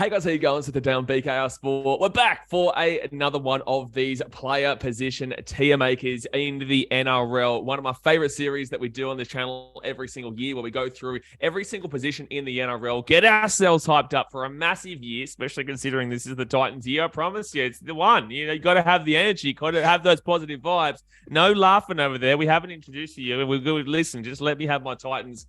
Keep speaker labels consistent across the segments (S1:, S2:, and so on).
S1: Hey guys, how you going? It's the Down BKR Sport. We're back for another one of these player position tier makers in the NRL. One of my favorite series that we do on this channel every single year, where we go through every single position in the NRL, get ourselves hyped up for a massive year, especially considering this is the Titans year. I promise you, it's the one. You got to have the energy, you got to have those positive vibes. No laughing over there. We haven't introduced you. We're good. Listen, just let me have my Titans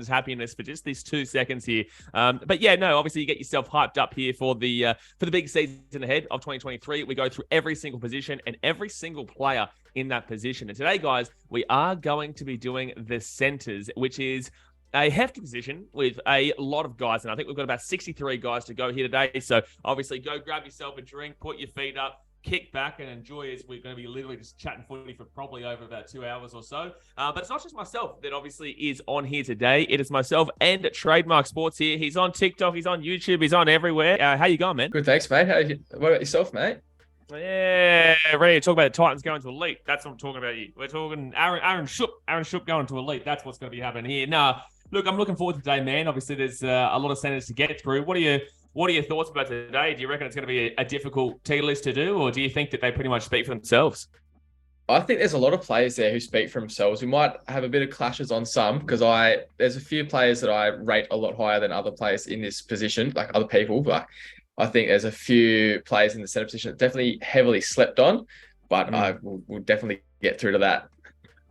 S1: happiness for just these 2 seconds here. But yeah, no, obviously you get yourself hyped up here for the big season ahead of 2023. We go through every single position and every single player in that position. And today, guys, we are going to be doing the centers, which is a hefty position with a lot of guys. And I think we've got about 63 guys to go here today. So obviously go grab yourself a drink, put your feet up, kick back and enjoy, as we're going to be literally just chatting footy for probably over about 2 hours or so. But it's not just myself that obviously is on here today. It is myself and Trademark Sports here. He's on TikTok, he's on YouTube, he's on everywhere. How you going, man?
S2: Good, thanks, mate. What about yourself, mate?
S1: Yeah, ready to talk about the Titans going to elite. That's what I'm talking about here. We're talking Aaron Schoupp going to elite. That's what's going to be happening here. Now, look, I'm looking forward to today, man. Obviously, there's a lot of centers to get through. What are your thoughts about today? Do you reckon it's going to be a difficult tier list to do, or do you think that they pretty much speak for themselves?
S2: I think there's a lot of players there who speak for themselves. We might have a bit of clashes on some, because there's a few players that I rate a lot higher than other players in this position, like other people. But I think there's a few players in the center position that definitely heavily slept on, but we'll definitely get through to that.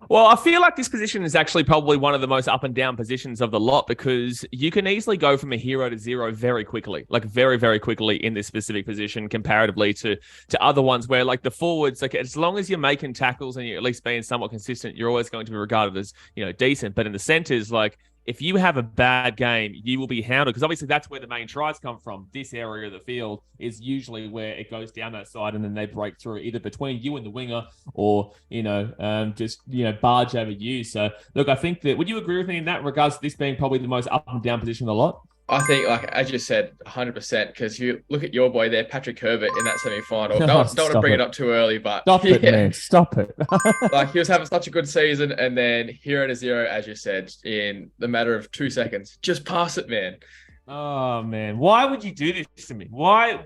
S1: Well, I feel like this position is actually probably one of the most up and down positions of the lot, because you can easily go from a hero to zero very quickly, like very, very quickly in this specific position comparatively to other ones where, like, the forwards, like, as long as you're making tackles and you're at least being somewhat consistent, you're always going to be regarded as, decent. But in the centers, like, if you have a bad game, you will be hounded, because obviously that's where the main tries come from. This area of the field is usually where it goes down that side, and then they break through either between you and the winger, or barge over you. So look, I think that, would you agree with me in that regards to this being probably the most up and down position of the lot?
S2: I think, like, as you said, 100%, because you look at your boy there, Patrick Herbert, in that semi-final. Don't want to bring it up too early, but...
S1: Stop it, man. Stop it.
S2: Like, he was having such a good season, and then hero to zero, as you said, in the matter of 2 seconds. Just pass it, man.
S1: Oh, man. Why would you do this to me? Why?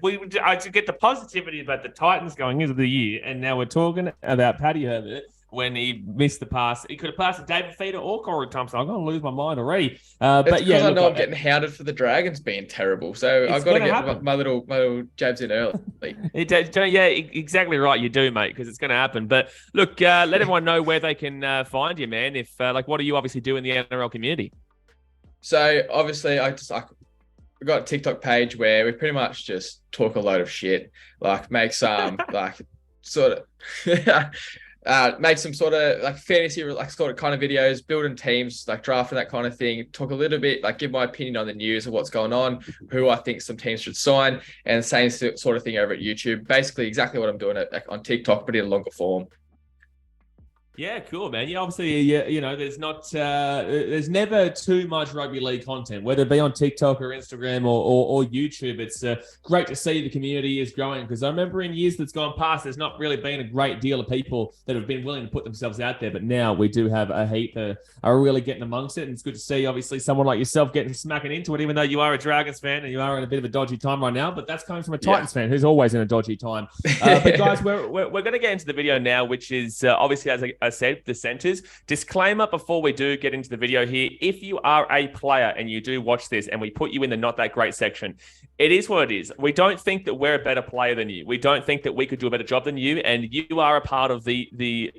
S1: I get the positivity about the Titans going into the year, and now we're talking about Paddy Herbert when he missed the pass. He could have passed to David Feeder or Corey Thompson. I'm going to lose my mind already.
S2: But yeah, I know I'm getting hounded for the Dragons being terrible, so I've got to get my little jabs in early.
S1: Yeah, exactly right. You do, mate, because it's going to happen. But look, let everyone know where they can find you, man. If what do you obviously do in the NRL community?
S2: So obviously, we got a TikTok page where we pretty much just talk a load of shit, like make some make some sort of like fantasy, like sort of kind of videos, building teams, like drafting, that kind of thing. Talk a little bit, like give my opinion on the news of what's going on, who I think some teams should sign, and same sort of thing over at YouTube. Basically, exactly what I'm doing on TikTok, but in a longer form.
S1: Yeah, cool, man. Yeah, obviously, there's never too much rugby league content, whether it be on TikTok or Instagram or YouTube. It's great to see the community is growing, because I remember in years that's gone past, there's not really been a great deal of people that have been willing to put themselves out there. But now we do have a heap that are really getting amongst it. And it's good to see, obviously, someone like yourself getting smacking into it, even though you are a Dragons fan and you are in a bit of a dodgy time right now. But that's coming from a Titans fan who's always in a dodgy time. But guys, we're going to get into the video now, which is obviously, as I said, the centers. Disclaimer before we do get into the video here: if you are a player and you do watch this and we put you in the not that great section, it is what it is. We don't think that we're a better player than you. We don't think that we could do a better job than you, and you are a part of the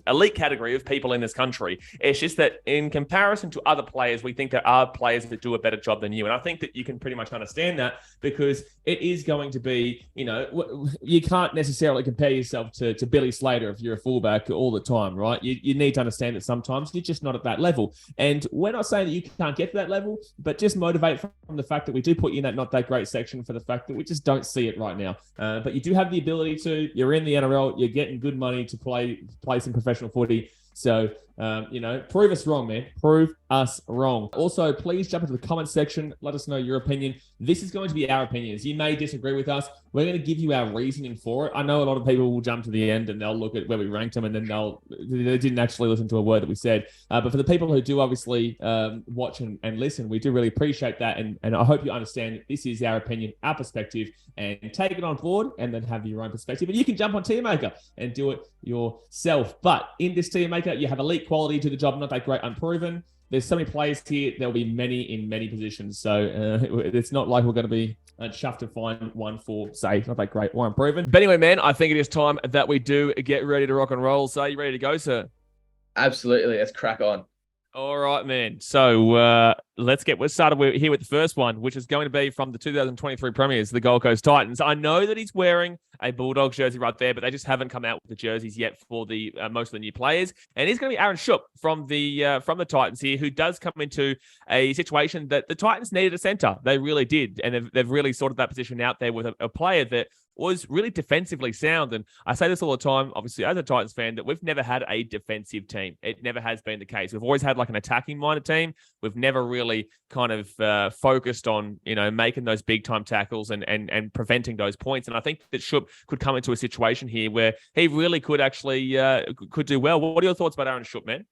S1: elite category of people in this country. It's just that in comparison to other players, we think there are players that do a better job than you, and I think that you can pretty much understand that, because it is going to be, you can't necessarily compare yourself to Billy Slater if you're a fullback all the time, right? You need to understand that sometimes you're just not at that level. And we're not saying that you can't get to that level, but just motivate from the fact that we do put you in that not that great section, for the fact that we just don't see it right now. But you do have the ability to. You're in the NRL. You're getting good money to play some professional footy. So, prove us wrong, man. Prove us wrong. Also, please jump into the comment section. Let us know your opinion. This is going to be our opinions. You may disagree with us. We're going to give you our reasoning for it. I know a lot of people will jump to the end and they'll look at where we ranked them and then they didn't actually listen to a word that we said. But for the people who do obviously watch and listen, we do really appreciate that. And I hope you understand this is our opinion, our perspective, and take it on board and then have your own perspective. And you can jump on Team Maker and do it yourself. But in this Team Maker, you have elite quality to the job, not that great, unproven. There's so many players here. There'll be many in many positions. So it's not like we're going to be chuffed to find one for, say, not that great or unproven. But anyway, man, I think it is time that we do get ready to rock and roll. So are you ready to go, sir?
S2: Absolutely. Let's crack on.
S1: All right, man. So we're started here with the first one, which is going to be from the 2023 Premiers, the Gold Coast Titans. I know that he's wearing a Bulldogs jersey right there, but they just haven't come out with the jerseys yet for the most of the new players. And he's going to be Aaron Schoupp from the Titans here, who does come into a situation that the Titans needed a centre. They really did, and they've really sorted that position out there with a player that was really defensively sound. And I say this all the time, obviously, as a Titans fan, that we've never had a defensive team. It never has been the case. We've always had like an attacking-minded team. We've never really kind of focused on, making those big-time tackles and preventing those points. And I think that Schoupp could come into a situation here where he really could actually could do well. What are your thoughts about Aaron Schoupp, man?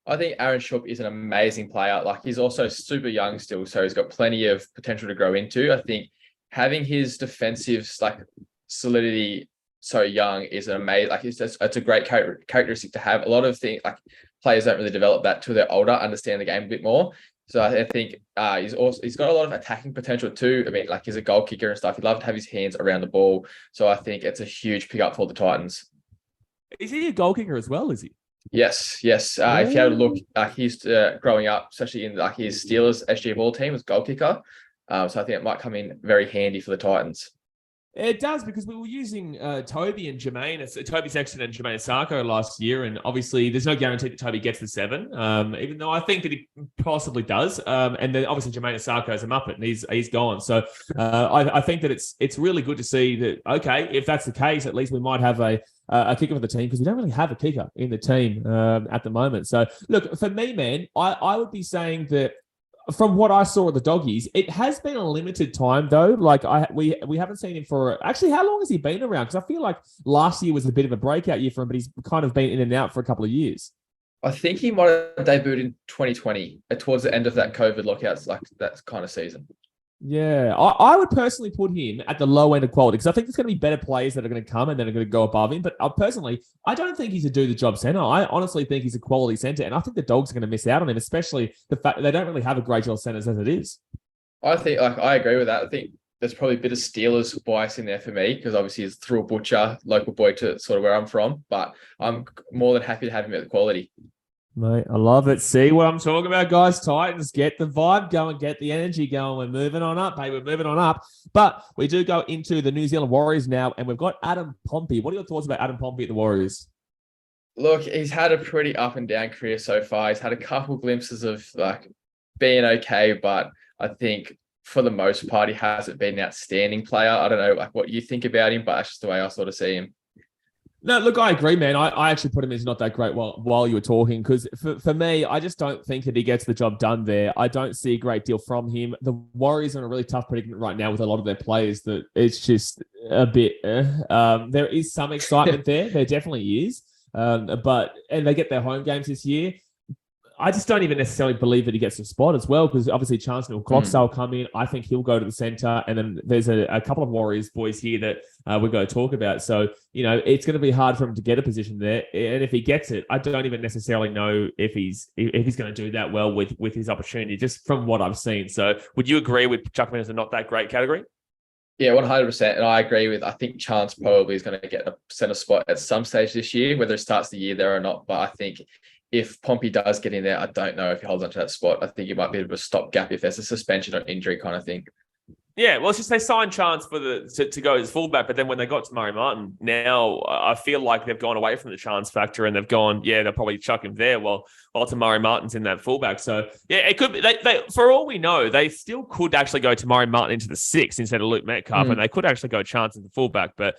S2: I think Aaron Schoupp is an amazing player. Like, he's also super young still, so he's got plenty of potential to grow into. I think having his defensive solidity so young is an amazing. Like, it's a great characteristic to have. A lot of things, like, players don't really develop that till they're older, understand the game a bit more. So I think he's got a lot of attacking potential too. I mean, like, he's a goal kicker and stuff. He'd love to have his hands around the ball. So I think it's a huge pickup for the Titans.
S1: Is he a goal kicker as well? Is he?
S2: Yes. If you had a look, he's growing up, especially in his Steelers SG ball team, as goal kicker. So I think it might come in very handy for the Titans.
S1: It does, because we were using Toby Sexton and Jermaine Asako last year, and obviously there's no guarantee that Toby gets the 7, even though I think that he possibly does. And then obviously Jermaine Asako is a Muppet, and he's gone. So I think that it's really good to see that, okay, if that's the case, at least we might have a kicker for the team, because we don't really have a kicker in the team at the moment. So look, for me, man, I would be saying that from what I saw at the Doggies, it has been a limited time though. Like we haven't seen him for actually, how long has he been around? Because I feel like last year was a bit of a breakout year for him, but he's kind of been in and out for a couple of years.
S2: I think he might have debuted in 2020 towards the end of that COVID lockouts, like that kind of season.
S1: Yeah, I would personally put him at the low end of quality, because I think there's going to be better players that are going to come and then are going to go above him. But personally, I don't think he's a do-the-job centre. I honestly think he's a quality centre, and I think the Dogs are going to miss out on him, especially the fact that they don't really have a great deal of centres as it is.
S2: I think, I agree with that. I think there's probably a bit of Steelers bias in there for me, because obviously he's through a butcher, local boy to sort of where I'm from. But I'm more than happy to have him at the quality.
S1: Mate, I love it. See what I'm talking about, guys? Titans, get the vibe going, get the energy going. We're moving on up, hey, we're moving on up. But we do go into the New Zealand Warriors now, and we've got Adam Pompey. What are your thoughts about Adam Pompey at the Warriors?
S2: Look, he's had a pretty up and down career so far. He's had a couple glimpses of like being okay, but I think for the most part, he hasn't been an outstanding player. I don't know like what you think about him, but that's just the way I sort of see him.
S1: No, look, I agree, man. I actually put him as not that great while you were talking, because for me, I just don't think that he gets the job done there. I don't see a great deal from him. The Warriors are in a really tough predicament right now with a lot of their players that it's just a bit... there is some excitement there. There definitely is. And they get their home games this year. I just don't even necessarily believe that he gets a spot as well, because obviously Charnze Nicoll-Klokstad will come in. I think he'll go to the centre, and then there's a couple of Warriors boys here that we're going to talk about. So, it's going to be hard for him to get a position there. And if he gets it, I don't even necessarily know if he's going to do that well with his opportunity, just from what I've seen. So would you agree with chucking him as a not that great category?
S2: Yeah, 100%. And I agree I think Charnze probably is going to get a centre spot at some stage this year, whether it starts the year there or not. But I think if Pompey does get in there, I don't know if he holds onto that spot. I think it might be a bit of a stopgap if there's a suspension or injury kind of thing.
S1: Yeah, well, it's just they signed Charnze for to go as fullback, but then when they got to Murray Martin, now I feel like they've gone away from the Charnze factor and they've gone, yeah, they'll probably chuck him there while Murray Martin's in that fullback. So yeah, it could be they for all we know, they still could actually go Murray Martin into the 6 instead of Luke Metcalf, and they could actually go Charnze into fullback. But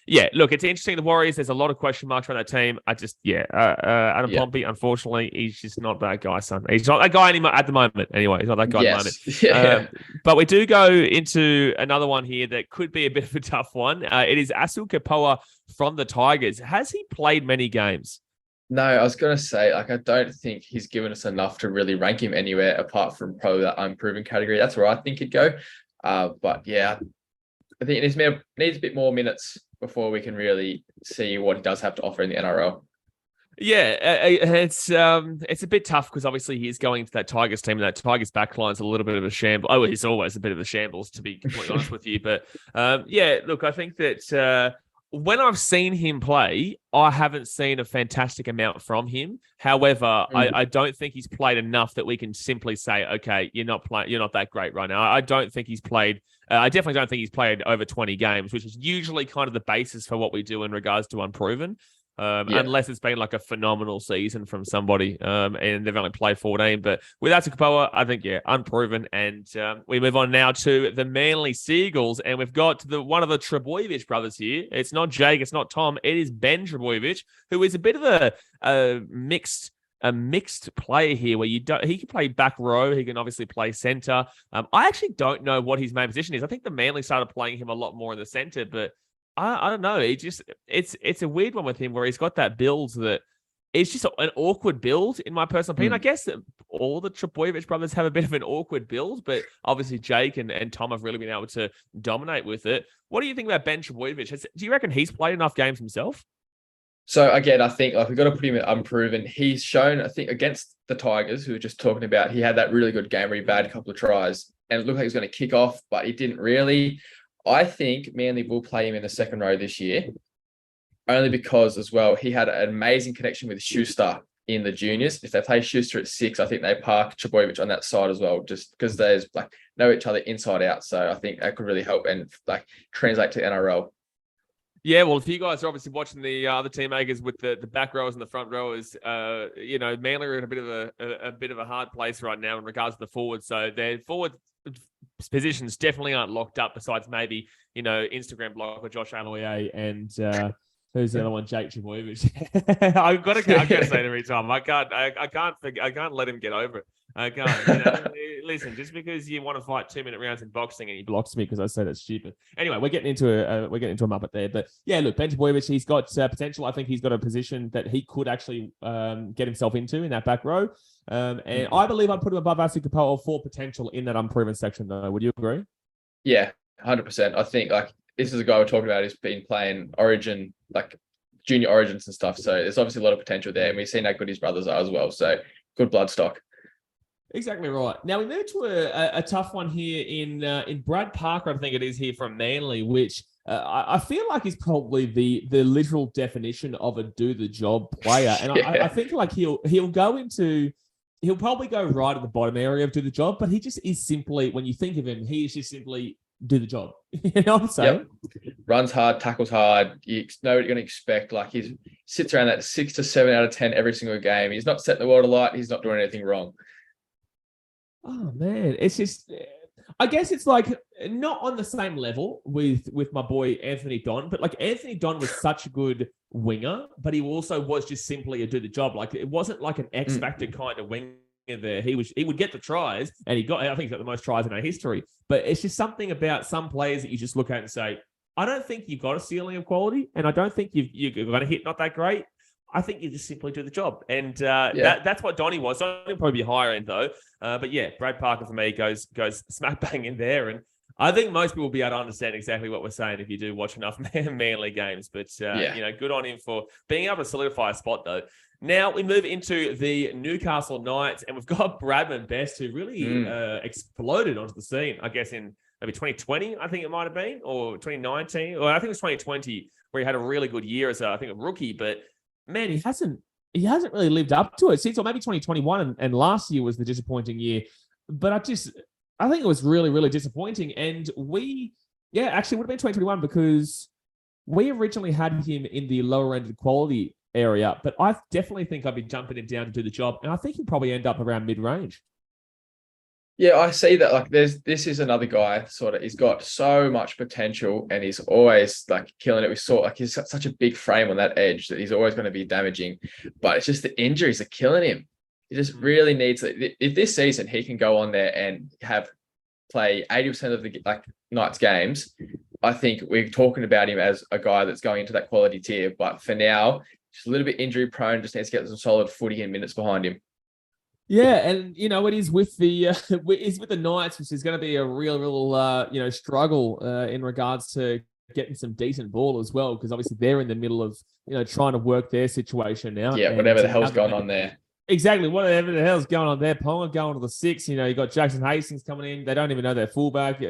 S1: yeah, look, it's interesting. The Warriors, there's a lot of question marks around that team. Adam Pompey, unfortunately, he's just not that guy, son. He's not that guy anymore at the moment. Anyway, he's not that guy at the moment. But we do go into another one here that could be a bit of a tough one. It is Asu Kepaoa from the Tigers. Has he played many games?
S2: No, I was going to say, I don't think he's given us enough to really rank him anywhere apart from probably that unproven category. That's where I think he'd go. But yeah, I think it needs a bit more minutes before we can really see what he does have to offer in the NRL.
S1: Yeah, it's a bit tough because obviously he's going to that Tigers team, and that Tigers backline's a little bit of a shambles. Oh, he's always a bit of a shambles, to be completely honest with you. But yeah, look, I think that when I've seen him play, I haven't seen a fantastic amount from him. However, I don't think he's played enough that we can simply say, okay, you're not that great right now. I don't think he's played. I definitely don't think he's played over 20 games, which is usually kind of the basis for what we do in regards to unproven. Unless it's been like a phenomenal season from somebody and they've only played 14. But with Asu Kepaoa, I think, yeah, unproven. And we move on now to the Manly Seagulls. And we've got one of the Trbojevic brothers here. It's not Jake, it's not Tom. It is Ben Trbojevic, who is a bit of a mixed player here where he can play back row. He can obviously play center. I actually don't know what his main position is. I think the Manly started playing him a lot more in the center, but I don't know. It's a weird one with him where he's got that build that it's just an awkward build, in my personal opinion. I guess all the Trbojevic brothers have a bit of an awkward build, but obviously Jake and Tom have really been able to dominate with it. What do you think about Ben Trbojevic? Do you reckon he's played enough games himself?
S2: So again, I think we've got to put him in unproven. He's shown, I think, against the Tigers, who were just talking about, he had that really good game where he bagged a couple of tries and it looked like he was going to kick off, but he didn't really. I think Manly will play him in the second row this year, only because as well, he had an amazing connection with Schuster in the juniors. If they play Schuster at 6, I think they park Trbojevic on that side as well, just because they know each other inside out. So I think that could really help and translate to NRL.
S1: Yeah, well, if you guys are obviously watching the other team makers with the back rowers and the front rowers, Manly are in a bit of a hard place right now in regards to the forwards. So their forward positions definitely aren't locked up. Besides maybe Instagram block or Josh Aloier and who's the other one, Jake Trbojevic. I've got to say it every time. I can't let him get over it. I can't. Listen, just because you want to fight 2-minute rounds in boxing and he blocks me because I say that's stupid. Anyway, we're getting into a muppet there, but yeah, look, Ben Trbojevic, he's got potential. I think he's got a position that he could actually get himself into in that back row. And I believe I'd put him above Asu Kepaoa for potential in that unproven section, though. Would you agree?
S2: Yeah, 100%. I think this is a guy we're talking about who's been playing Origin, junior Origins and stuff. So there's obviously a lot of potential there, and we've seen how good his brothers are as well. So good blood stock.
S1: Exactly right. Now we move to a tough one here in Brad Parker, I think it is here from Manly, which I feel like is probably the literal definition of a do the job player. And I think he'll probably go right at the bottom area of do the job, but he just is simply, when you think of him, he is just simply do the job. You know what I'm saying?
S2: Yep. Runs hard, tackles hard. You know what you're going to expect. He sits around that 6 to 7 out of 10 every single game. He's not setting the world alight. He's not doing anything wrong.
S1: Oh man, it's just, I guess it's not on the same level with my boy Anthony Don, but Anthony Don was such a good winger, but he also was just simply a do the job. It wasn't like an X factor kind of winger there. He would get the tries, and I think he's got the most tries in our history. But it's just something about some players that you just look at and say, I don't think you've got a ceiling of quality, and I don't think you're going to hit not that great. I think you just simply do the job. And that's what Donnie was. Donnie will probably be higher end though. But yeah, Brad Parker for me goes smack bang in there. And I think most people will be able to understand exactly what we're saying if you do watch enough Manly games. But, good on him for being able to solidify a spot though. Now we move into the Newcastle Knights, and we've got Bradman Best, who really exploded onto the scene, I guess, in maybe 2020, I think it might have been, or 2019, or I think it was 2020, where he had a really good year as a rookie. But man, he hasn't really lived up to it since, or maybe 2021, and last year was the disappointing year. But I think it was really, really disappointing. And actually it would have been 2021 because we originally had him in the lower end of the quality area, but I definitely think I'd be jumping him down to do the job. And I think he'll probably end up around mid-range.
S2: Yeah, I see that. Like, this is another guy. He's got so much potential, and he's always like killing it. He's got such a big frame on that edge that he's always going to be damaging. But it's just the injuries are killing him. He just really needs it. If this season he can go on there and play 80% of the Knights games, I think we're talking about him as a guy that's going into that quality tier. But for now, just a little bit injury prone. Just needs to get some solid footy and minutes behind him.
S1: Yeah, and it is with the Knights, which is going to be a real struggle in regards to getting some decent ball as well, because obviously they're in the middle of trying to work their situation out.
S2: Yeah, whatever the hell's going on there.
S1: Exactly, whatever the hell's going on there. Ponga going to the 6. You got Jackson Hastings coming in. They don't even know their fullback.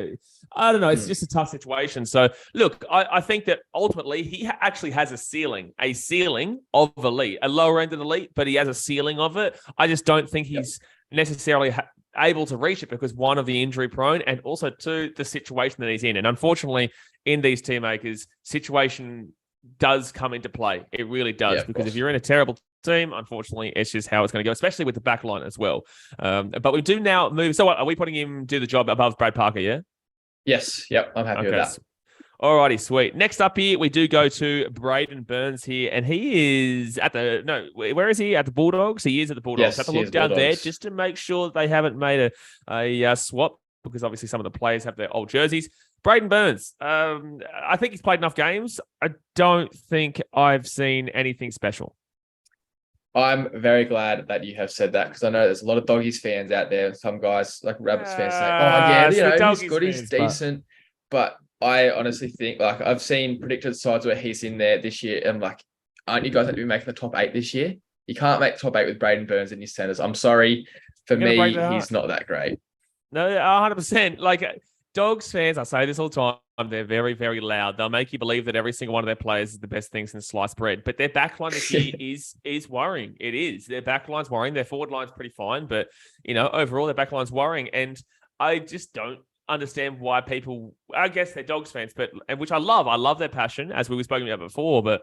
S1: I don't know. It's just a tough situation. So, look, I think that ultimately he actually has a ceiling of elite, a lower end of elite, but he has a ceiling of it. I just don't think he's necessarily able to reach it because, one, of the injury prone, and also, two, the situation that he's in. And unfortunately, in these team makers, situation does come into play. It really does, because if you're in a terrible team, unfortunately, it's just how it's going to go, especially with the back line as well. But we do now move. So what, are we putting him do the job above Brad Parker, yeah?
S2: Yes. Yep. I'm happy with that.
S1: Alrighty, sweet. Next up here, we do go to Braden Burns here, and he is where is he? At the Bulldogs? He is at the Bulldogs.
S2: Yes,
S1: have to look down there just to make sure that they haven't made a swap, because obviously some of the players have their old jerseys. Braden Burns, I think he's played enough games. I don't think I've seen anything special.
S2: I'm very glad that you have said that, because I know there's a lot of Doggies fans out there. Some guys like Rabbits fans saying, he's good, he's decent. But I honestly think, I've seen predicted sides where he's in there this year. And aren't you guys going to be making the top 8 this year? You can't make the top 8 with Braden Burns in your centers. I'm sorry. For me, he's not that great.
S1: No, 100%. Dogs fans, I say this all the time, they're very, very loud. They'll make you believe that every single one of their players is the best thing since sliced bread. But their backline this year is worrying. It is. Their backline's worrying. Their forward line's pretty fine. But, overall, their backline's worrying. And I just don't understand why people, I guess they're Dogs fans, which I love. I love their passion, as we were speaking about before. But,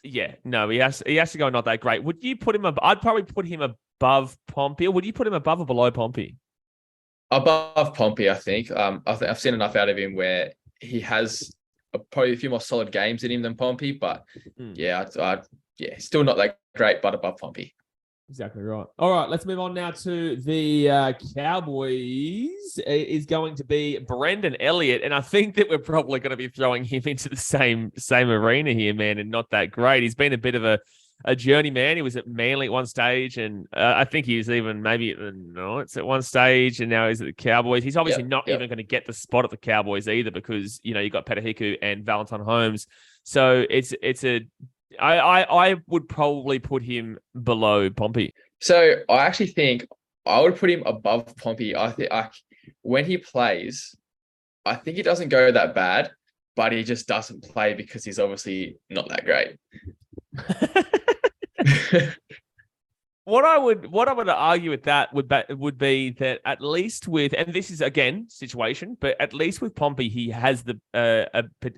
S1: yeah, no, he has to go not that great. Would you put him I'd probably put him above Pompey, or would you put him above or below Pompey?
S2: Above Pompey, I think. I've seen enough out of him where he has probably a few more solid games in him than Pompey, but still not that great, but above Pompey.
S1: Exactly right. All right, let's move on now to the Cowboys. Is going to be Brendan Elliott, and I think that we're probably going to be throwing him into the same arena here, man, and not that great. He's been a bit of a journeyman. He was at Manly at one stage, and I think he was even maybe at the Knights at one stage, and now he's at the Cowboys. He's obviously not even going to get the spot at the Cowboys either, because you got Petahiku and Valentine Holmes. So I would probably put him below Pompey.
S2: So I actually think I would put him above Pompey. I think when he plays, I think he doesn't go that bad, but he just doesn't play because he's obviously not that great.
S1: What I would argue with that would be that at least with, and this is again situation, but at least with Pompey, he has the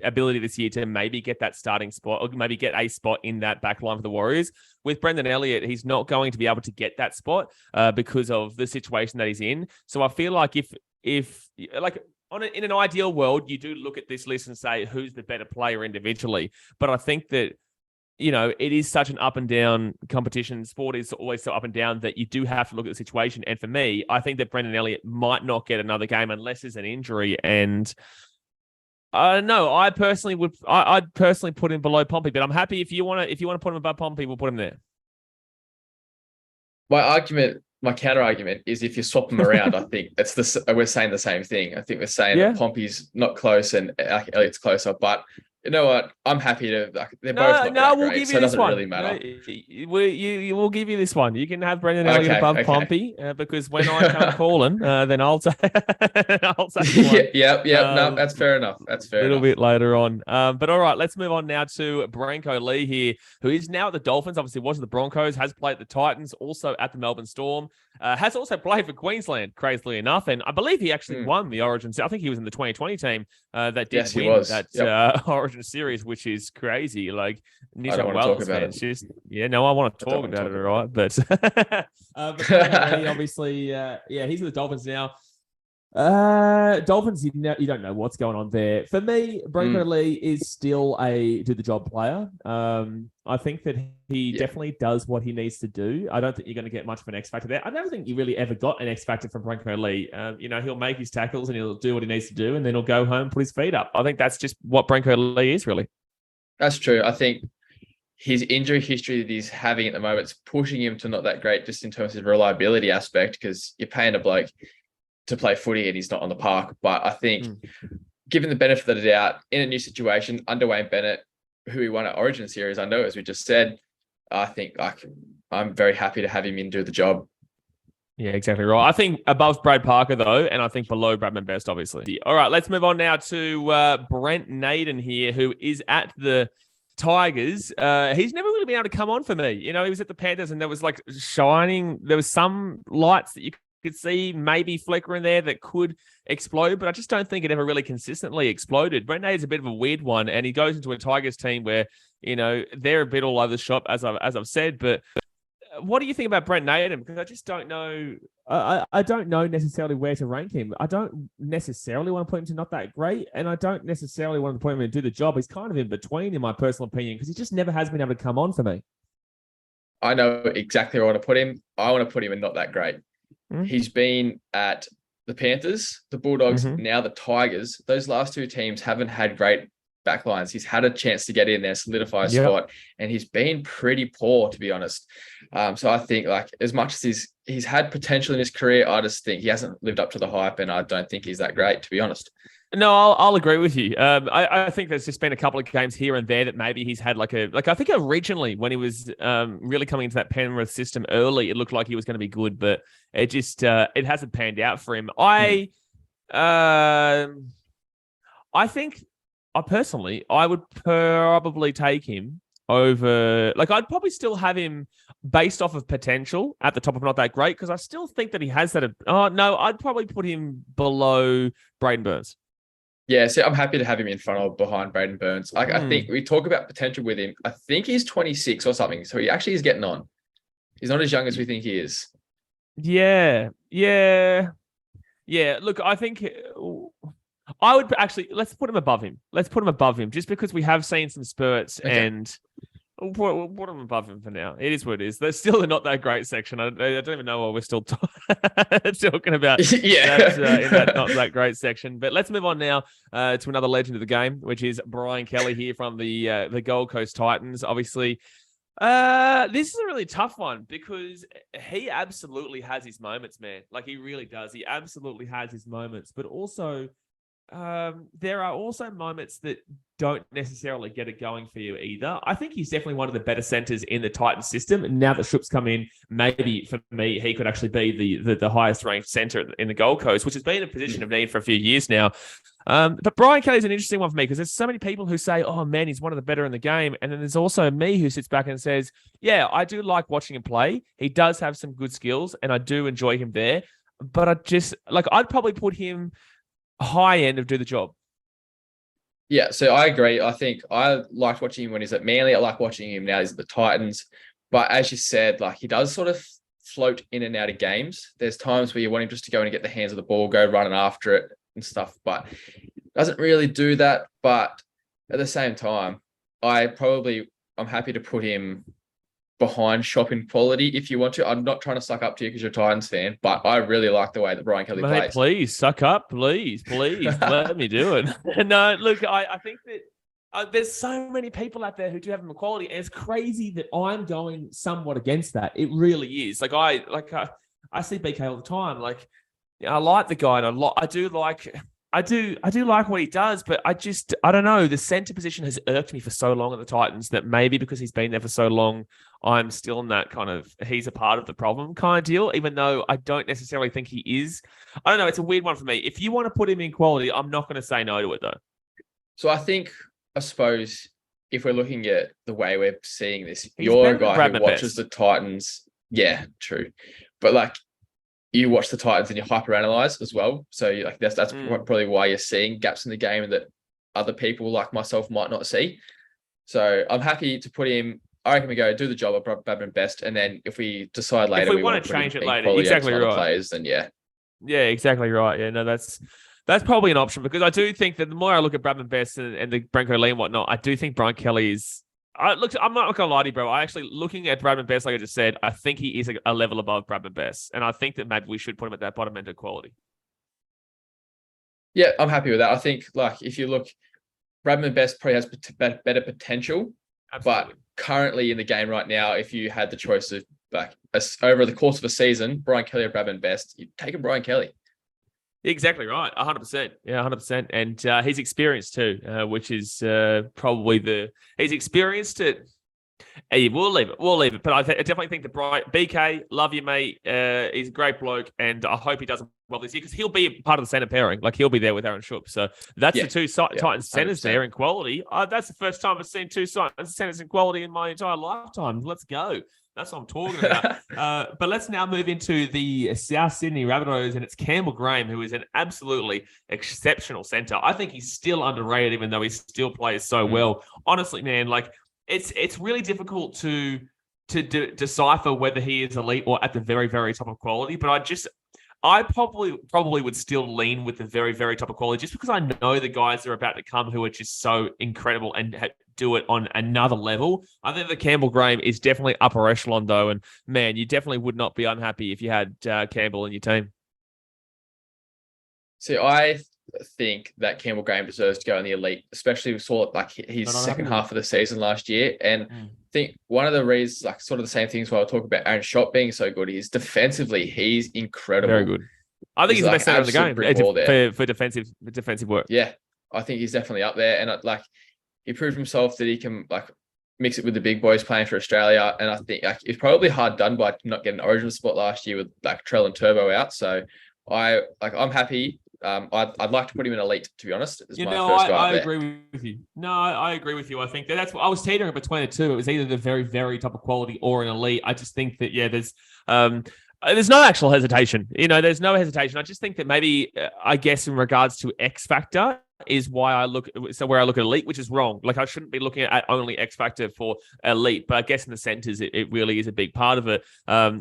S1: ability this year to maybe get that starting spot, or maybe get a spot in that back line for the Warriors. With Brendan Elliott, he's not going to be able to get that spot because of the situation that he's in. So I feel like if in an ideal world, you do look at this list and say who's the better player individually, but I think that it is such an up and down competition. Sport is always so up and down that you do have to look at the situation. And for me, I think that Brendan Elliott might not get another game unless there's an injury. And no, I'd personally put him below Pompey, but I'm happy if you want to put him above Pompey, we'll put him there.
S2: My counter argument is if you swap them around, I think we're saying the same thing. I think we're saying that Pompey's not close and Elliott's closer, but you know what? I'm happy to. They're both not
S1: we'll
S2: great,
S1: give you
S2: so it
S1: this
S2: doesn't
S1: one.
S2: really matter.
S1: We'll give you this one. You can have Brendan Elliott above Pompey because when I come calling, then I'll take one.
S2: Yep. No, that's fair enough. That's fair.
S1: A little bit later on. But all right, let's move on now to Brenko Lee here, who is now at the Dolphins. Obviously, was at the Broncos, has played at the Titans, also at the Melbourne Storm. has also played for Queensland, crazily enough. And I believe he actually won the Origin. I think he was in the 2020 team that did win that Origin series, which is crazy. Like, New South Wales, man. It's just, I want to talk about it, all right? But, Brenko Lee, obviously, he's with the Dolphins now. Dolphins, you don't know what's going on there. For me, Brenko Lee is still a do-the-job player. I think that he definitely does what he needs to do. I don't think you're going to get much of an X factor there. I don't think you really ever got an X factor from Brenko Lee. He'll make his tackles and he'll do what he needs to do, and then he'll go home and put his feet up. I think that's just what Brenko Lee is, really. That's
S2: true. I think his injury history that he's having at the moment is pushing him to not that great, just in terms of reliability aspect, because you're paying a bloke to play footy and he's not on the park. But I think given the benefit of the doubt in a new situation under Wayne Bennett, who we won at Origin series under, as we just said, I think I'm very happy to have him in do the job.
S1: Yeah, exactly right. I think above Brad Parker, though, and I think below Bradman Best, obviously. All right, let's move on now to Brent Naden here, who is at the Tigers. He's never really been able to come on for me. He was at the Panthers and there was like shining. There was some lights that you could see maybe flickering there that could explode, but I just don't think it ever really consistently exploded. Brent Naden's a bit of a weird one, and he goes into a Tigers team where, they're a bit all over the shop, as I've said. But what do you think about Brent Naden? Because I just don't know. I don't know necessarily where to rank him. I don't necessarily want to put him to not that great, and I don't necessarily want to put him in to do the job. He's kind of in between, in my personal opinion, because he just never has been able to come on for me.
S2: I know exactly where I want to put him. I want to put him in not that great. He's been at the Panthers, the Bulldogs, now the Tigers. Those last two teams haven't had great backlines. He's had a chance to get in there, solidify a spot, and he's been pretty poor, to be honest. So I think, like, as much as he's had potential in his career, I just think he hasn't lived up to the hype, and I don't think he's that great, to be honest.
S1: No, I'll agree with you. I think there's just been a couple of games here and there that maybe he's had I think originally when he was really coming into that Penrith system early, it looked like he was going to be good, but it just it hasn't panned out for him. I think I would probably take him over. I'd probably still have him based off of potential at the top of not that great, because I still think that he has that. I'd probably put him below Braden Burns.
S2: Yeah, so I'm happy to have him behind Braden Burns. I think we talk about potential with him. I think he's 26 or something, so he actually is getting on. He's not as young as we think he is. Yeah. Look, I think I would actually, let's put him above him. Just because we have seen some spurts, and we'll put him above him for now. It is what it is. There's still not that great section. I don't even know what we're still talking about. In that not that great section. But let's move on now to another legend of the game, which is Brian Kelly here from the Gold Coast Titans. Obviously, this is a really tough one because he absolutely has his moments, man. Like, he really does. He absolutely has his moments, but also there are also moments that don't necessarily get it going for you either. I think he's definitely one of the better centers in the Titans system. And now that Schoupp's come in, maybe for me, he could actually be the highest ranked center in the Gold Coast, which has been a position of need for a few years now. But Brian Kelly's an interesting one for me because there's so many people who say, oh man, he's one of the better in the game. And then there's also me who sits back and says, yeah, I do like watching him play. He does have some good skills and I do enjoy him there. But I'd probably put him high end of do the job. Yeah, so I agree. I think I liked watching him when he's at Manly. I like watching him now he's at the Titans. But as you said, he does sort of float in and out of games. There's times where you want him just to go and get the hands of the ball, go running after it and stuff, but doesn't really do that. But at the same time, I'm happy to put him behind Schoupp in quality if you want to. I'm not trying to suck up to you because you're a Titans fan, but I really like the way that Brian Kelly plays.
S1: Please suck up, please let me do it. No, look, I think that there's so many people out there who do have him in quality, and it's crazy that I'm going somewhat against that. It really is. I see BK all the time. I like the guy, and I do like what he does, but I don't know. The center position has irked me for so long at the Titans that maybe because he's been there for so long, I'm still in that kind of he's a part of the problem kind of deal, even though I don't necessarily think he is. I don't know. It's a weird one for me. If you want to put him in quality, I'm not going to say no to it though.
S2: So I suppose if we're looking at the way we're seeing this, you're a guy who watches the Titans. Yeah, true. But you watch the Titans and you hyperanalyze as well. So like that's probably why you're seeing gaps in the game that other people like myself might not see. So I'm happy to put him. I reckon we go do the job of Bradman best, and then if we decide later
S1: if we want to change it later, exactly right.
S2: Players, then yeah,
S1: exactly right. Yeah, no, that's probably an option, because I do think that the more I look at Bradman best and the Brenko Lee and whatnot, I do think Brian Kelly is. I'm not gonna lie to you, bro. I actually, looking at Bradman best, like I just said, I think he is a level above Bradman best, and I think that maybe we should put him at that bottom end of quality.
S2: Yeah, I'm happy with that. I think, like, if you look, Bradman best probably has better potential. Absolutely. But currently in the game right now, if you had the choice of like over the course of a season, Brian Kelly or Bradman best, you'd take a Brian Kelly.
S1: Exactly right. 100%. Yeah, 100%. And he's experienced too, which is probably he's experienced it. Hey, we'll leave it. But I definitely think that BK, love you, mate. He's a great bloke, and I hope he does well this year, because he'll be part of the centre pairing. Like, he'll be there with Aaron Schoupp. So that's the two Titans centres there in quality. That's the first time I've seen two Titans centres in quality in my entire lifetime. Let's go. That's what I'm talking about. But let's now move into the South Sydney Rabbitohs, and it's Campbell Graham, who is an absolutely exceptional centre. I think he's still underrated, even though he still plays so well. Honestly, man, like, it's really difficult to decipher whether he is elite or at the very, very top of quality. But I probably would still lean with the very, very top of quality, just because I know the guys that are about to come who are just so incredible and do it on another level. I think that Campbell Graham is definitely upper echelon, though. And man, you definitely would not be unhappy if you had Campbell in your team.
S2: See, I think that Campbell Graham deserves to go in the elite, especially we saw it like his second half of the season last year. And I think one of the reasons, like sort of the same things while I talk about Aaron Schoupp being so good, is defensively, he's incredible.
S1: Very good. I think he's the best center in the game for defensive work.
S2: Yeah, I think he's definitely up there. And like, he proved himself that he can like mix it with the big boys playing for Australia. And I think like it's probably hard done by not getting an origin spot last year with like Trell and Turbo out. So I'm happy. I'd like to put him in elite, to be honest.
S1: I agree with you. No, I agree with you. I think that's what I was teetering between the two. It was either the very, very top of quality or an elite. I just think that, there's no actual hesitation. There's no hesitation. I just think that maybe, I guess, in regards to X Factor, is why I look at elite, which is wrong. Like, I shouldn't be looking at only X Factor for elite, but I guess in the centers, it really is a big part of it,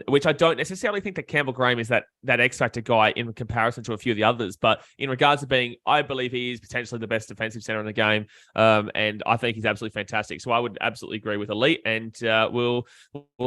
S1: which I don't necessarily think that Campbell Graham is that X Factor guy in comparison to a few of the others. But in regards to being, I believe he is potentially the best defensive center in the game, and I think he's absolutely fantastic. So I would absolutely agree with elite, and we'll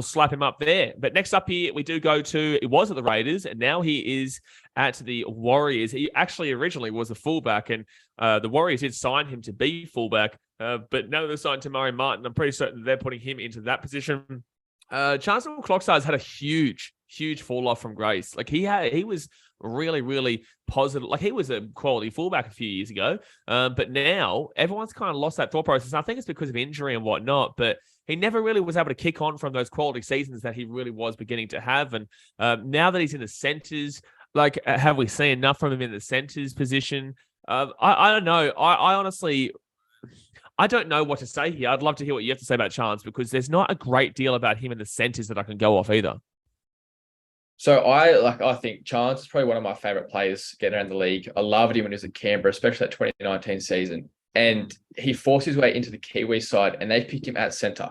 S1: slap him up there. But next up here, we do go to, it was at the Raiders, and now he is at the Warriors. He actually originally was a fullback, and the Warriors did sign him to be fullback, but now they've signed Tamari Martin. I'm pretty certain they're putting him into that position. Charnze Nicoll-Klokstad has had a huge fall off from grace. Like, he was really, really positive. Like, he was a quality fullback a few years ago, but now everyone's kind of lost that thought process. And I think it's because of injury and whatnot, but he never really was able to kick on from those quality seasons that he really was beginning to have. And now that he's in the centers, like, have we seen enough from him in the centers position? I don't know. I honestly, I don't know what to say here. I'd love to hear what you have to say about Charnze, because there's not a great deal about him in the centers that I can go off either.
S2: So I think Charnze is probably one of my favorite players getting around the league. I loved him when he was at Canberra, especially that 2019 season. And he forced his way into the Kiwi side, and they picked him at center.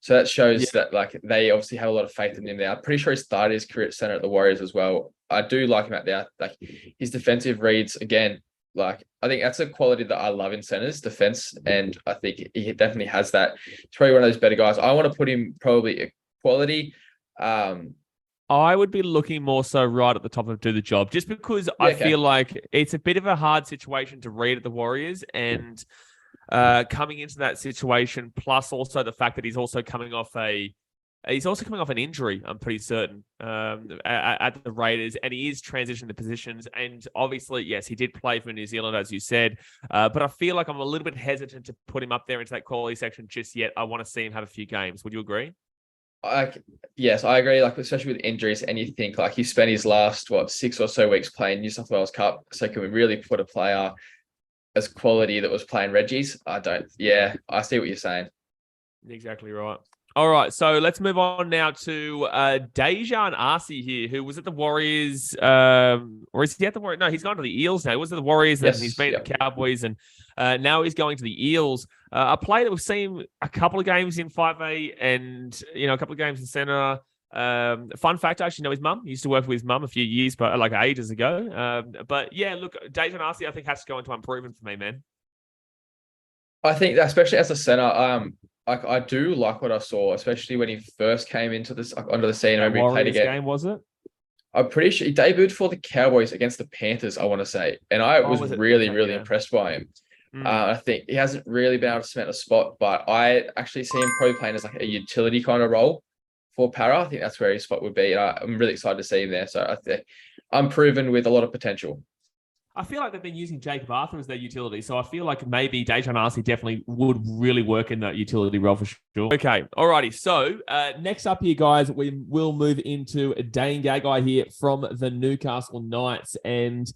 S2: So that shows that, like, they obviously have a lot of faith in him now. I'm pretty sure he started his career at center at the Warriors as well. I do like him out there. Like, his defensive reads, again, like, I think that's a quality that I love in centers, defense. And I think he definitely has that. He's probably one of those better guys. I want to put him probably a quality.
S1: I would be looking more so right at the top of do the job, just because I feel like it's a bit of a hard situation to read at the Warriors, and coming into that situation, plus also the fact that he's also coming off an injury, I'm pretty certain, at the Raiders, and he is transitioning the positions. And obviously, yes, he did play for New Zealand, as you said, but I feel like I'm a little bit hesitant to put him up there into that quality section just yet. I want to see him have a few games. Would you agree?
S2: Yes, I agree. Like, especially with injuries, and you think, like, he spent his last 6 or so weeks playing New South Wales Cup. So can we really put a player as quality that was playing Reggie's? I don't. Yeah, I see what you're saying.
S1: Exactly right. All right, so let's move on now to Daejarn Asi here, who was at the Warriors, or is he at the Warriors? No, he's gone to the Eels now. He was at the Warriors, and he's been at the Cowboys, and now he's going to the Eels. A player that we've seen a couple of games in 5A and, a couple of games in centre. Fun fact, I actually know his mum. He used to work with his mum a few years, but like ages ago. But yeah, look, Daejarn Asi, I think has to go into unproven for me, man.
S2: I think that especially as a centre, I do like what I saw, especially when he first came into this onto the scene.
S1: That Warriors game, was it?
S2: I'm pretty sure he debuted for the Cowboys against the Panthers, I want to say. And I was really impressed by him. I think he hasn't really been able to cement a spot, but I actually see him probably playing as like a utility kind of role for Para. I think that's where his spot would be. And I'm really excited to see him there. So I think I'm proven with a lot of potential.
S1: I feel like they've been using Jacob Arthur as their utility, so I feel like maybe Daejarn Asi definitely would really work in that utility role for sure. Okay, alrighty. So next up here, guys, we will move into Dane Gagai here from the Newcastle Knights, and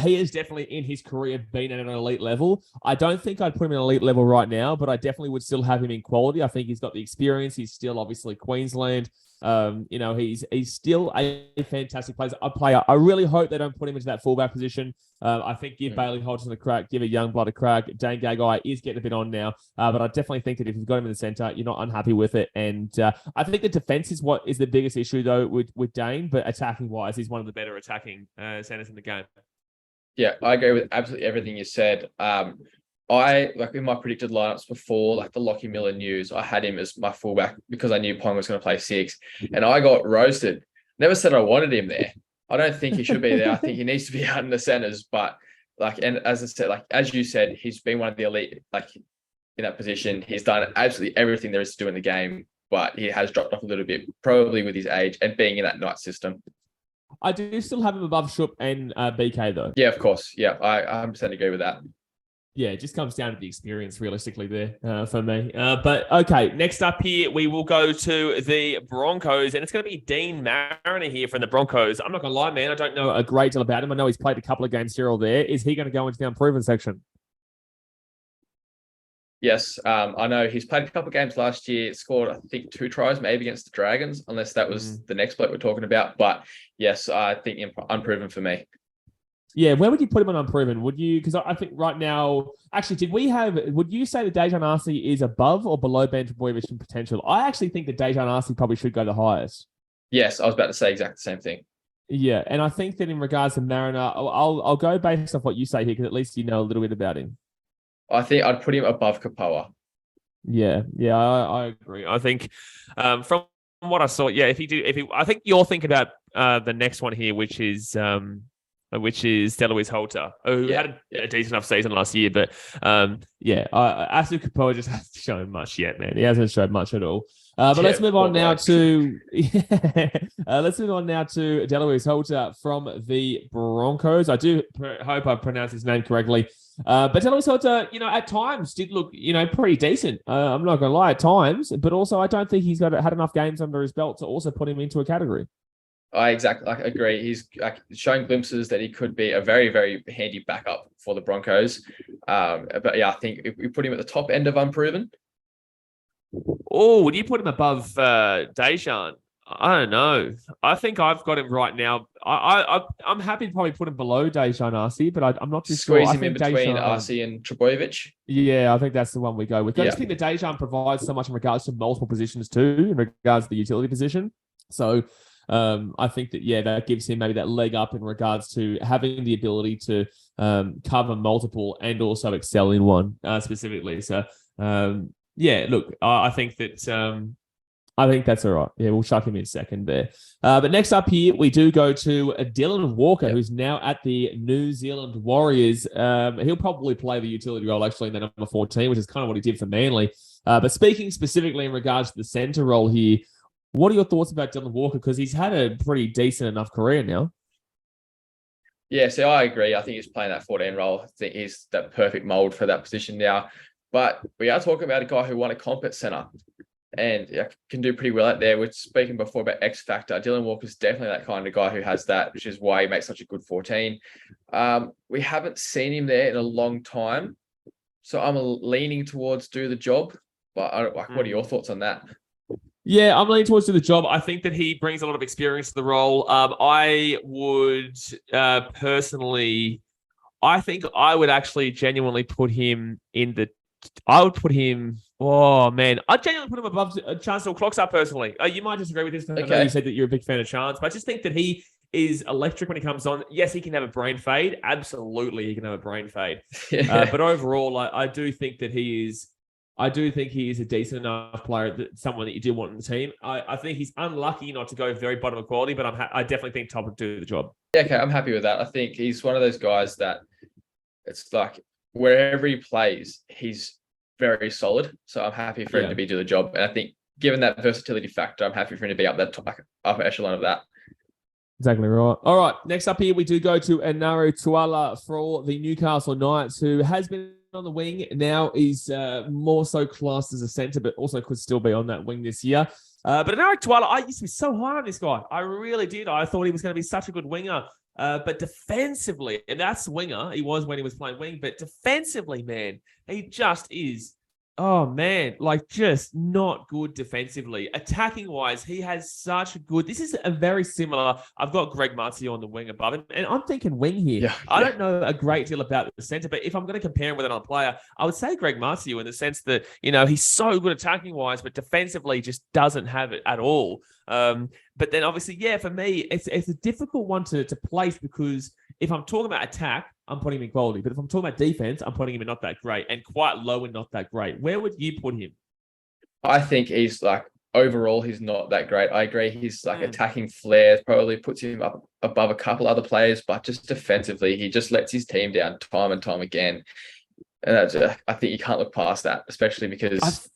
S1: he is definitely in his career been at an elite level. I don't think I'd put him in an elite level right now, but I definitely would still have him in quality. I think he's got the experience. He's still obviously Queensland. He's still a fantastic player. I really hope they don't put him into that fullback position. I think give Bailey Hodgson a crack, give a young blood a crack. Dane Gagai is getting a bit on now, but I definitely think that if you've got him in the centre, you're not unhappy with it. And I think the defence is what is the biggest issue though with Dane, but attacking wise, he's one of the better attacking centres in the game.
S2: Yeah, I agree with absolutely everything you said. I like in my predicted lineups before, like the Lockie Miller news, I had him as my fullback because I knew Pong was going to play 6, and I got roasted. Never said I wanted him there. I don't think he should be there. I think he needs to be out in the centers. But and as I said, as you said, he's been one of the elite, in that position. He's done absolutely everything there is to do in the game, but he has dropped off a little bit, probably with his age and being in that Knight system.
S1: I do still have him above Schoupp and BK though.
S2: Yeah, of course. Yeah, I 100% agree with that.
S1: Yeah, it just comes down to the experience realistically there for me. But okay, next up here, we will go to the Broncos, and it's going to be Dean Mariner here from the Broncos. I'm not going to lie, man. I don't know a great deal about him. I know he's played a couple of games here or there. Is he going to go into the unproven section?
S2: Yes, I know he's played a couple of games last year, scored, I think, 2 tries, maybe against the Dragons, unless that was the next bloke we're talking about. But yes, I think unproven for me.
S1: Yeah, where would you put him on unproven? Would you, because I think right now, actually, would you say that Daejarn Asi is above or below Ben Trbojevic in potential? I actually think that Daejarn Asi probably should go the highest.
S2: Yes, I was about to say exactly the same thing.
S1: Yeah, and I think that in regards to Mariner, I'll go based off what you say here, because at least you know a little bit about him.
S2: I think I'd put him above Kepaoa.
S1: Yeah, I agree. I think from what I saw, yeah, I think you're thinking about the next one here, which is Delouise Hoeter, who had a decent enough season last year. But Asu Kepaoa just hasn't shown much yet, man. He hasn't shown much at all. But let's move on now to Delouise Hoeter from the Broncos. I do hope I pronounced his name correctly. But Delouise Hoeter, at times did look, pretty decent. I'm not going to lie, at times. But also, I don't think he's had enough games under his belt to also put him into a category.
S2: I agree. He's showing glimpses that he could be a very, very handy backup for the Broncos. But yeah, I think if we put him at the top end of unproven.
S1: Oh, would you put him above Daejarn? I don't know. I think I've got him right now. I'm happy to probably put him below Daejarn Asi, but I'm not too sure.
S2: Squeeze him in between Asi and Trbojevic.
S1: Yeah, I think that's the one we go with. I just think that Daejarn provides so much in regards to multiple positions too, in regards to the utility position. So I think that, that gives him maybe that leg up in regards to having the ability to cover multiple and also excel in one specifically. So, I think that I think that's all right. Yeah, we'll chuck him in second there. But next up here, we do go to Dylan Walker, who's now at the New Zealand Warriors. He'll probably play the utility role actually in the number 14, which is kind of what he did for Manly. But speaking specifically in regards to the centre role here, what are your thoughts about Dylan Walker? Because he's had a pretty decent enough career now.
S2: Yeah, so I agree. I think he's playing that 14 role. I think he's that perfect mould for that position now. But we are talking about a guy who won a comp at centre and can do pretty well out there. We're speaking before about X Factor. Dylan Walker's definitely that kind of guy who has that, which is why he makes such a good 14. We haven't seen him there in a long time. So I'm leaning towards do the job. But what are your thoughts on that?
S1: Yeah, I'm leaning towards to the job. I think that he brings a lot of experience to the role. I would personally, I think I would actually genuinely put him in the. I would put him. Oh man, I'd genuinely put him above Charnze Nicoll-Klokstad personally. You might disagree with this. I know you said that you're a big fan of Charnze, but I just think that he is electric when he comes on. Yes, he can have a brain fade. Absolutely, he can have a brain fade. But overall, I do think that he is. I do think he is a decent enough player, someone that you do want in the team. I think he's unlucky not to go very bottom of quality, but I definitely think top would do the job.
S2: Yeah, okay, I'm happy with that. I think he's one of those guys that it's like wherever he plays, he's very solid. So I'm happy for him to do the job. And I think given that versatility factor, I'm happy for him to be up that top, upper echelon of that.
S1: Exactly right. All right. Next up here, we do go to Enari Tuala for the Newcastle Knights, who has been on the wing. Now is more so classed as a centre, but also could still be on that wing this year. But Enari Tuala, I used to be so high on this guy. I really did. I thought he was going to be such a good winger. But defensively, and that's winger, he was when he was playing wing, but defensively, man, he just is, oh man, like just not good defensively. Attacking wise, he has such a good, this is a very similar, I've got Greg Marzio on the wing above him, and I'm thinking wing here.
S2: Yeah.
S1: I don't know a great deal about the centre, but if I'm going to compare him with another player, I would say Greg Marzio in the sense that, you know, he's so good attacking wise, but defensively just doesn't have it at all. But then obviously, yeah, for me, it's a difficult one to place because if I'm talking about attack, I'm putting him in quality. But if I'm talking about defense, I'm putting him in not that great and quite low and not that great. Where would you put him?
S2: I think he's like, overall, he's not that great. I agree. He's like attacking flair probably puts him up above a couple other players, but just defensively, he just lets his team down time and time again. And that's, I think you can't look past that, especially because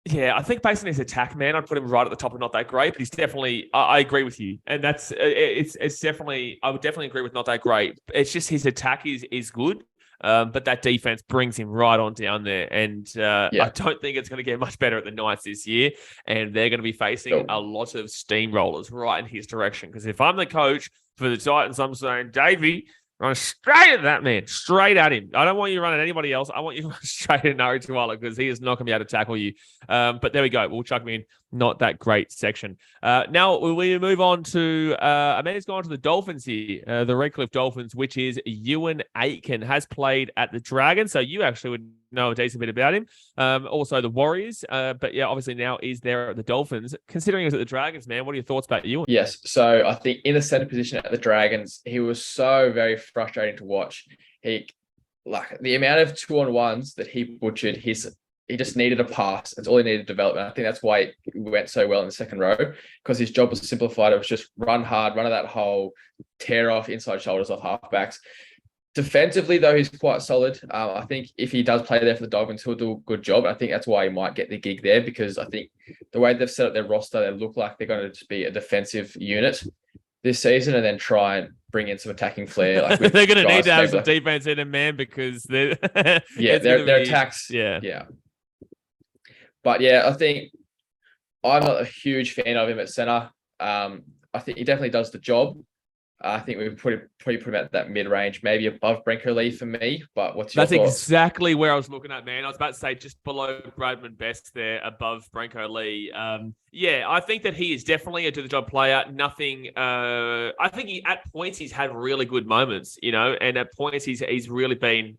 S1: Yeah, I think based on his attack, man, I'd put him right at the top of not that great, but he's definitely, I agree with you. And that's, it's definitely, I would definitely agree with not that great. It's just his attack is good, but that defense brings him right on down there. And I don't think it's going to get much better at the Knights this year. And they're going to be facing a lot of steamrollers right in his direction. Because if I'm the coach for the Titans, I'm saying, Davey, run straight at that man, straight at him. I don't want you to run at anybody else. I want you to run straight at Enari Tuala because he is not going to be able to tackle you. But there we go. We'll chuck him in. Not that great section. Now we move on to a man who's gone to the Dolphins here, the Redcliffe Dolphins, which is Euan Aitken, has played at the Dragons. So you actually would know a decent bit about him. Also the Warriors. But yeah, obviously now is there at the Dolphins. Considering he was at the Dragons, man, what are your thoughts about Euan?
S2: Yes. So I think in the center position at the Dragons, he was so very frustrating to watch. He, like the amount of 2-on-1s that he butchered, he just needed a pass. That's all he needed development. I think that's why he went so well in the second row, because his job was simplified. It was just run hard, run at that hole, tear off inside shoulders off halfbacks. Defensively, though, he's quite solid. I think if he does play there for the Dolphins, he'll do a good job. I think that's why he might get the gig there, because I think the way they've set up their roster, they look like they're going to just be a defensive unit this season and then try and bring in some attacking flair. Like
S1: they're going to need to have some defense in them, man, because they're
S2: their attacks. Yeah. But yeah, I think I'm not a huge fan of him at center. I think he definitely does the job. I think we probably put him at that mid-range, maybe above Brenko Lee for me. But what's your thoughts?
S1: That's exactly where I was looking at, man. I was about to say just below Bradman best there, above Brenko Lee. Yeah, I think that he is definitely a do-the-job player. Nothing. I think at points he's had really good moments, you know, and at points he's really been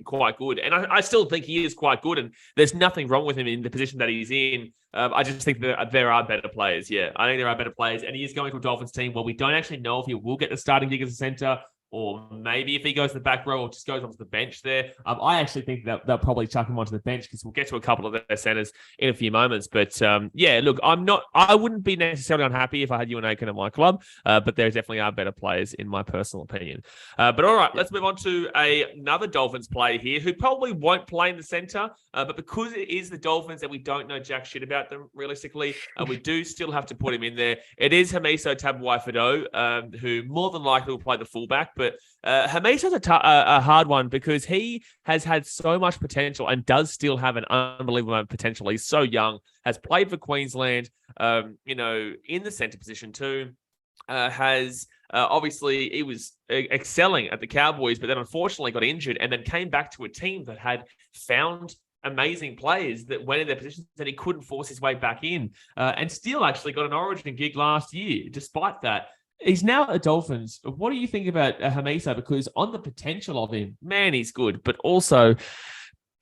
S1: quite good. And I still think he is quite good, and there's nothing wrong with him in the position that he's in. I just think that there are better players. Yeah, I think there are better players, and he is going to a Dolphins team where we don't actually know if he will get the starting gig as a center, or maybe if he goes to the back row or just goes onto the bench there. I actually think that they'll probably chuck him onto the bench because we'll get to a couple of their centers in a few moments. But yeah, look, I wouldn't be necessarily unhappy if I had Euan Aitken at my club, but there definitely are better players in my personal opinion. But all right, let's move on to another Dolphins player here who probably won't play in the center, but because it is the Dolphins and we don't know jack shit about them realistically, we do still have to put him in there. It is Hamiso Tabuai-Fidow, who more than likely will play the fullback. But Hamiso's a hard one because he has had so much potential and does still have an unbelievable amount of potential. He's so young, has played for Queensland, you know, in the centre position too. Has obviously he was excelling at the Cowboys, but then unfortunately got injured and then came back to a team that had found amazing players that went in their positions that he couldn't force his way back in, and still actually got an Origin gig last year. Despite that, he's now at the Dolphins. What do you think about Hamiso? Because on the potential of him, man, he's good, but also,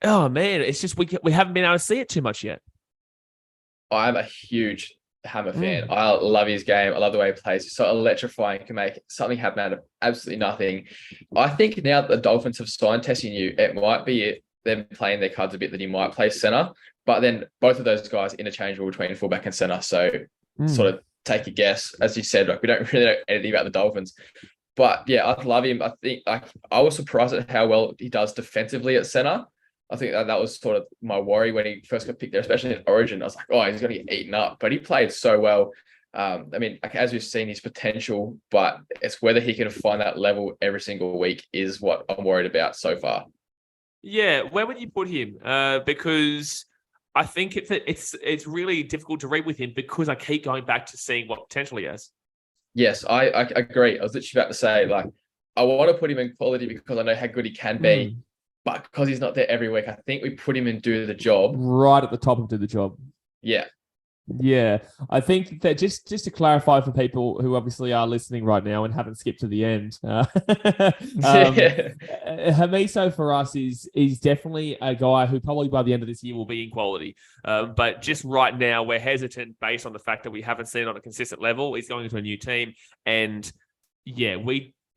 S1: oh man, it's just we haven't been able to see it too much yet.
S2: I'm a huge Hammer fan. I love his game. I love the way he plays. He's so electrifying. Can make something happen out of absolutely nothing. I think now that the Dolphins have signed Tesi Niu, it might be them playing their cards a bit that he might play center. But then both of those guys interchangeable between fullback and center. So sort of take a guess. As you said, like we don't really know anything about the Dolphins. But yeah, I love him. I think I was surprised at how well he does defensively at center. I think that was sort of my worry when he first got picked there, especially in Origin. I was like, oh, he's going to get eaten up. But he played so well. I mean, as we've seen, his potential, but it's whether he can find that level every single week is what I'm worried about so far.
S1: Yeah, where would you put him? Because I think it's really difficult to read with him because I keep going back to seeing what potential he has.
S2: Yes, I agree. I was literally about to say, like, I want to put him in quality because I know how good he can be. But because he's not there every week, I think we put him in do the job.
S1: Right at the top of do the job.
S2: Yeah.
S1: Yeah. I think that just to clarify for people who obviously are listening right now and haven't skipped to the end, Hamiso for us is definitely a guy who probably by the end of this year will be in quality. But just right now, we're hesitant based on the fact that we haven't seen it on a consistent level. He's going into a new team. And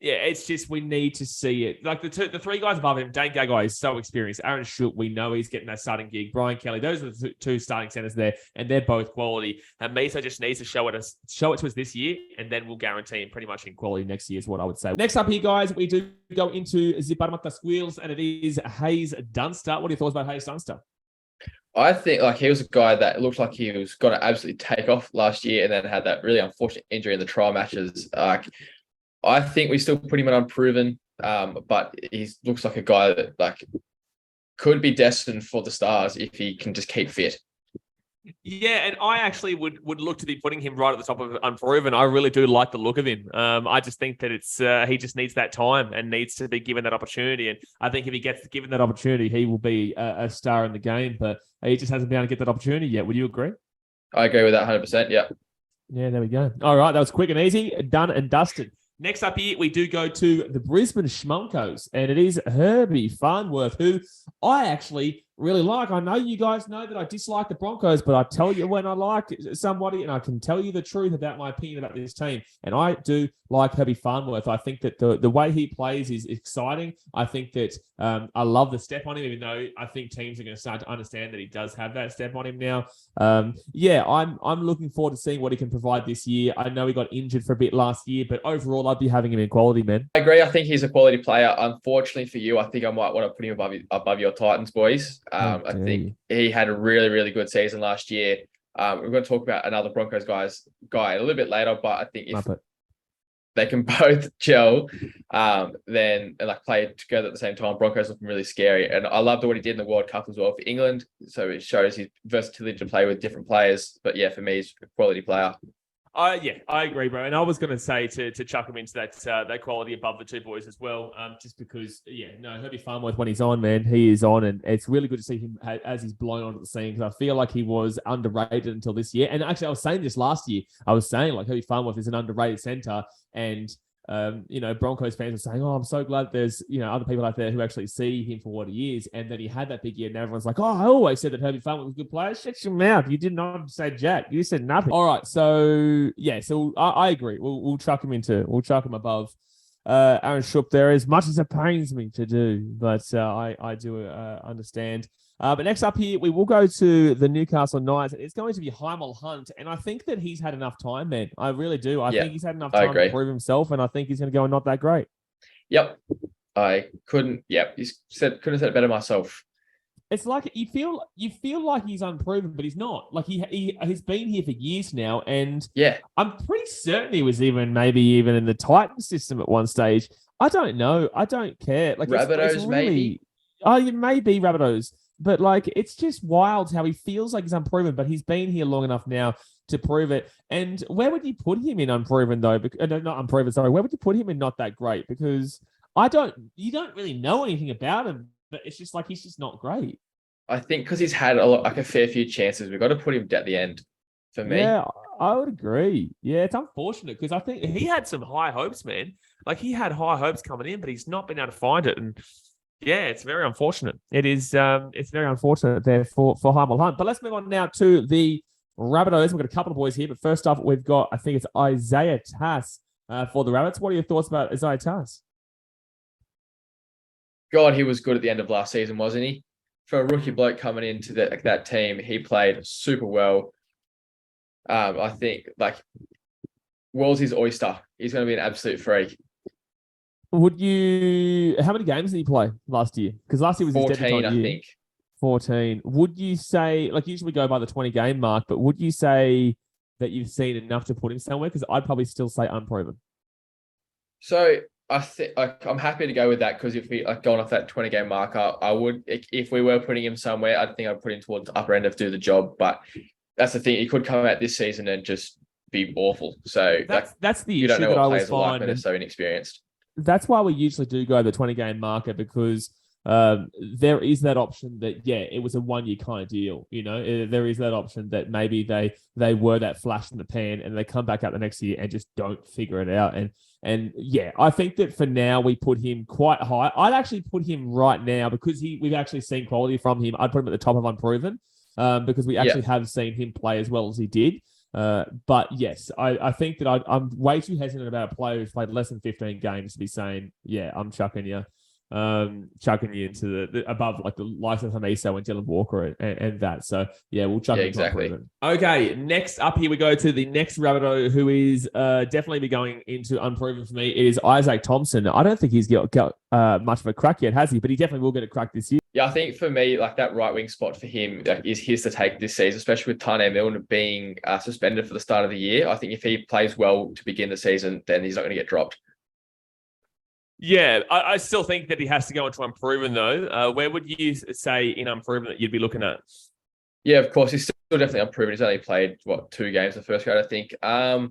S1: it's just we need to see it. Like the three guys above him, Dane Gagai is so experienced. Aaron Schoupp, we know he's getting that starting gig. Brian Kelly, those are the two starting centers there, and they're both quality. And Miso just needs to show it to us this year, and then we'll guarantee him pretty much in quality next year is what I would say. Next up here, guys, we do go into Ziparmata Squeals, and it is Hayes Dunster. What are your thoughts about Hayes Dunster?
S2: I think like he was a guy that looked like he was going to absolutely take off last year, and then had that really unfortunate injury in the trial matches. I think we still put him in unproven, but he looks like a guy that like could be destined for the stars if he can just keep fit.
S1: Yeah, and I actually would look to be putting him right at the top of unproven. I really do like the look of him. I just think that it's he just needs that time and needs to be given that opportunity. And I think if he gets given that opportunity, he will be a star in the game. But he just hasn't been able to get that opportunity yet. Would you agree?
S2: I agree with that 100%. Yeah.
S1: Yeah, there we go. All right, that was quick and easy, done and dusted. Next up here, we do go to the Brisbane Schmunkos, and it is Herbie Farnworth, who I actually really like. I know you guys know that I dislike the Broncos, but I tell you when I like somebody, and I can tell you the truth about my opinion about this team. And I do like Herbie Farnworth. I think that the way he plays is exciting. I think that I love the step on him, even though I think teams are going to start to understand that he does have that step on him now. I'm looking forward to seeing what he can provide this year. I know he got injured for a bit last year, but overall, I'd be having him in quality, man.
S2: I agree. I think he's a quality player. Unfortunately for you, I think I might want to put him above your Titans, boys. I think he had a really, really good season last year. We're going to talk about another Broncos guy a little bit later, but I think if they can both gel, then and like play together at the same time, Broncos looking really scary. And I loved what he did in the World Cup as well for England. So it shows his versatility to play with different players. But yeah, for me, he's a quality player.
S1: I agree, bro. And I was going to say to chuck him into that quality above the two boys as well, just because, Herbie Farnworth, when he's on, man, he is on. And it's really good to see him as he's blown onto the scene, because I feel like he was underrated until this year. And actually, I was saying this last year. I was saying, like, Herbie Farnworth is an underrated center. And Broncos fans were saying, "Oh, I'm so glad there's other people out there who actually see him for what he is." And then he had that big year, and everyone's like, "Oh, I always said that Herbie Farnworth was a good player." Shut your mouth! You did not say jack. You said nothing. All right, so I agree. We'll chuck him above Aaron Schoupp there, as much as it pains me to do, but I do understand. But next up here, we will go to the Newcastle Knights. It's going to be Heimel Hunt, and I think that he's had enough time, man. I really do. I think he's had enough time to prove himself, and I think he's going to go not that great.
S2: Yep. I couldn't. Yep. Couldn't have said it better myself.
S1: It's like you feel like he's unproven, but he's not. Like he's been here for years now, and I'm pretty certain he was maybe even in the Titan system at one stage. I don't know. I don't care. Like
S2: Rabbitohs,
S1: it's
S2: really,
S1: maybe. Oh, it may be Rabbitohs. But, like, it's just wild how he feels like he's unproven, but he's been here long enough now to prove it. And where would you put him in unproven, though? Not unproven, sorry. Where would you put him in not that great? Because you don't really know anything about him, but it's just like he's just not great.
S2: I think because he's had a fair few chances, we've got to put him at the end for me.
S1: Yeah, I would agree. Yeah, it's unfortunate because I think he had some high hopes, man. Like he had high hopes coming in, but he's not been able to find it. And yeah, it's very unfortunate. It is. It's very unfortunate there for Heimel Hunt. But let's move on now to the Rabbitohs. We've got a couple of boys here, but first up, we've got I think it's Isaiah Tass for the Rabbits. What are your thoughts about Isaiah Tass?
S2: God, he was good at the end of last season, wasn't he? For a rookie bloke coming into that team, he played super well. I think like world's his oyster. He's going to be an absolute freak.
S1: Would you? How many games did he play last year? Because last year was his
S2: 14,
S1: debut
S2: I
S1: year.
S2: think.
S1: 14. Would you say, like usually we go by the 20 game mark, but would you say that you've seen enough to put him somewhere? Because I'd probably still say unproven.
S2: So I think I'm happy to go with that because if we going off that 20 game marker, I would if we were putting him somewhere, I think I'd put him towards the upper end of do the job. But that's the thing; he could come out this season and just be awful. So
S1: that's the
S2: you
S1: issue
S2: don't know
S1: that
S2: what
S1: I
S2: players
S1: was
S2: are like
S1: finding.
S2: when they're so inexperienced.
S1: That's why we usually do go the 20 game marker because there is that option that it was a 1 year kind of deal. You know, there is that option that maybe they were that flash in the pan and they come back out the next year and just don't figure it out. And I think that for now we put him quite high. I'd actually put him right now because we've actually seen quality from him. I'd put him at the top of unproven because we actually have seen him play as well as he did. But yes, I think that I'm way too hesitant about a player who's played less than 15 games to be saying, I'm chucking you into the above like the likes of Hamiso and Dylan Walker and that. So we'll chuck him
S2: exactly.
S1: Okay, next up here we go to the next Rabbitoh who is definitely be going into unproven for me. It is Isaac Thompson. I don't think he's got much of a crack yet, has he? But he definitely will get a crack this year.
S2: Yeah, I think for me, like that right wing spot for him is his to take this season, especially with Taane Milne being suspended for the start of the year. I think if he plays well to begin the season, then he's not going to get dropped.
S1: Yeah, I still think that he has to go into unproven though. Where would you say in unproven that you'd be looking at?
S2: Yeah, of course, he's still definitely unproven. He's only played 2 games in the first grade, I think. I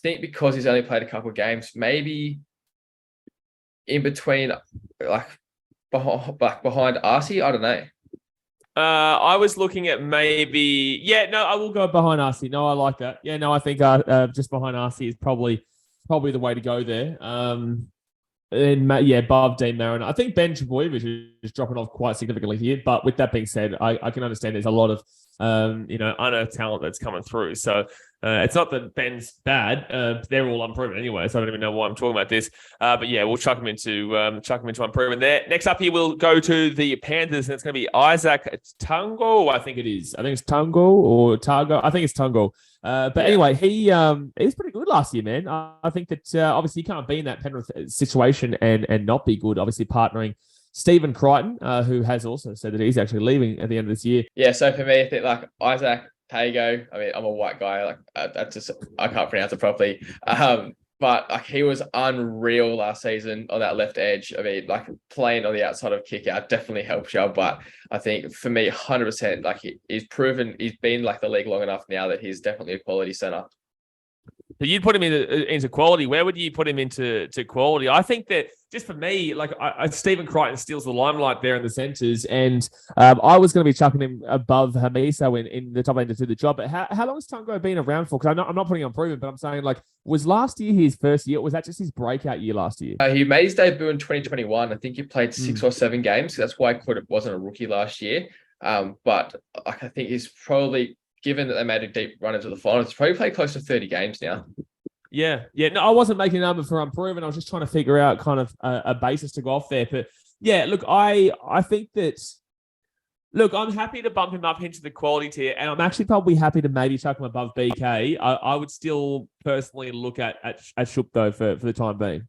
S2: think because he's only played a couple of games, maybe in between, like behind Asi. I don't know.
S1: I was looking at maybe. I will go behind Asi. No, I like that. Yeah, no, I think just behind Asi is probably the way to go there. And above Dean Mariner. I think Ben Trbojevic is dropping off quite significantly here. But with that being said, I can understand there's a lot of unearthed talent that's coming through. So it's not that Ben's bad. They're all unproven anyway, so I don't even know why I'm talking about this. But we'll chuck him into unproven there. Next up here, we'll go to the Panthers, and it's going to be Isaac Tungo. I think it is. I think it's Tungo or Targo. I think it's Tungo. Anyway, he was pretty good last year, man. I think that obviously you can't be in that Penrith situation and not be good. Obviously partnering Stephen Crichton, who has also said that he's actually leaving at the end of this year.
S2: Yeah, so for me, I think like Isaac Tago. I mean, I'm a white guy. Like I can't pronounce it properly. But like he was unreal last season on that left edge. I mean, like playing on the outside of kick out definitely helps you. But I think for me, 100%, like he's proven he's been like the league long enough now that he's definitely a quality center.
S1: So you'd put him into quality. Where would you put him into quality? I think that just for me, like Stephen Crichton steals the limelight there in the centres, and I was going to be chucking him above Hamiso in the top end to do the job. But how long has Tungo been around for? Because I'm not putting on proven, but I'm saying like was last year his first year? Or was that just his breakout year last year?
S2: He made his debut in 2021. I think he played 6 or 7 games. That's why he wasn't a rookie last year. But like, I think he's probably, given that they made a deep run into the finals, probably played close to 30 games now.
S1: Yeah. No, I wasn't making a number for unproven. I was just trying to figure out kind of a basis to go off there. But look, I think that, I'm happy to bump him up into the quality tier, and I'm actually probably happy to maybe chuck him above BK. I would still personally look at Schoupp though for the time being.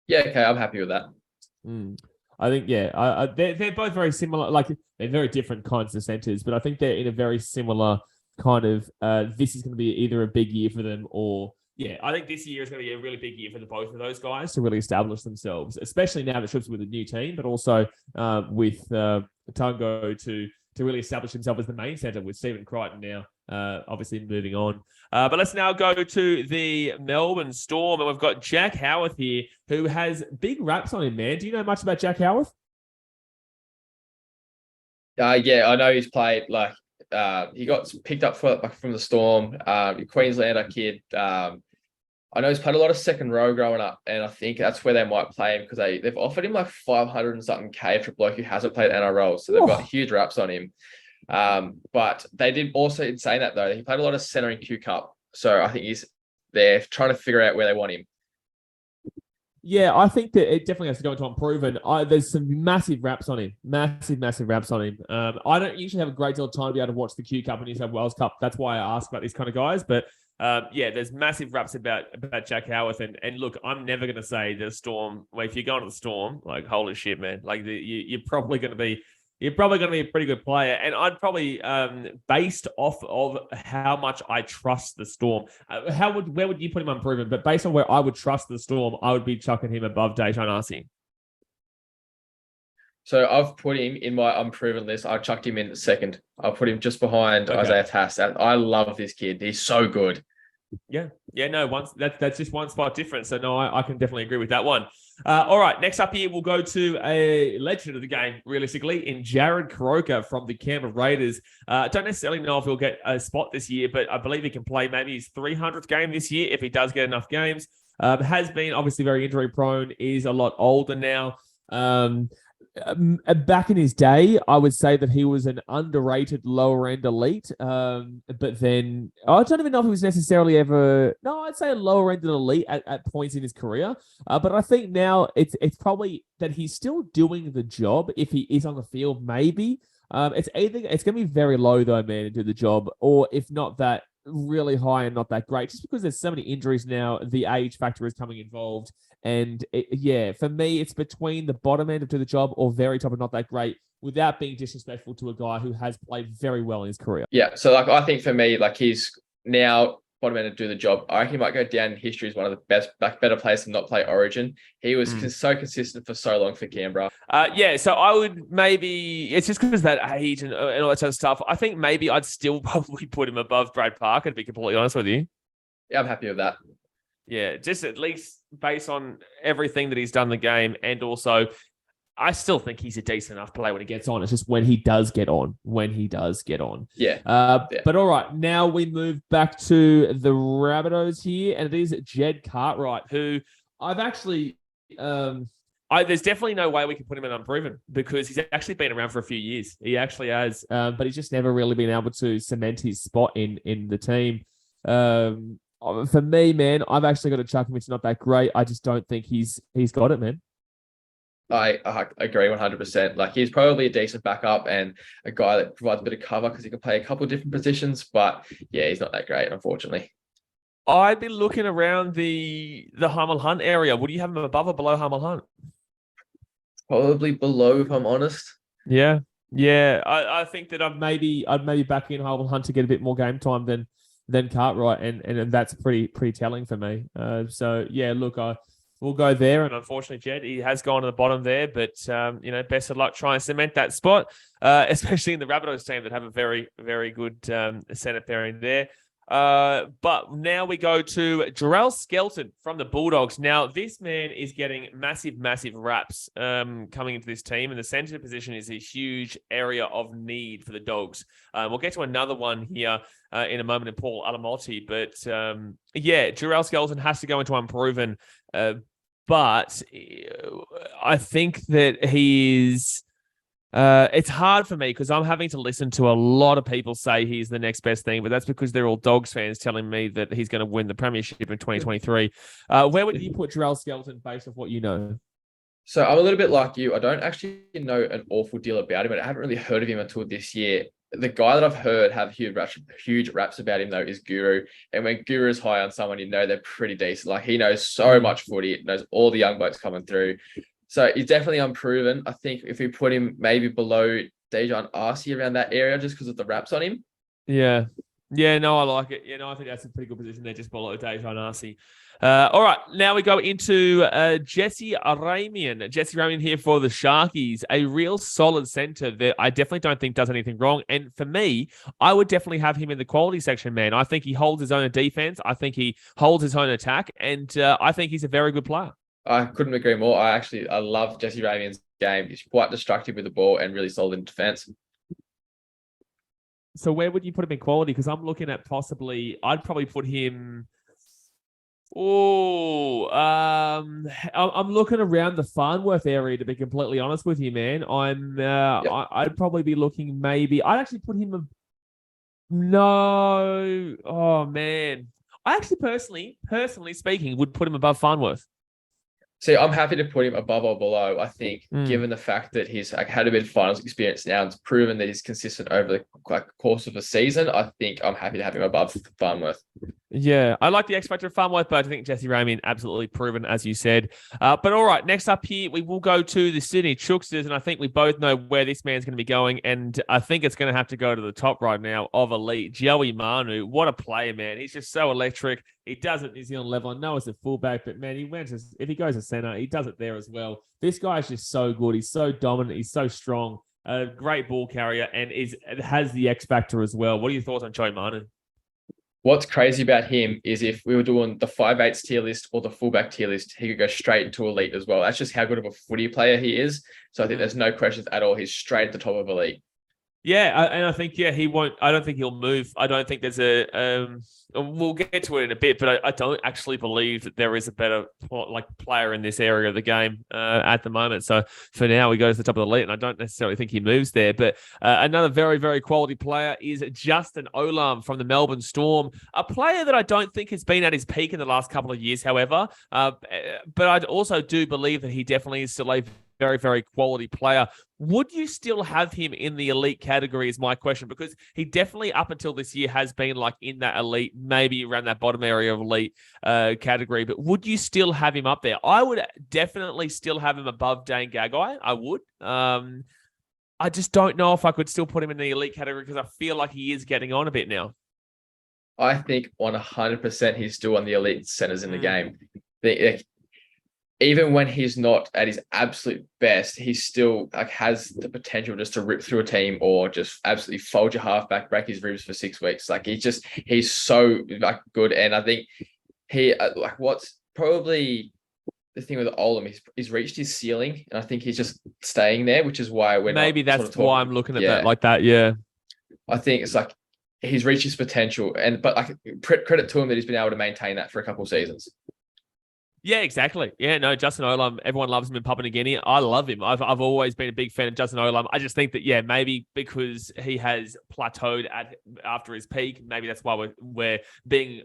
S2: Yeah, okay, I'm happy with that.
S1: I think they're both very similar. Like they're very different kinds of centers, but I think they're in a very similar kind of. This is going to be either a big year for them or. Yeah, I think this year is going to be a really big year for the both of those guys to really establish themselves, especially now that Schoupp's with a new team, but also with Tungo to really establish himself as the main centre with Stephen Crichton now, obviously moving on. But let's now go to the Melbourne Storm, and we've got Jack Howarth here, who has big raps on him, man. Do you know much about Jack Howarth?
S2: Yeah, I know he's played he got picked up from the Storm, Queenslander kid. I know he's played a lot of second row growing up, and I think that's where they might play him because they've offered him like 500 and something K for a bloke who hasn't played NRL, so they've got huge raps on him. But they did also, in saying that though, he played a lot of centre in Q Cup, so I think they're trying to figure out where they want him.
S1: Yeah, I think that it definitely has to go into unproven. There's some massive raps on him. Massive raps on him. I don't usually have a great deal of time to be able to watch the Q Cup and New South Wales Cup. That's why I ask about these kind of guys. But yeah, there's massive raps about Jack Howarth. And look, I'm never going to say the Storm, well, if you're going to the Storm, like, holy shit, man. Like, you're probably going to be a pretty good player. And I'd probably, based off of how much I trust the Storm, where would you put him unproven? But based on where I would trust the Storm, I would be chucking him above Daejarn Asi.
S2: So I've put him in my unproven list. I chucked him in second. I'll put him just behind Isaiah Tass. I love this kid. He's so good.
S1: Yeah. No, that's just one spot difference. So no, I can definitely agree with that one. All right, next up here, we'll go to a legend of the game, realistically, in Jarrod Croker from the Canberra Raiders. Don't necessarily know if he'll get a spot this year, but I believe he can play maybe his 300th game this year if he does get enough games. Has been obviously very injury prone, is a lot older now. Back in his day, I would say that he was an underrated lower end elite. But then I don't even know if he was necessarily ever. No, I'd say a lower end elite at points in his career. But I think now it's probably that he's still doing the job if he is on the field. Maybe it's going to be very low though, man, to do the job, or if not that, really high and not that great. Just because there's so many injuries now, the age factor is coming involved. And for me, it's between the bottom end of do the job or very top and not that great, without being disrespectful to a guy who has played very well in his career.
S2: Yeah, so I think for me, he's now bottom end to do the job. I reckon he might go down in history as one of the best, better players to not play Origin. He was so consistent for so long for Canberra.
S1: So I would maybe, it's just because of that age and all that sort of stuff. I think maybe I'd still probably put him above Brad Parker, to be completely honest with you.
S2: Yeah, I'm happy with that.
S1: Yeah, just at least based on everything that he's done in the game. And also, I still think he's a decent enough player when he gets on. It's just when he does get on. Yeah. But all right, now we move back to the Rabbitohs here. And it is Jed Cartwright, who I've actually... there's definitely no way we can put him in unproven because he's actually been around for a few years. He actually has, but he's just never really been able to cement his spot in the team. For me, man, I've actually got to chuck him. It's not that great. I just don't think he's got it, man.
S2: I agree 100%. He's probably a decent backup and a guy that provides a bit of cover because he can play a couple of different positions. But yeah, he's not that great, unfortunately.
S1: I'd be looking around the Hummel Hunt area. Would you have him above or below Hummel Hunt?
S2: Probably below, if I'm honest.
S1: Yeah. I think that I'd maybe back in Hummel Hunt to get a bit more game time than Cartwright, and that's pretty telling for me. So yeah, look, we'll go there, and unfortunately, Jed, he has gone to the bottom there, but best of luck trying to cement that spot, especially in the Rabbitohs team that have a very, very good centre pairing there. But now we go to Jarrell Skelton from the Bulldogs. Now, this man is getting massive raps coming into this team, and the centre position is a huge area of need for the Dogs. We'll get to another one here in a moment in Paul Alamotti, but Jarrell Skelton has to go into unproven, but I think that he is... it's hard for me because I'm having to listen to a lot of people say he's the next best thing, but that's because they're all Dogs fans telling me that he's going to win the premiership in 2023. Where would you put Jarrell Skelton based off what you know?
S2: So I'm a little bit like you. I don't actually know an awful deal about him, but I haven't really heard of him until this year. The guy that I've heard have huge raps about him, though, is Guru. And when Guru is high on someone, they're pretty decent. He knows so much footy, knows all the young blokes coming through. So he's definitely unproven. I think if we put him maybe below Daejarn Asi around that area, just because of the raps on him.
S1: Yeah. No, I like it. I think that's a pretty good position there, just below Daejarn Asi. All right, now we go into Jesse Ramian. Jesse Ramian here for the Sharkies, a real solid centre that I definitely don't think does anything wrong. And for me, I would definitely have him in the quality section, man. I think he holds his own defense. I think he holds his own attack. And I think he's a very good player.
S2: I couldn't agree more. I love Jesse Ramian's game. He's quite destructive with the ball and really solid in defense.
S1: So where would you put him in quality? Because I'm looking at I'd probably put him. I'm looking around the Farnworth area, to be completely honest with you, man. I'd probably be looking maybe. I'd actually put him. No. Oh man. I actually personally speaking, would put him above Farnworth.
S2: See, I'm happy to put him above or below. I think, given the fact that he's had a bit of finals experience now, and it's proven that he's consistent over the course of a season, I think I'm happy to have him above Farnworth.
S1: Yeah, I like the X factor of Farnworth, but I think Jesse Ramien absolutely proven, as you said. But all right, next up here, we will go to the Sydney Chooksters, and I think we both know where this man's going to be going, and I think it's going to have to go to the top right now of elite. Joey Manu, what a player, man. He's just so electric. He does it at New Zealand level. I know it's a fullback, but man, if he goes to centre, he does it there as well. This guy is just so good. He's so dominant. He's so strong. A great ball carrier, and has the X factor as well. What are your thoughts on Joey Manu?
S2: What's crazy about him is if we were doing the 5/8 tier list or the fullback tier list, he could go straight into elite as well. That's just how good of a footy player he is. So I think there's no questions at all. He's straight at the top of elite.
S1: Yeah, and I think, he won't. I don't think he'll move. I don't think there's we'll get to it in a bit, but I don't actually believe that there is a better player in this area of the game at the moment. So for now, he goes to the top of the elite, and I don't necessarily think he moves there. But another very, very quality player is Justin Olam from the Melbourne Storm, a player that I don't think has been at his peak in the last couple of years, however. But I also do believe that he definitely is still a very, very quality player. Would you still have him in the elite category is my question, because he definitely up until this year has been in that elite, maybe around that bottom area of elite category. But would you still have him up there? I would definitely still have him above Dane Gagai. I would. I just don't know if I could still put him in the elite category because I feel like he is getting on a bit now.
S2: I think 100% he's still on the elite centers in the game. Even when he's not at his absolute best, he still has the potential just to rip through a team or just absolutely fold your halfback, break his ribs for 6 weeks. He's so good. And I think he what's probably the thing with Olam, he's reached his ceiling, and I think he's just staying there, which is why
S1: maybe that's why I'm looking at that like that. Yeah,
S2: I think it's he's reached his potential, but credit to him that he's been able to maintain that for a couple of seasons.
S1: Yeah, exactly. Yeah, no, Justin Olam, everyone loves him in Papua New Guinea. I love him. I've always been a big fan of Justin Olam. I just think that, maybe because he has plateaued after his peak, maybe that's why I'm being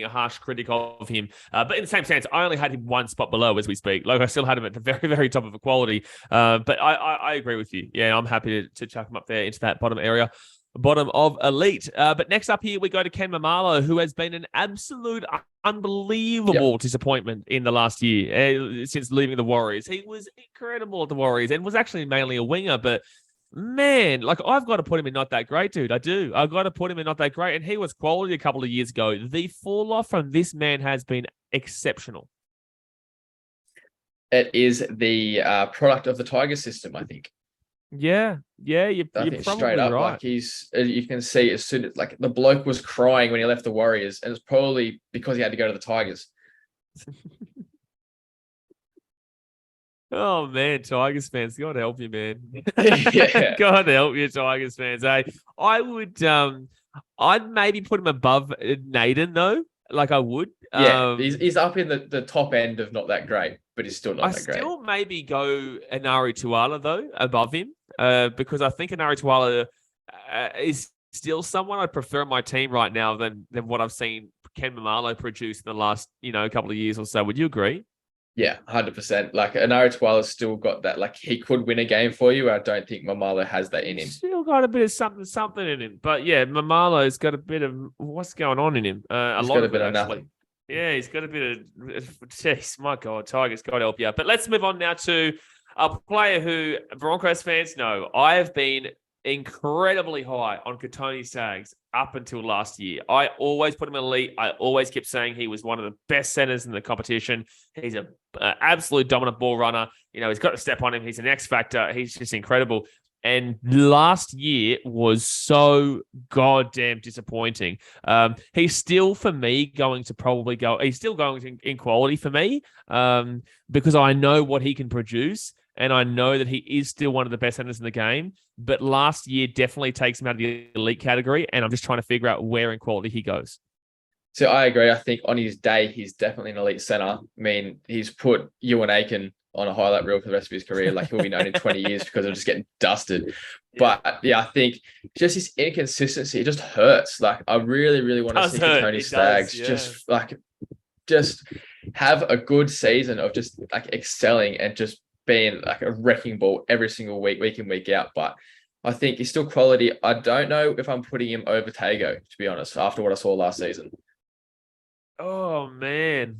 S1: a harsh critic of him. But in the same sense, I only had him one spot below as we speak. I still had him at the very, very top of equality. But I agree with you. Yeah, I'm happy to chuck him up there into that bottom area. Bottom of elite. But next up here, we go to Ken Mamalo, who has been an absolute unbelievable disappointment in the last year since leaving the Warriors. He was incredible at the Warriors and was actually mainly a winger, but man, I've got to put him in not that great, dude. I do. I've got to put him in not that great. And he was quality a couple of years ago. The fall off from this man has been exceptional.
S2: It is the product of the Tiger system, I think.
S1: Yeah, you're probably
S2: straight up
S1: right.
S2: You can see as soon as the bloke was crying when he left the Warriors, and it's probably because he had to go to the Tigers.
S1: Oh man, Tigers fans, God help you, man.
S2: Yeah.
S1: God help you, Tigers fans. I would, I'd maybe put him above Naden though. I would.
S2: Yeah, he's up in the top end of not that great, but he's still not that great. I
S1: still maybe go Enari Tuala though above him, because I think Enari Tuala is still someone I prefer on my team right now than what I've seen Ken Mamalo produce in the last couple of years or so. Would you agree?
S2: Yeah, 100%. Enari Tuala's still got that. He could win a game for you. I don't think Mamalo has that in him.
S1: Still got a bit of something in him. But yeah, Mamalo's got a bit of what's going on in him.
S2: He's got a bit of nothing.
S1: Yeah, he's got a bit of. Jeez, my God, Tigers, God help you. But let's move on now to a player who Broncos fans know. I have been incredibly high on Kotoni Staggs up until last year. I always put him in elite. I always kept saying he was one of the best centers in the competition. He's an absolute dominant ball runner. He's got to step on him. He's an X factor. He's just incredible. And last year was so goddamn disappointing. He's still, for me, going to probably go. He's still going in quality for me because I know what he can produce. and I know that he is still one of the best centers in the game, but last year definitely takes him out of the elite category, and I'm just trying to figure out where in quality he goes.
S2: So I agree. I think on his day, he's definitely an elite center. I mean, he's put Euan Aitken on a highlight reel for the rest of his career. Like, he'll be known in 20 years because of just getting dusted.
S1: Yeah.
S2: But yeah, I think just his inconsistency, it just hurts. Like, I really, really want to see Tony Staggs just have a good season of just like excelling and just being like a wrecking ball every single week in, week out. But I think he's still quality. I don't know if I'm putting him over Tago, to be honest, after what I saw last season.
S1: Oh, man.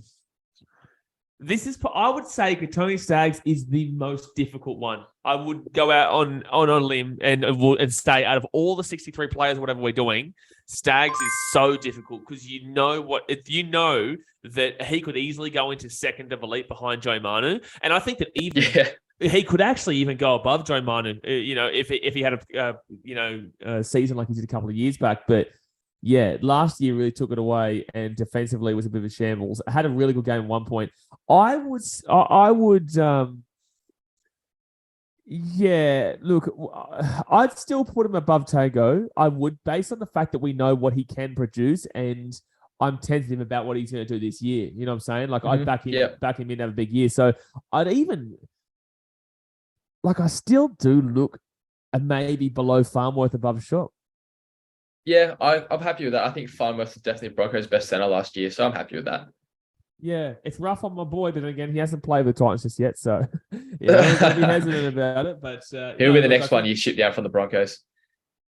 S1: I would say Tony Staggs is the most difficult one. I would go out on a limb and say out of all the 63 players, whatever we're doing, Staggs is so difficult because you know that he could easily go into second of elite behind Joe Manu. And I think that he could actually even go above Joe Manu, if he had a season like he did a couple of years back. But yeah, last year really took it away, and defensively was a bit of a shambles. I had a really good game at one point. Look, I'd still put him above Tago. I would, based on the fact that we know what he can produce, and I'm tentative about what he's going to do this year. You know what I'm saying? Like, I'd back him in to have a big year. So I'd even, like, I still do look maybe below Farnworth, above Schoupp.
S2: Yeah, I'm happy with that. I think Farnworth was definitely Broncos' best center last year, so I'm happy with that.
S1: Yeah, it's rough on my boy, but then again, he hasn't played with the Titans just yet, so he's going to be hesitant about it. But
S2: he'll be the next one you ship down from the Broncos.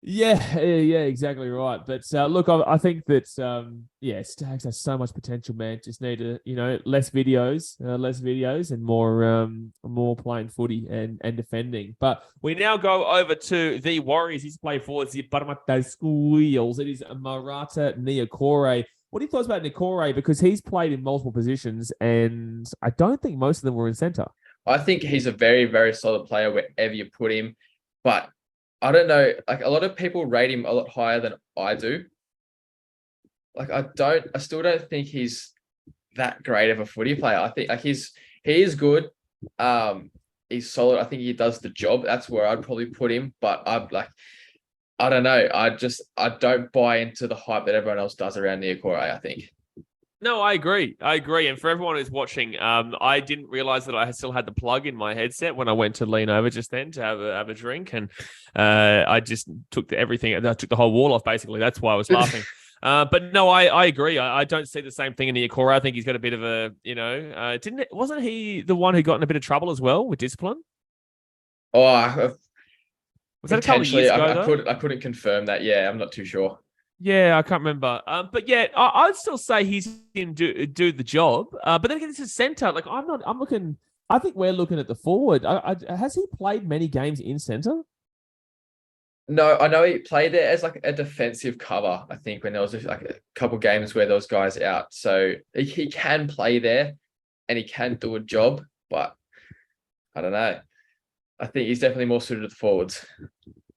S1: Yeah, exactly right. But look, I think that Staggs has so much potential, man. Just need to, less videos, and more playing footy and defending. But we now go over to the Warriors. He's played for the Parramatta Squeals. It is Marata Niokore. What are your thoughts about Niokore? Because he's played in multiple positions, and I don't think most of them were in centre.
S2: I think he's a very, very solid player wherever you put him, but I don't know, like, a lot of people rate him a lot higher than I do. Like, I still don't think he's that great of a footy player. I think, like, he is good. He's solid. I think he does the job. That's where I'd probably put him. But I don't know. I don't buy into the hype that everyone else does around Niokore, I think.
S1: No, I agree. And for everyone who's watching, I didn't realize that I still had the plug in my headset when I went to lean over just then to have a drink. And I just took everything. I took the whole wall off, basically. That's why I was laughing. But no, I agree. I don't see the same thing in Niokore. I think he's got a bit of a, wasn't he the one who got in a bit of trouble as well with discipline?
S2: Oh,
S1: was that a couple of years ago,
S2: I couldn't confirm that. Yeah, I'm not too sure.
S1: Yeah, I can't remember. But yeah, I'd still say he's in do the job. But then again, it's a centre. Like, I'm looking. I think we're looking at the forward. Has he played many games in centre?
S2: No, I know he played there as like a defensive cover. I think when there was like a couple games where those guys out, so he can play there, and he can do a job. But I don't know. I think he's definitely more suited to the forwards.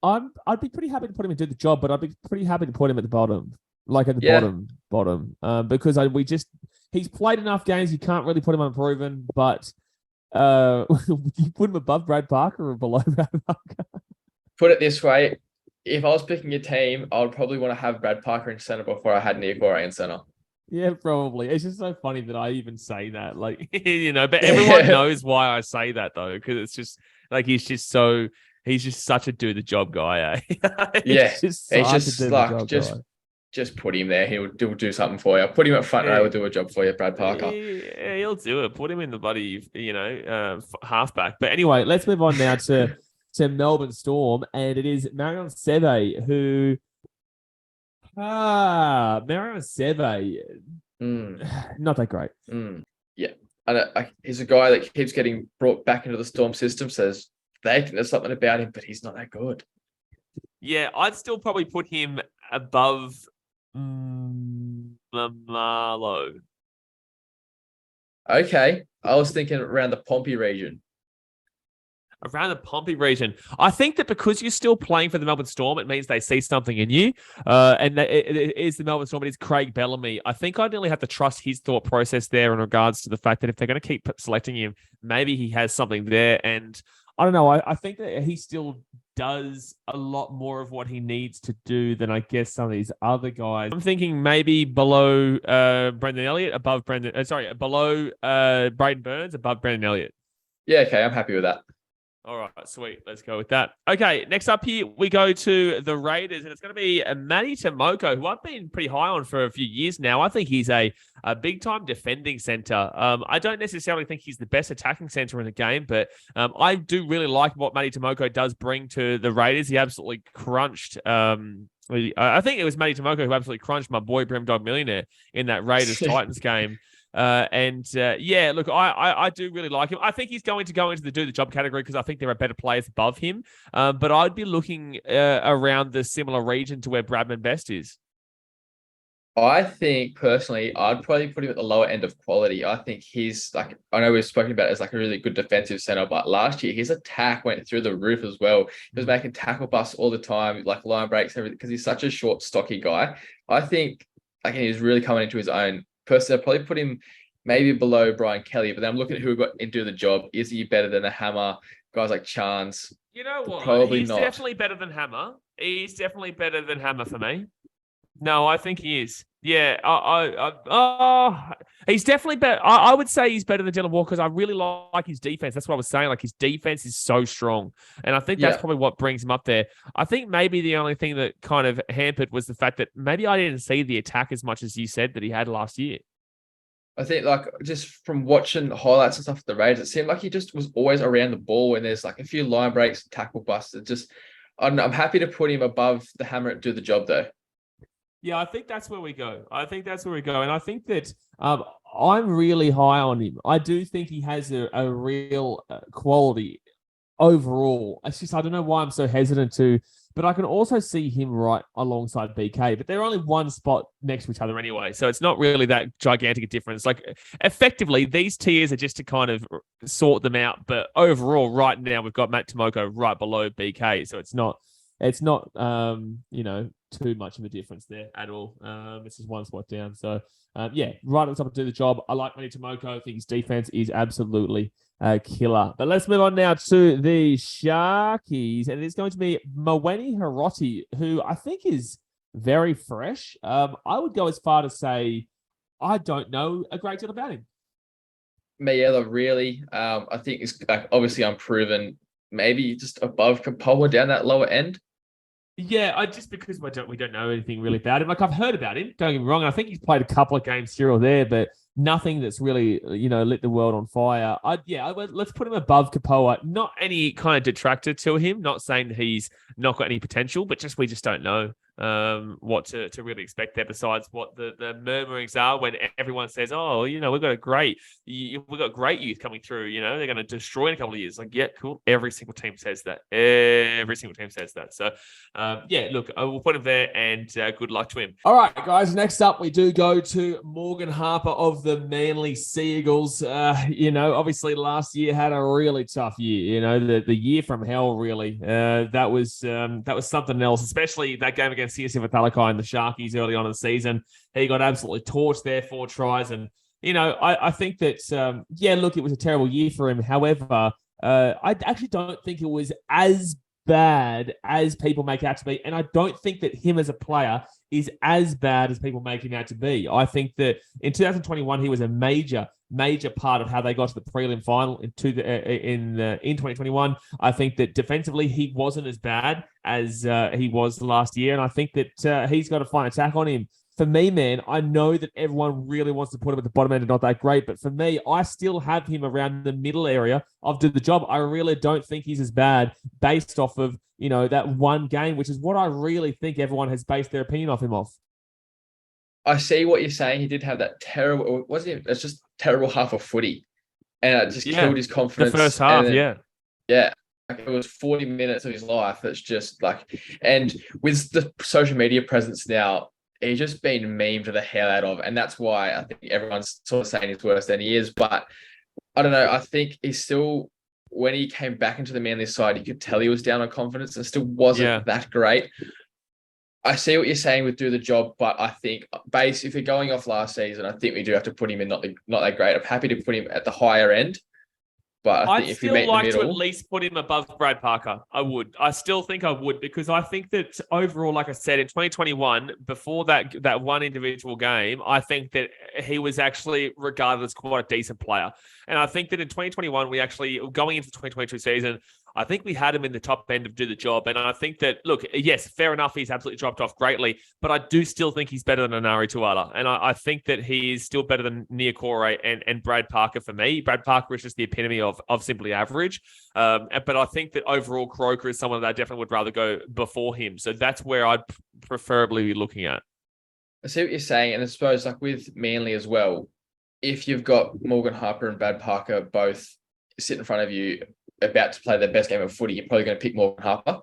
S1: I'd be pretty happy to put him and do the job, but I'd be pretty happy to put him at the bottom, like at the bottom, because he's played enough games. You can't really put him unproven, but you put him above Brad Parker or below Brad Parker?
S2: Put it this way: if I was picking a team, I would probably want to have Brad Parker in center before I had Niokore in center.
S1: Yeah, probably. It's just so funny that I even say that, like, but everyone knows why I say that though, because it's just like he's just such a do the job guy, eh? Just put him there. He'll do something for you. Put him up front and he'll do a job for you, Brad Parker. Yeah, he'll do it. Put him in the bloody, halfback. But anyway, let's move on now to Melbourne Storm, and it is Marion Seve who. Marion Seve, not that great.
S2: Yeah, and he's a guy that keeps getting brought back into the Storm system. Says they think there's something about him, but he's not that good.
S1: Yeah, I'd still probably put him above Marlow.
S2: Okay, I was thinking around the Pompey region.
S1: Around the Pompey region. I think that because you're still playing for the Melbourne Storm, it means they see something in you. And it is the Melbourne Storm. It is Craig Bellamy. I think I'd nearly have to trust his thought process there in regards to the fact that if they're going to keep selecting him, maybe he has something there. And I don't know. I think that he still does a lot more of what he needs to do than I guess some of these other guys. I'm thinking maybe below Brendan Elliott, below Braden Burns, above Brendan Elliott.
S2: Yeah, okay, I'm happy with that.
S1: All right, sweet. Let's go with that. Okay, next up here, we go to the Raiders, and it's going to be Manny Tomoko, who I've been pretty high on for a few years now. I think he's a big-time defending center. I don't necessarily think he's the best attacking center in the game, but I do really like what Manny Tomoko does bring to the Raiders. He absolutely crunched... I think it was Manny Tomoko who absolutely crunched my boy Brim Dog Millionaire in that Raiders-Titans game. Look, I do really like him. I think he's going to go into the do the job category because I think there are better players above him. But I'd be looking around the similar region to where Bradman best is.
S2: I think personally, I'd probably put him at the lower end of quality. I think he's like, I know we've spoken about it as like a really good defensive center, but last year his attack went through the roof as well. He was making tackle busts all the time, like line breaks, everything, because he's such a short, stocky guy. I think like he's really coming into his own. Personally, I'd probably put him maybe below Brian Kelly, but then I'm looking at who got into the job. Is he better than the Hammer? Guys like Charnze.
S1: You know what?
S2: Probably
S1: he's
S2: not.
S1: Definitely better than Hammer. He's definitely better than Hammer for me. No, I think he is. Yeah, he's definitely better. I would say he's better than Dylan Walker because I really like his defense. That's what I was saying. Like his defense is so strong, and I think that's probably what brings him up there. I think maybe the only thing that kind of hampered was the fact that maybe I didn't see the attack as much as you said that he had last year.
S2: I think like just from watching highlights and stuff of the Raiders, it seemed like he just was always around the ball when there's like a few line breaks, tackle busts. It just, I'm happy to put him above the Hammer and do the job though.
S1: Yeah, I think that's where we go. And I think that I'm really high on him. I do think he has a real quality overall. It's just, I don't know why I'm so hesitant to, but I can also see him right alongside BK, but they're only one spot next to each other anyway. So it's not really that gigantic a difference. Like effectively, these tiers are just to kind of sort them out. But overall, right now, we've got Matt Tomoko right below BK. So it's not too much of a difference there at all. This is one spot down. So, right on top to do the job. I like Manny Tomoko. I think his defense is absolutely killer. But let's move on now to the Sharkies. And it's going to be Mawene Hiroti, who I think is very fresh. I would go as far to say I don't know a great deal about him.
S2: Mayella, really. I think it's like obviously unproven. Maybe just above Kepaoa down that lower end.
S1: Yeah, just because we don't know anything really about him. Like I've heard about him, don't get me wrong. And I think he's played a couple of games here or there, but nothing that's really, lit the world on fire. Let's put him above Kepaoa. Not any kind of detractor to him. Not saying that he's not got any potential, but we just don't know what to really expect there besides what the murmurings are when everyone says, oh, we've got great youth coming through, they're going to destroy in a couple of years. Like, yeah, cool. Every single team says that. So, look, we'll put him there and good luck to him. All right, guys, next up we do go to Morgan Harper of the Manly Sea Eagles. Obviously last year had a really tough year, the year from hell, really. That was something else, especially that game against CSF Talakai and the Sharkies early on in the season. He got absolutely torched there, 4 tries. And, I think that, it was a terrible year for him. However, I actually don't think it was as bad as people make it out to be. And I don't think that him as a player is as bad as people make him out to be. I think that in 2021, he was a major part of how they got to the prelim final in 2021. I think that defensively, he wasn't as bad as he was last year. And I think that he's got a fine attack on him. For me, man, I know that everyone really wants to put him at the bottom end and not that great. But for me, I still have him around the middle area of do the job. I really don't think he's as bad based off of, that one game, which is what I really think everyone has based their opinion of him off.
S2: I see what you're saying. He did have that terrible, it's just terrible half of footy. And it just killed his confidence.
S1: The first half,
S2: Yeah. Like it was 40 minutes of his life. That's just like, and with the social media presence now, he's just been memed the hell out of. And that's why I think everyone's sort of saying he's worse than he is. But I don't know. I think he's still when he came back into the Manly side, you could tell he was down on confidence and still wasn't that great. I see what you're saying with do the job, but I think if you're going off last season, I think we do have to put him in not that great. I'm happy to put him at the higher end. But I think if you meet in the middle,
S1: to at least put him above Brad Parker. I would. I still think I would, because I think that overall, like I said, in 2021, before that one individual game, I think that he was actually regarded as quite a decent player. And I think that in 2021, we actually, going into the 2022 season, I think we had him in the top end of do the job. And I think that, look, yes, fair enough, he's absolutely dropped off greatly, but I do still think he's better than Enari Tuala. And I think that he is still better than Nicoll-Klokstad and Brad Parker for me. Brad Parker is just the epitome of simply average. But I think that overall Croker is someone that I definitely would rather go before him. So that's where I'd preferably be looking at.
S2: I see what you're saying. And I suppose like with Manly as well, if you've got Morgan Harper and Brad Parker both sit in front of you about to play their best game of footy, you're probably going to pick Morgan Harper.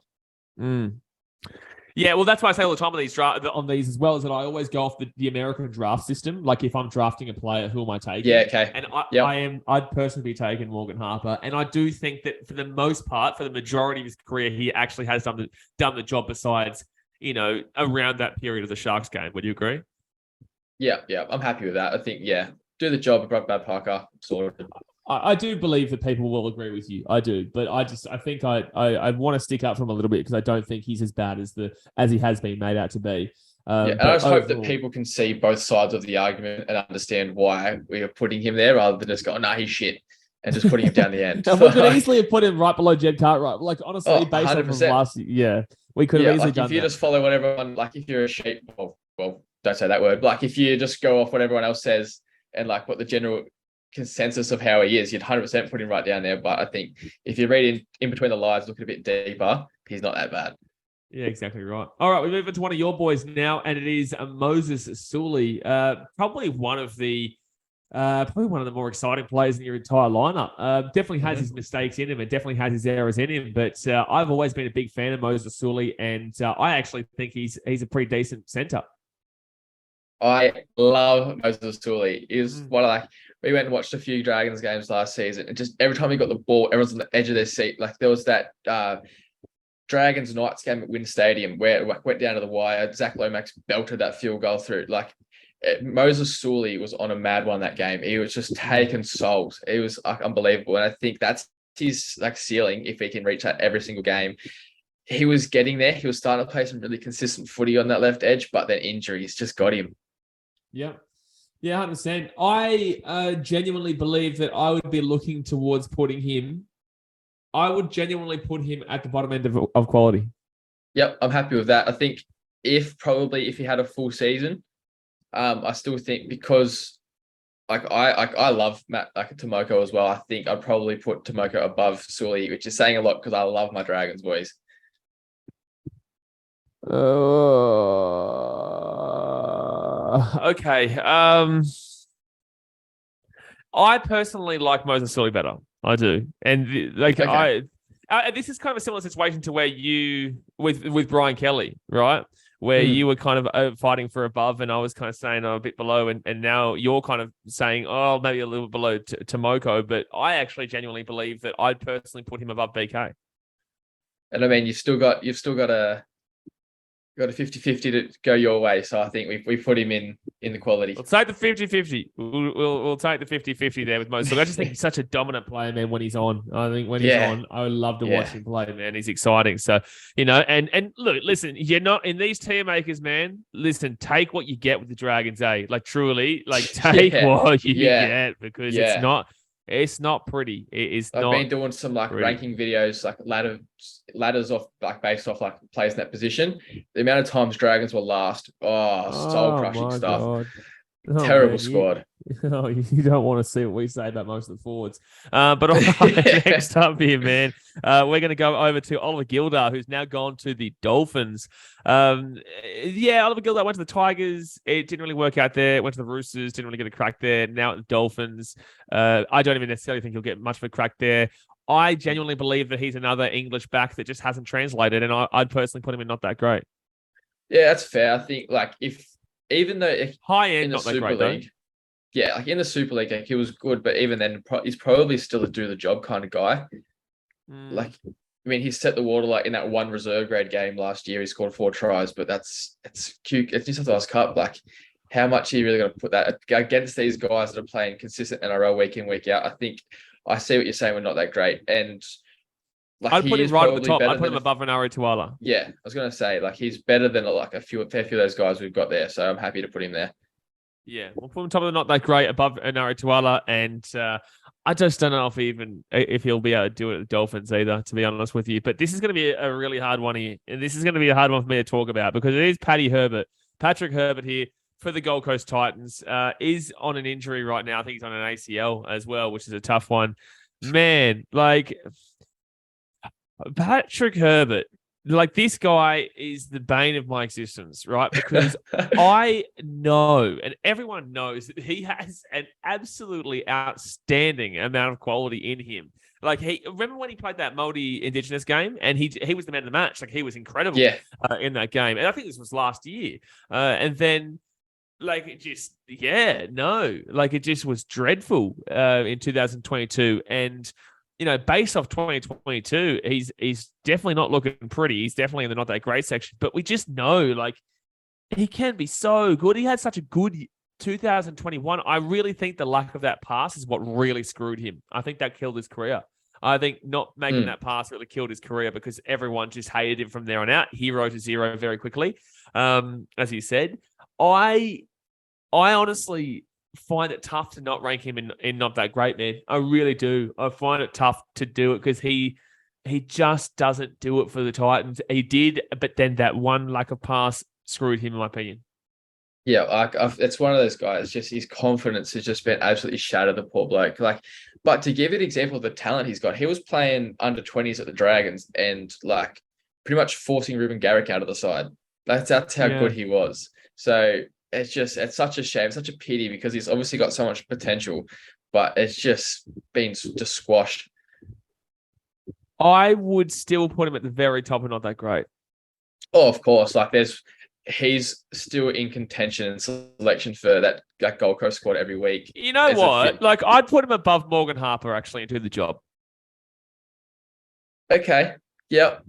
S1: Yeah, well, that's why I say all the time on these as well, is that I always go off the American draft system. Like if I'm drafting a player, who am I taking?
S2: Yeah, okay.
S1: And I'd personally be taking Morgan Harper. And I do think that for the most part, for the majority of his career, he actually has done the job besides, around that period of the Sharks game. Would you agree?
S2: Yeah, I'm happy with that. I think, do the job of Brad Parker, sort of.
S1: I do believe that people will agree with you. I do, but I think I want to stick up for him a little bit, because I don't think he's as bad as he has been made out to be.
S2: And I just hope that people can see both sides of the argument and understand why we are putting him there, rather than just go, "No, he's shit," and just putting him down the end.
S1: We could easily have put him right below Jed Cartwright. Like honestly, based 100%. On last year, we could have easily done that.
S2: If you just follow what everyone, like if you're a sheep, well, don't say that word. But like if you just go off what everyone else says and like what the general consensus of how he is, you'd 100% put him right down there. But I think if you read in between the lines, look a bit deeper, he's not that bad.
S1: Yeah, exactly right. All right, we move on to one of your boys now, and it is Moses Suli. Probably one of the more exciting players in your entire lineup. Definitely has his mistakes in him, and definitely has his errors in him. But I've always been a big fan of Moses Suli, and I actually think he's a pretty decent centre.
S2: I love Moses Suli. He was we went and watched a few Dragons games last season, and just every time he got the ball, everyone's on the edge of their seat. Like there was that Dragons Knights game at Wynn Stadium where it went down to the wire. Zach Lomax belted that field goal through. Like Moses Suli was on a mad one that game. He was just taking souls. It was unbelievable, and I think that's his ceiling if he can reach that every single game. He was getting there. He was starting to play some really consistent footy on that left edge, but then injuries just got him.
S1: Yeah. Yeah, 100%. I genuinely believe that I would be looking towards putting him. I would genuinely put him at the bottom end of quality. Yep,
S2: I'm happy with that. I think if he had a full season, I still think because I love Matt Tomoko as well. I think I'd probably put Tomoko above Suli, which is saying a lot because I love my Dragons boys.
S1: Okay. I personally like Moses Suli better. I do. And this is kind of a similar situation to where you with Brian Kelly, right? Where you were kind of fighting for above, and I was kind of saying a bit below, and now you're kind of saying, oh, maybe a little below Tomoko. But I actually genuinely believe that I'd personally put him above BK.
S2: And I mean, you've still got a 50-50 to go your way. So I think we put him in the quality.
S1: We'll take the 50-50. We'll take the 50-50 there with Moses. I just think he's such a dominant player, man, when he's on. I think when he's on, I would love to watch him play, man. He's exciting. So, and look, listen, you're not in these tier makers, man. Listen, take what you get with the Dragons, eh? Like truly, take what you get, because it's not pretty. It is not.
S2: I've been doing some ranking videos, ladders off based off players in that position. The amount of times Dragons were last, soul crushing stuff. God. Terrible squad.
S1: You don't want to see what we say about most of the forwards. But all right, next up here, man, we're going to go over to Oliver Gildar, who's now gone to the Dolphins. Oliver Gildar went to the Tigers. It didn't really work out there. Went to the Roosters. Didn't really get a crack there. Now at the Dolphins. I don't even necessarily think he'll get much of a crack there. I genuinely believe that he's another English back that just hasn't translated, and I'd personally put him in not that great.
S2: Yeah, that's fair. I think even though
S1: high end, not that great
S2: League, in the Super League, he was good, but even then, he's probably still a do the job kind of guy. Like, I mean, he set the water like in that one reserve grade game last year. He scored 4 tries, but it's cute. It's New South Wales Cup. Like, how much are you really going to put that against these guys that are playing consistent NRL week in, week out? I think I see what you're saying. We're not that great, and like
S1: I'd put him right at the top. I'd put him above Enari Tuala.
S2: Yeah, I was going to say like he's better than like a fair few of those guys we've got there. So I'm happy to put him there.
S1: Yeah, we'll put him top of the not that great above Enari Tuala, and I just don't know if he'll be able to do it at the Dolphins either, to be honest with you. But this is going to be a really hard one here, and this is going to be a hard one for me to talk about because it is Patrick Herbert here for the Gold Coast Titans. Is on an injury right now. I think he's on an ACL as well, which is a tough one. Man, like Patrick Herbert. Like, this guy is the bane of my existence, right? Because I know, and everyone knows, that he has an absolutely outstanding amount of quality in him. Like, remember when he played that multi-Indigenous game, and he was the man of the match. Like, he was incredible in that game. And I think this was last year. And then, like, it just, like, it just was dreadful in 2022. And based off 2022, he's definitely not looking pretty. He's definitely in the not that great section. But we just know, like, he can be so good. He had such a good 2021. I really think the lack of that pass is what really screwed him. I think that killed his career. I think not making that pass really killed his career because everyone just hated him from there on out. Hero to zero very quickly, as you said. I honestly find it tough to not rank him in not that great, man. I really do. I find it tough to do it because he just doesn't do it for the Titans. He did, but then that one lack of pass screwed him, in my opinion.
S2: Yeah, it's one of those guys. Just his confidence has just been absolutely shattered. The poor bloke. Like, but to give you an example of the talent he's got, he was playing under 20s at the Dragons and like pretty much forcing Ruben Garrick out of the side. That's how good he was. So. It's such a shame, such a pity because he's obviously got so much potential, but it's just been just squashed.
S1: I would still put him at the very top and not that great.
S2: Oh, of course. Like he's still in contention and selection for that Gold Coast squad every week.
S1: You know what? Like, I'd put him above Morgan Harper actually and do the job.
S2: Okay. Yep.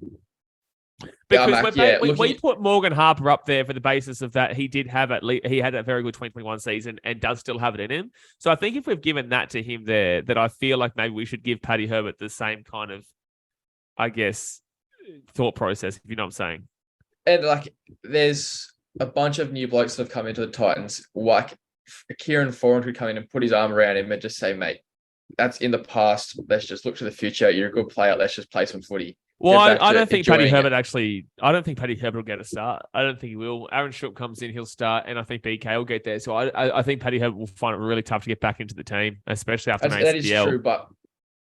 S1: Because we put Morgan Harper up there for the basis of that he had that very good 2021 season and does still have it in him. So I think if we've given that to him there, that I feel like maybe we should give Paddy Herbert the same kind of, I guess, thought process, if you know what I'm saying.
S2: And like, there's a bunch of new blokes that have come into the Titans. Like Kieran Foran could come in and put his arm around him and just say, mate, that's in the past. Let's just look to the future. You're a good player. Let's just play some footy.
S1: Well, I don't think Paddy Herbert will get a start. I don't think he will. Aaron Schoupp comes in, he'll start, and I think BK will get there. So I think Paddy Herbert will find it really tough to get back into the team, especially after an ACL. That is true,
S2: but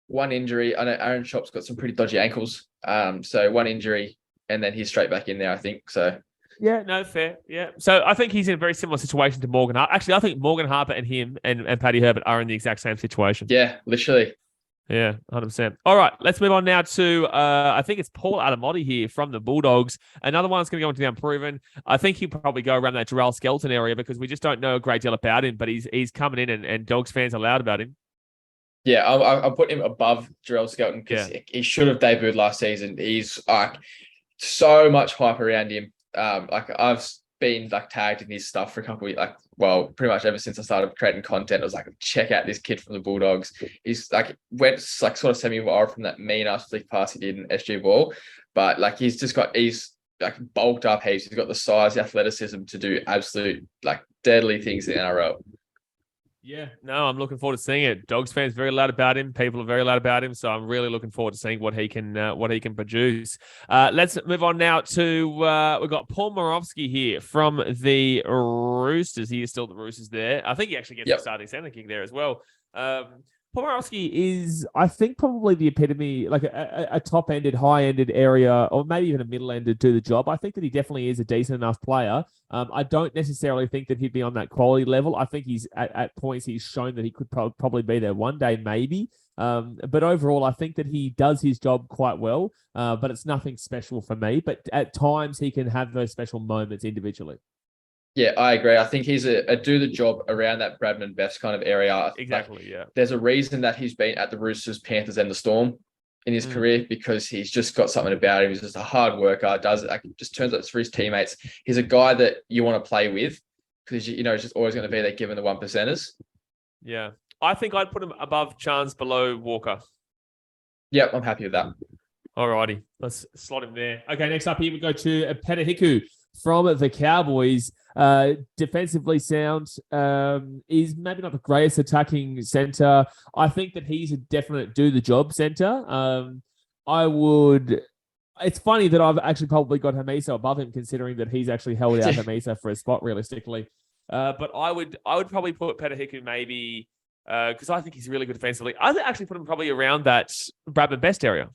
S2: one injury, I know Aaron Schoupp's got some pretty dodgy ankles. So one injury, and then he's straight back in there, I think. So
S1: yeah, no, fair. Yeah. So I think he's in a very similar situation to Morgan Harper. Actually, I think Morgan Harper and him and Paddy Herbert are in the exact same situation.
S2: Yeah, literally.
S1: Yeah, 100%. All right, let's move on now to, I think it's Paul Adamotti here from the Bulldogs. Another one that's going to go into the unproven. I think he'll probably go around that Jarrell Skelton area because we just don't know a great deal about him, but he's coming in and Dogs fans are loud about him.
S2: Yeah, I'll put him above Jarrell Skelton because he should have debuted last season. He's like so much hype around him. Like I've been like tagged in his stuff for a couple of weeks, pretty much ever since I started creating content. I was like, check out this kid from the Bulldogs. He's like went like sort of semi-viral from that mean ass flick pass he did in SG ball, but like he's like bulked up heaps. He's got the size, the athleticism to do absolute like deadly things in the NRL.
S1: Yeah, no, I'm looking forward to seeing it. Dogs fans very loud about him. People are very loud about him. So I'm really looking forward to seeing what he can produce. Let's move on now to we've got Paul Moravsky here from the Roosters. He is still the Roosters there. I think he actually gets the starting centre kick there as well. Paul Moravsky is, I think, probably the epitome, like a top-ended, high-ended area, or maybe even a middle-ended to the job. I think that he definitely is a decent enough player. I don't necessarily think that he'd be on that quality level. I think he's at points he's shown that he could probably be there one day, maybe. But overall, I think that he does his job quite well, but it's nothing special for me. But at times, he can have those special moments individually.
S2: Yeah, I agree. I think he's a do the job around that Bradman best kind of area.
S1: Exactly,
S2: There's a reason that he's been at the Roosters, Panthers, and the Storm. in his career because he's just got something about him. He's just a hard worker, just turns up for his teammates. He's a guy that you want to play with because, he's just always going to be there given the 1%ers.
S1: Yeah. I think I'd put him above Charnze, below Walker.
S2: Yep, I'm happy with that.
S1: Alrighty, let's slot him there. Okay, next up here we go to Petahiku from the Cowboys. Defensively sound. Is maybe not the greatest attacking centre. I think that he's a definite do the job centre. It's funny that I've actually probably got Hamiso above him, considering that he's actually held out Hamiso for a spot realistically. But I would probably put Petahiku maybe because I think he's really good defensively. I'd actually put him probably around that Bradman best area.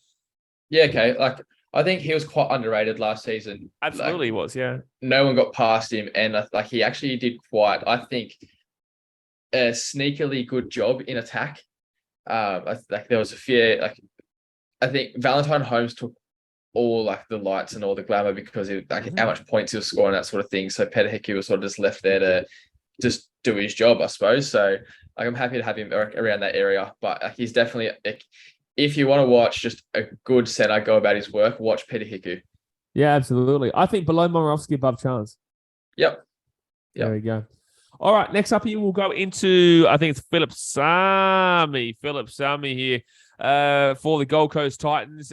S2: Yeah, okay. I think he was quite underrated last season.
S1: Absolutely, he was. Yeah.
S2: No one got past him, and he actually did quite, I think, a sneakily good job in attack. There was a few. I think Valentine Holmes took all the lights and all the glamour because of how much points he was scoring, that sort of thing. So Petahiku was sort of just left there to just do his job, I suppose. So I'm happy to have him around that area. But he's definitely, if you want to watch just a good centre go about his work, watch Petahiku.
S1: Yeah, absolutely. I think below Momirovski, above Charnze.
S2: Yep.
S1: There we go. All right, next up here, we'll go into, I think it's Philip Sami here for the Gold Coast Titans.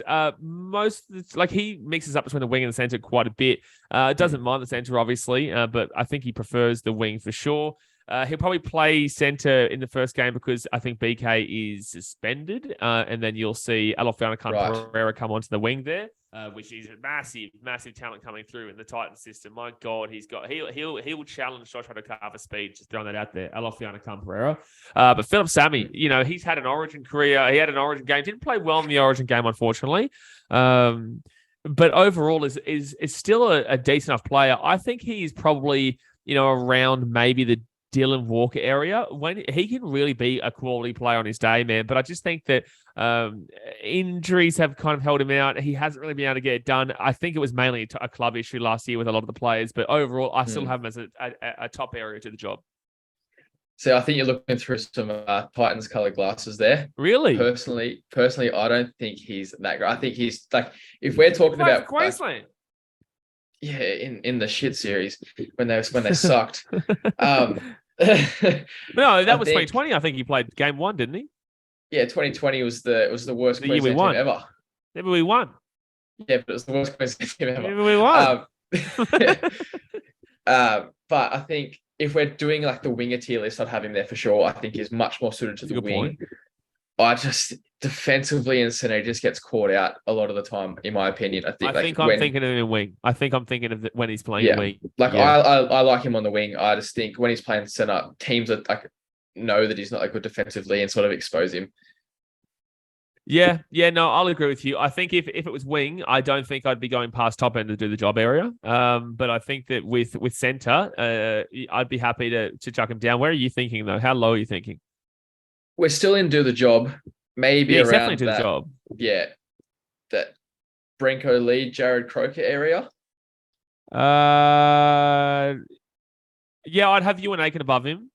S1: He mixes up between the wing and the centre quite a bit. Doesn't mind the centre, obviously, but I think he prefers the wing for sure. He'll probably play centre in the first game because I think BK is suspended, and then you'll see Alofiana Pereira come onto the wing there. Which is a massive talent coming through in the Titan system. My God, he'll challenge Josh Adokar for speed. Just throwing that out there. Alofiana Pereira. But Philip Sami, he's had an Origin career. He had an Origin game. Didn't play well in the Origin game, unfortunately. But overall is still a decent enough player. I think he's probably, around maybe the Dylan Walker area when he can really be a quality player on his day, man. But I just think that injuries have kind of held him out. He hasn't really been able to get it done. I think it was mainly a club issue last year with a lot of the players, but overall, I still have him as a top area to the job.
S2: So I think you're looking through some Titans colored glasses there.
S1: Really?
S2: Personally, I don't think he's that great. I think he's if we're talking about
S1: Queensland.
S2: Yeah, in the shit series when they sucked.
S1: No, that was 2020. I think he played game 1, didn't he?
S2: Yeah, 2020 was the worst Queensland team ever.
S1: Never we won.
S2: Yeah, but it was the worst Queensland team ever.
S1: Never we won.
S2: But I think if we're doing the winger tier list, I'd have him there for sure. I think he's much more suited to the wing. I just defensively and center just gets caught out a lot of the time, in my opinion. I think
S1: I'm thinking of him in wing. I think I'm thinking of when he's playing wing.
S2: I like him on the wing. I just think when he's playing center, teams are know that he's not good defensively and sort of expose him.
S1: Yeah, no, I'll agree with you. I think if it was wing, I don't think I'd be going past top end to do the job area. But I think that with center, I'd be happy to chuck him down. Where are you thinking though? How low are you thinking?
S2: We're still in do the job. Maybe around
S1: definitely do the job.
S2: Yeah, that Brenko Lee, Jared Croker area.
S1: Yeah, I'd have Euan Aitken above him.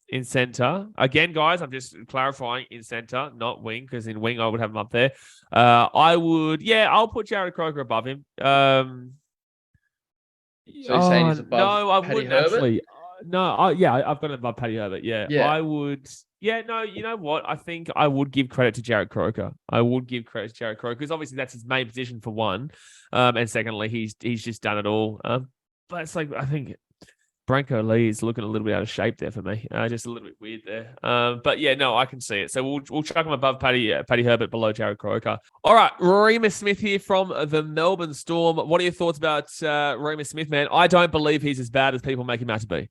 S1: In center. Again, guys, I'm just clarifying in center, not wing, because in wing I would have him up there. I'll put Jared Croker above him.
S2: So you're saying he's above
S1: no, I
S2: Paddy
S1: wouldn't
S2: Herbert?
S1: actually. I've got him above Paddy Herbert. Yeah, I would. Yeah, no, you know what? I think I would give credit to Jared Croker. Because obviously that's his main position for one. And secondly, he's just done it all. But it's I think Brenko Lee is looking a little bit out of shape there for me. Just a little bit weird there. But yeah, no, I can see it. So we'll chuck him above Paddy Herbert, below Jared Croker. All right, Remus Smith here from the Melbourne Storm. What are your thoughts about Remus Smith, man? I don't believe he's as bad as people make him out to be.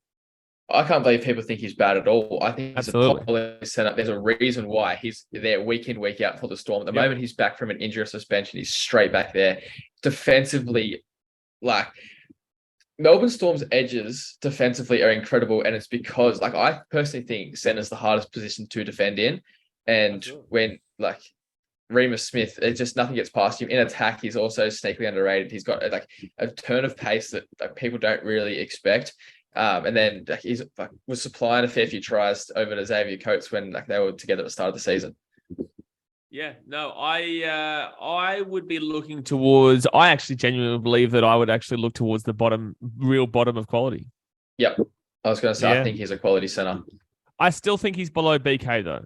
S2: I can't believe people think he's bad at all. I think he's a top quality setup. There's a reason why he's there week in, week out for the Storm. At the moment he's back from an injury suspension, he's straight back there. Defensively, Melbourne Storm's edges defensively are incredible, and it's because I personally think center's the hardest position to defend in. And when Remus Smith, it just nothing gets past him. In attack, he's also sneakily underrated. He's got a turn of pace that people don't really expect. And then he's was supplying a fair few tries over to Xavier Coates when they were together at the start of the season.
S1: Yeah, no, I would be looking towards. I actually genuinely believe that I would actually look towards the real bottom of quality.
S2: Yep. I was going to say, I think he's a quality center.
S1: I still think he's below BK though.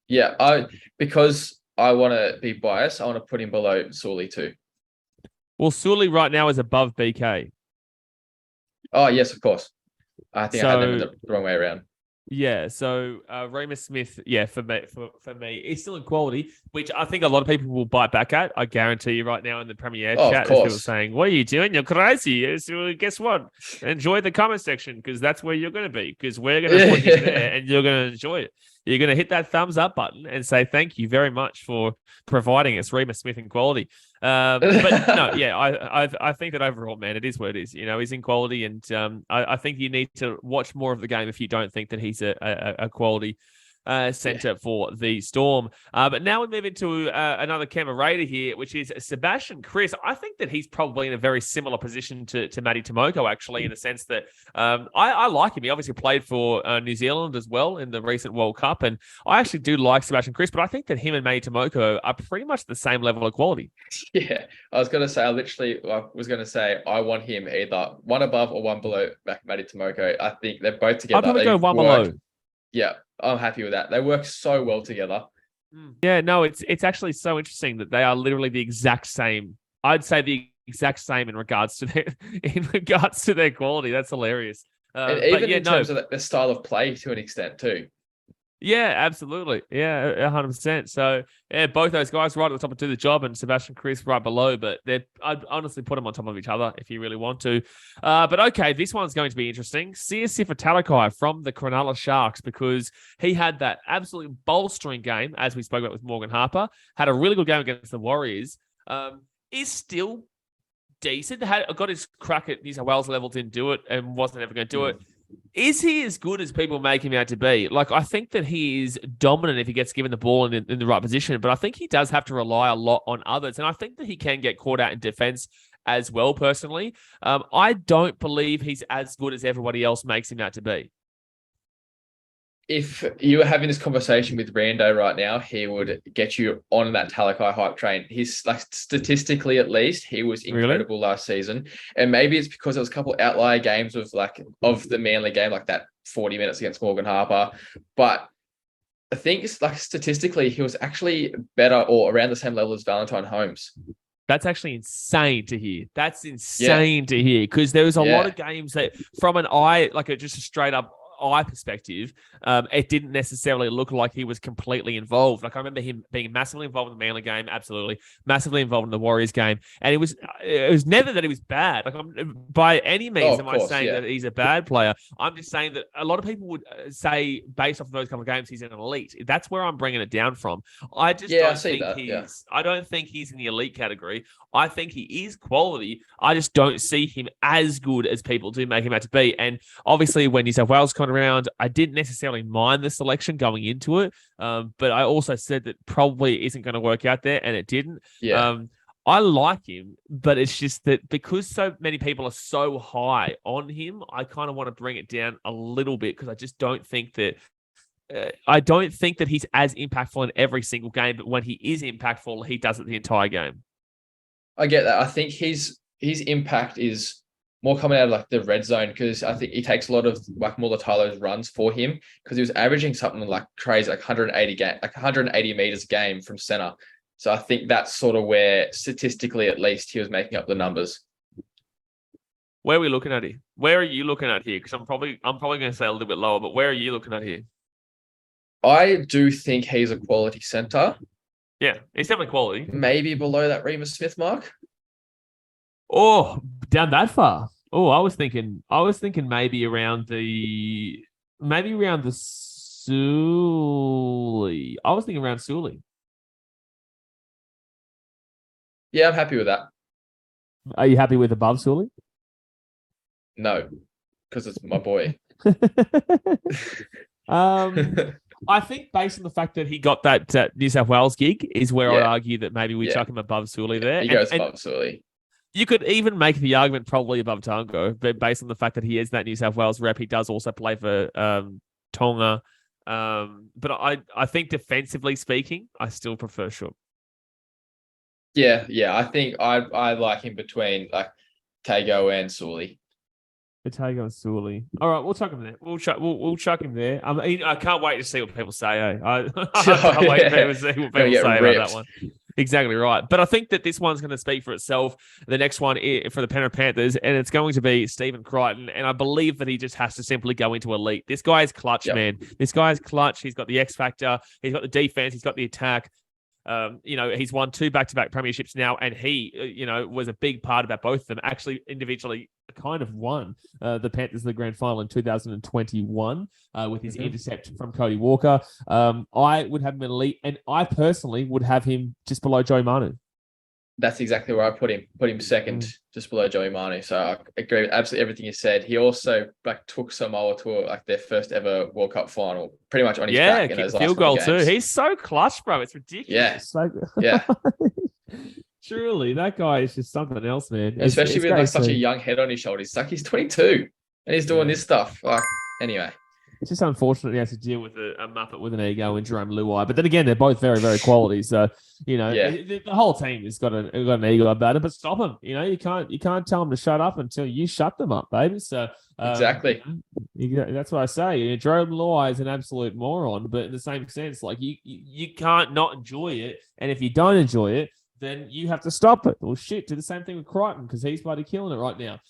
S2: Yeah, because I want to be biased, I want to put him below Sully too.
S1: Well, Sully right now is above BK.
S2: Oh, yes, of course. I think I had them the wrong way around.
S1: Yeah, so Remus Smith, for me, is still in quality, which I think a lot of people will bite back at. I guarantee you right now in the Premier chat, there's people saying, "What are you doing? You're crazy." So guess what? Enjoy the comment section because that's where you're going to be. Because we're going to put you there, and you're going to enjoy it. You're going to hit that thumbs up button and say thank you very much for providing us Remus Smith in quality. But no, I think that overall, man, it is what it is. You know, he's in quality, and I think you need to watch more of the game if you don't think that he's a quality centre for the Storm. But now we move into another Canberra Raider here, which is Sebastian Kris. I think that he's probably in a very similar position to Matty Tomoko, actually, in the sense that I like him. He obviously played for New Zealand as well in the recent World Cup, and I actually do like Sebastian Kris, but I think that him and Matty Tomoko are pretty much the same level of quality.
S2: Yeah, I was going to say, I want him either one above or one below Matty Tomoko. I think they're both together.
S1: I'd probably go one below.
S2: Yeah, I'm happy with that. They work so well together.
S1: Yeah, no, it's actually so interesting that they are literally the exact same. I'd say the exact same in regards to their quality. That's hilarious.
S2: And even in terms of the style of play to an extent too.
S1: Yeah, absolutely. Yeah, 100%. So, yeah, both those guys right at the top do the job, and Sebastian Kris right below. But I'd honestly put them on top of each other if you really want to. But okay, this one's going to be interesting. Sifa Talakai from the Cronulla Sharks, because he had that absolutely bolstering game, as we spoke about with Morgan Harper, had a really good game against the Warriors, is still decent. Got his crack at New South Wales level, didn't do it, and wasn't ever going to do it. Is he as good as people make him out to be? Like, I think that he is dominant if he gets given the ball in the right position, but I think he does have to rely a lot on others. And I think that he can get caught out in defense as well, personally. I don't believe he's as good as everybody else makes him out to be.
S2: If you were having this conversation with Rando right now, he would get you on that Talakai hype train. He's like, statistically at least, he was incredible last season. And maybe it's because there was a couple outlier games of the Manly game, like that 40 minutes against Morgan Harper. But I think it's like statistically, he was actually better or around the same level as Valentine Holmes.
S1: That's actually insane to hear. That's insane to hear, because there was a lot of games that from an eye, just a straight up eye perspective, it didn't necessarily look like he was completely involved. Like, I remember him being massively involved in the Manly game, absolutely, massively involved in the Warriors game, and it was never that he was bad. Like, by any means am I saying that he's a bad player. I'm just saying that a lot of people would say, based off of those couple of games, he's an elite. That's where I'm bringing it down from. I just don't think I don't think he's in the elite category. I think he is quality. I just don't see him as good as people do make him out to be. And obviously, when New South Wales come around, I didn't necessarily mind the selection going into it. But I also said that probably isn't going to work out there, and it didn't.
S2: Yeah.
S1: I like him, but it's just that because so many people are so high on him, I kind of want to bring it down a little bit, because I just don't think that he's as impactful in every single game. But when he is impactful, he does it the entire game.
S2: I get that. I think his impact is more coming out of the red zone, because I think he takes a lot of Mulatalo's runs for him, because he was averaging something crazy, 180 meters a game from center. So I think that's sort of where, statistically at least, he was making up the numbers.
S1: Where are we looking at here? Where are you looking at here? Because I'm probably going to say a little bit lower, but where are you looking at here?
S2: I do think he's a quality center.
S1: Yeah, he's definitely quality.
S2: Maybe below that Remus Smith mark.
S1: Oh, down that far. Oh, I was thinking maybe around the Sully. I was thinking around Sully.
S2: Yeah, I'm happy with that.
S1: Are you happy with above Sully?
S2: No, because it's my boy.
S1: I think based on the fact that he got that New South Wales gig is where I'd argue that maybe we chuck him above Sully there.
S2: He goes above Sully.
S1: You could even make the argument probably above Tango, but based on the fact that he is that New South Wales rep, he does also play for Tonga. But I think defensively speaking, I still prefer Schoupp.
S2: Yeah. I think I like him between like Tago and Sully.
S1: Tago and Sully. All right, we'll chuck him there. We'll chuck him there. I mean, I can't wait to see what people say. I can't wait to see what people say about that one. Exactly right. But I think that this one's going to speak for itself. The next one for the Penrith Panthers, and it's going to be Stephen Crichton. And I believe that he just has to simply go into elite. This guy is clutch, man. This guy is clutch. He's got the X factor. He's got the defense. He's got the attack. He's won 2 back-to-back premierships now, and he, was a big part about both of them. Actually, individually, kind of won the Panthers the grand final in 2021 with his intercept from Cody Walker. I would have him elite, and I personally would have him just below Joey Manu.
S2: That's exactly where I put him. Put him second, just below Joey Manu. So I agree with absolutely everything you said. He also took Samoa to their first ever World Cup final, pretty much on his back in those last
S1: field goal
S2: games.
S1: too. He's so clutch, bro. It's ridiculous.
S2: Yeah.
S1: Truly, that guy is just something else, man.
S2: Especially with such a young head on his shoulders. He's 22 and he's doing this stuff. Anyway.
S1: It's just unfortunate he has to deal with a Muppet with an ego in Jerome Luai. But then again, they're both very, very quality. So, the whole team has got an ego about it. But stop them. You can't tell them to shut up until you shut them up, baby. So
S2: exactly.
S1: That's what I say. Jerome Luai is an absolute moron. But in the same sense, you can't not enjoy it. And if you don't enjoy it, then you have to stop it. Well, shit, do the same thing with Crichton because he's bloody killing it right now.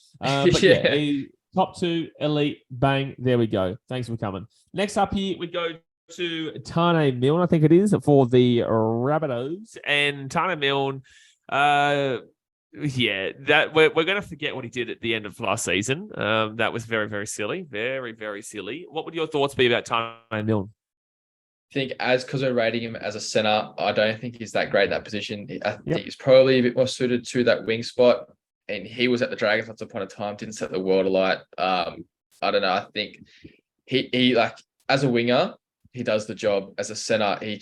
S1: Top 2, elite, bang, there we go. Thanks for coming. Next up here, we go to Taane Milne, I think it is, for the Rabbitohs. And Taane Milne, that we're going to forget what he did at the end of last season. That was very, very silly. Very, very silly. What would your thoughts be about Taane Milne?
S2: I think because we're rating him as a center, I don't think he's that great in that position. I think he's probably a bit more suited to that wing spot. And he was at the Dragons once upon a time, didn't set the world alight. I don't know. I think he as a winger, he does the job. As a center, he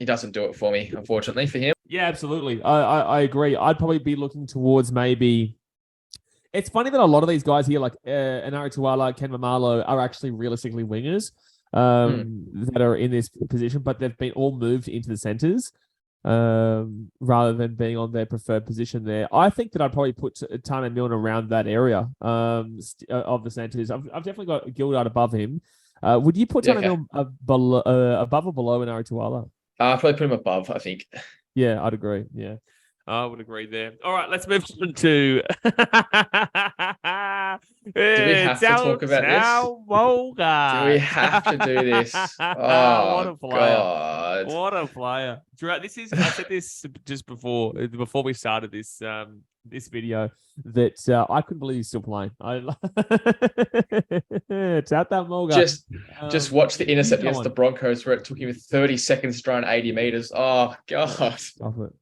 S2: doesn't do it for me, unfortunately, for him.
S1: Yeah, absolutely. I agree. I'd probably be looking towards maybe. It's funny that a lot of these guys here, like Enari Tuala, Ken Mamalo, are actually realistically wingers that are in this position, but they've been all moved into the centers. Rather than being on their preferred position there. I think that I'd probably put Taane Milne around that area of the centres. I've definitely got Gildart above him. Would you put Taane Milne above or below Enari Tuala?
S2: I'd probably put him above, I think.
S1: Yeah, I'd agree. Yeah. I would agree there. All right, let's move on to.
S2: Do we have to talk about this? Do we have to do this? Oh, what a player! God.
S1: What a player! I said this just before we started this video that I couldn't believe he's still playing. It's out that Mulga.
S2: Just watch the intercept against the Broncos where it took him 30 seconds to run 80 meters. Oh God!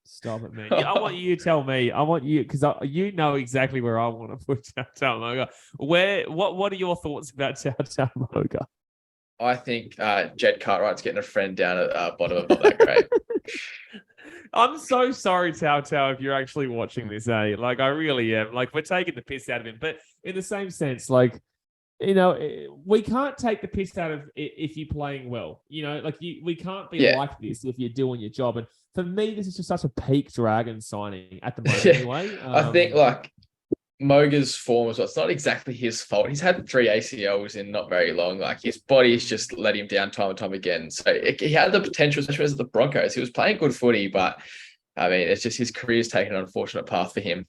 S1: Stop it, man. I want you to tell me. I want you because you know exactly where I want to put Tao Moga. What are your thoughts about Tao Moga?
S2: I think Jed Cartwright's getting a friend down at bottom of not that great.
S1: I'm so sorry, Tao, if you're actually watching this, I really am. We're taking the piss out of him. But in the same sense, we can't take the piss out of it if you're playing well. We can't be like this if you're doing your job. And for me, this is just such a peak Dragon signing at the moment anyway.
S2: I think, Moga's form as well. It's not exactly his fault. He's had 3 ACLs in not very long. His body's just let him down time and time again. So he had the potential, especially as the Broncos. He was playing good footy, but I mean, it's just his career's taken an unfortunate path for him.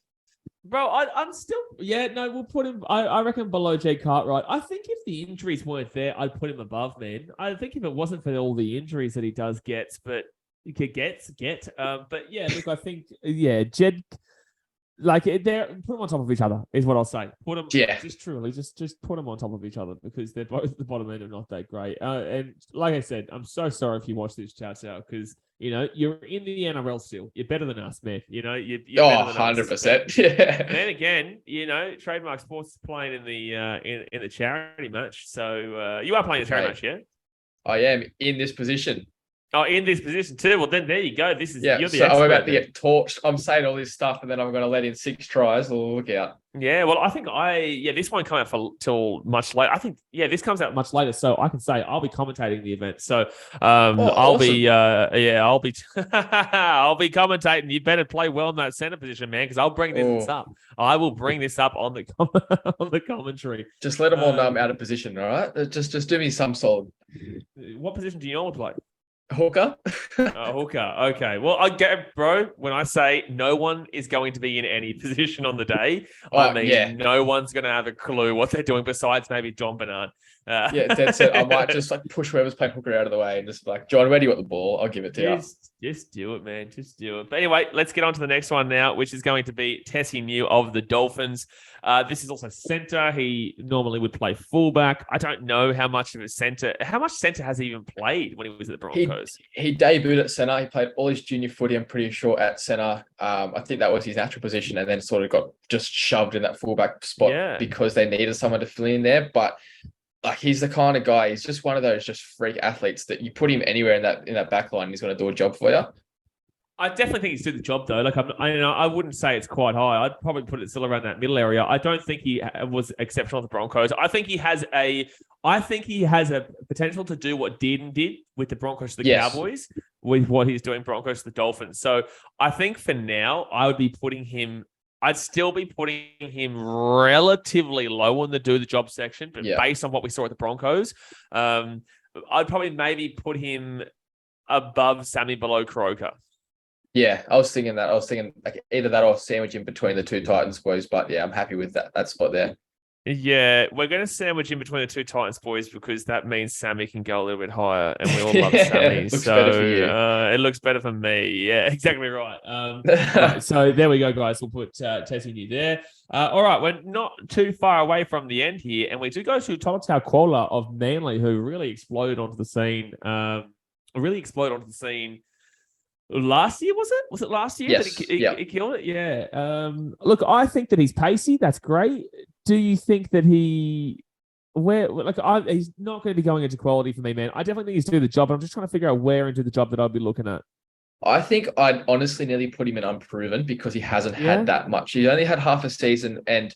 S1: Bro, I'm still... Yeah, no, we'll put him... I reckon below Jed Cartwright. I think if the injuries weren't there, I'd put him above, man. I think if it wasn't for all the injuries that he does get. But yeah, look, I think... Yeah, Jed... they're put them on top of each other is what I'll say. Put them, just put them on top of each other because they're both the bottom end are not that great. And like I said, I'm so sorry if you watch this Chow because you're in the NRL still. You're better than us, man. You're better than
S2: 100%.
S1: Us.
S2: Yeah.
S1: Then again, Trademark Sports is playing in the in the charity match. So you are playing the charity match, yeah?
S2: I am in this position.
S1: Oh, in this position too. Well, then there you go. You're the
S2: so I'm
S1: expert
S2: about to
S1: there.
S2: get torched. I'm saying all this stuff, and then I'm going to let in 6 tries. Oh, look out.
S1: Yeah, well, I think this won't come out till much later. I think, this comes out much later, so I can say I'll be commentating the event. So, I'll
S2: awesome.
S1: be, I'll be, I'll be commentating. You better play well in that center position, man, because I'll bring this up. I will bring this up on the on the commentary.
S2: Just let them all know I'm out of position. All right, just do me some solid.
S1: What position do you normally play?
S2: Hooker.
S1: Hooker. Okay. Well, I get, bro, when I say no one is going to be in any position on the day, I mean, no one's going to have a clue what they're doing besides maybe John Bernard.
S2: That's it. I might just whoever's playing hooker out of the way and just John, where do you want the ball? I'll give it to you.
S1: Just do it, man. Just do it. But anyway, let's get on to the next one now, which is going to be Tesi Niu of the Dolphins. This is also center. He normally would play fullback. I don't know how much of a center. How much center has he even played when he was at the Broncos?
S2: He debuted at center. He played all his junior footy, I'm pretty sure, at center. I think that was his natural position, and then sort of got just shoved in that fullback spot because they needed someone to fill in there. But he's the kind of guy. He's just one of those just freak athletes that you put him anywhere in that back line, he's going to do a job for you.
S1: I definitely think he's doing the job though. I wouldn't say it's quite high. I'd probably put it still around that middle area. I don't think he was exceptional at the Broncos. I think he has a potential to do what Deine did with the Broncos to the Cowboys, with what he's doing Broncos to the Dolphins. So I think for now, I'd still be putting him relatively low on the do the job section, but based on what we saw at the Broncos, I'd probably maybe put him above Sammy, below Croker.
S2: Yeah, I was thinking that. I was thinking either that or sandwich in between the two Titans boys. But yeah, I'm happy with that spot there.
S1: Yeah, we're going to sandwich in between the two Titans boys because that means Sammy can go a little bit higher, and we all love Sammy. It looks better for me. Yeah, exactly right. Right, so there we go, guys. We'll put Tesi Niu there. All right, we're not too far away from the end here, and we do go to Nicoll-Klokstad of Manly, who really exploded onto the scene. Last year, was it? Was it last year
S2: yes.
S1: that he killed it? Yeah. Look, I think that he's pacey. That's great. Do you think that he's not going to be going into quality for me, man? I definitely think he's doing the job, but I'm just trying to figure out where into the job that I'd be looking at.
S2: I think I'd honestly nearly put him in unproven because he hasn't had that much. He only had half a season, and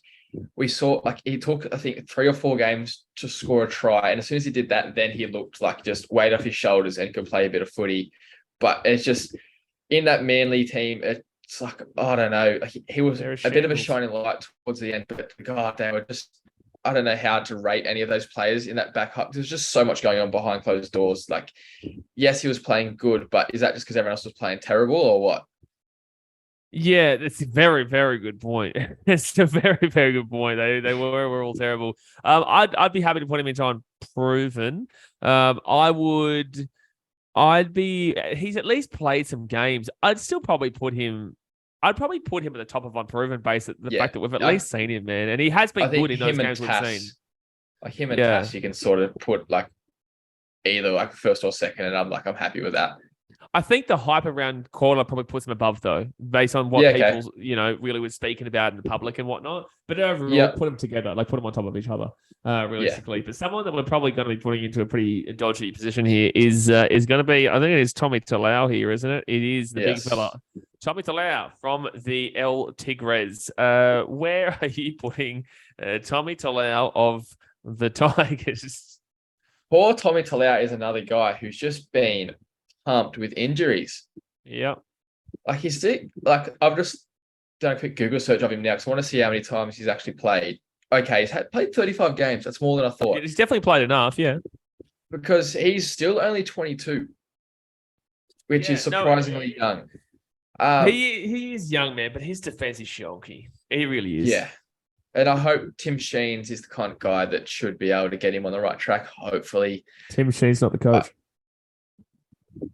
S2: we saw he took, I think, 3 or 4 games to score a try. And as soon as he did that, then he looked like just weight off his shoulders and could play a bit of footy. But it's just in that Manly team, it's I don't know. He was a bit of a shining light towards the end, but God, they were just, I don't know how to rate any of those players in that back up. There's just so much going on behind closed doors. Yes, he was playing good, but is that just because everyone else was playing terrible or what?
S1: Yeah, that's a very, very good point. It's a very, very good point. They were all terrible. I'd be happy to put him into unproven. He's at least played some games. I'd probably put him at the top of unproven base at the fact that we've at least seen him, man. And he has been good in those games we've seen.
S2: Him and Tass, you can sort of put either first or second, and I'm happy with that.
S1: I think the hype around Corner probably puts him above, though, based on what people, really were speaking about in the public and whatnot. But overall, put them together, put them on top of each other, realistically. But someone that we're probably going to be putting into a pretty dodgy position here is going to be, I think it is Tommy Talau here, isn't it? It is the big fella. Tommy Talau from the El Tigres. Where are you putting Tommy Talau of the Tigers?
S2: Poor Tommy Talau is another guy who's just been pumped with injuries.
S1: Yeah.
S2: He's sick. I've just done a quick Google search of him now because I want to see how many times he's actually played. Okay, he's played 35 games. That's more than I thought.
S1: He's definitely played enough, yeah.
S2: Because he's still only 22, which is surprisingly young.
S1: He is young, man, but his defense is shonky. He really is.
S2: Yeah. And I hope Tim Sheens is the kind of guy that should be able to get him on the right track, hopefully.
S1: Tim Sheens not the coach.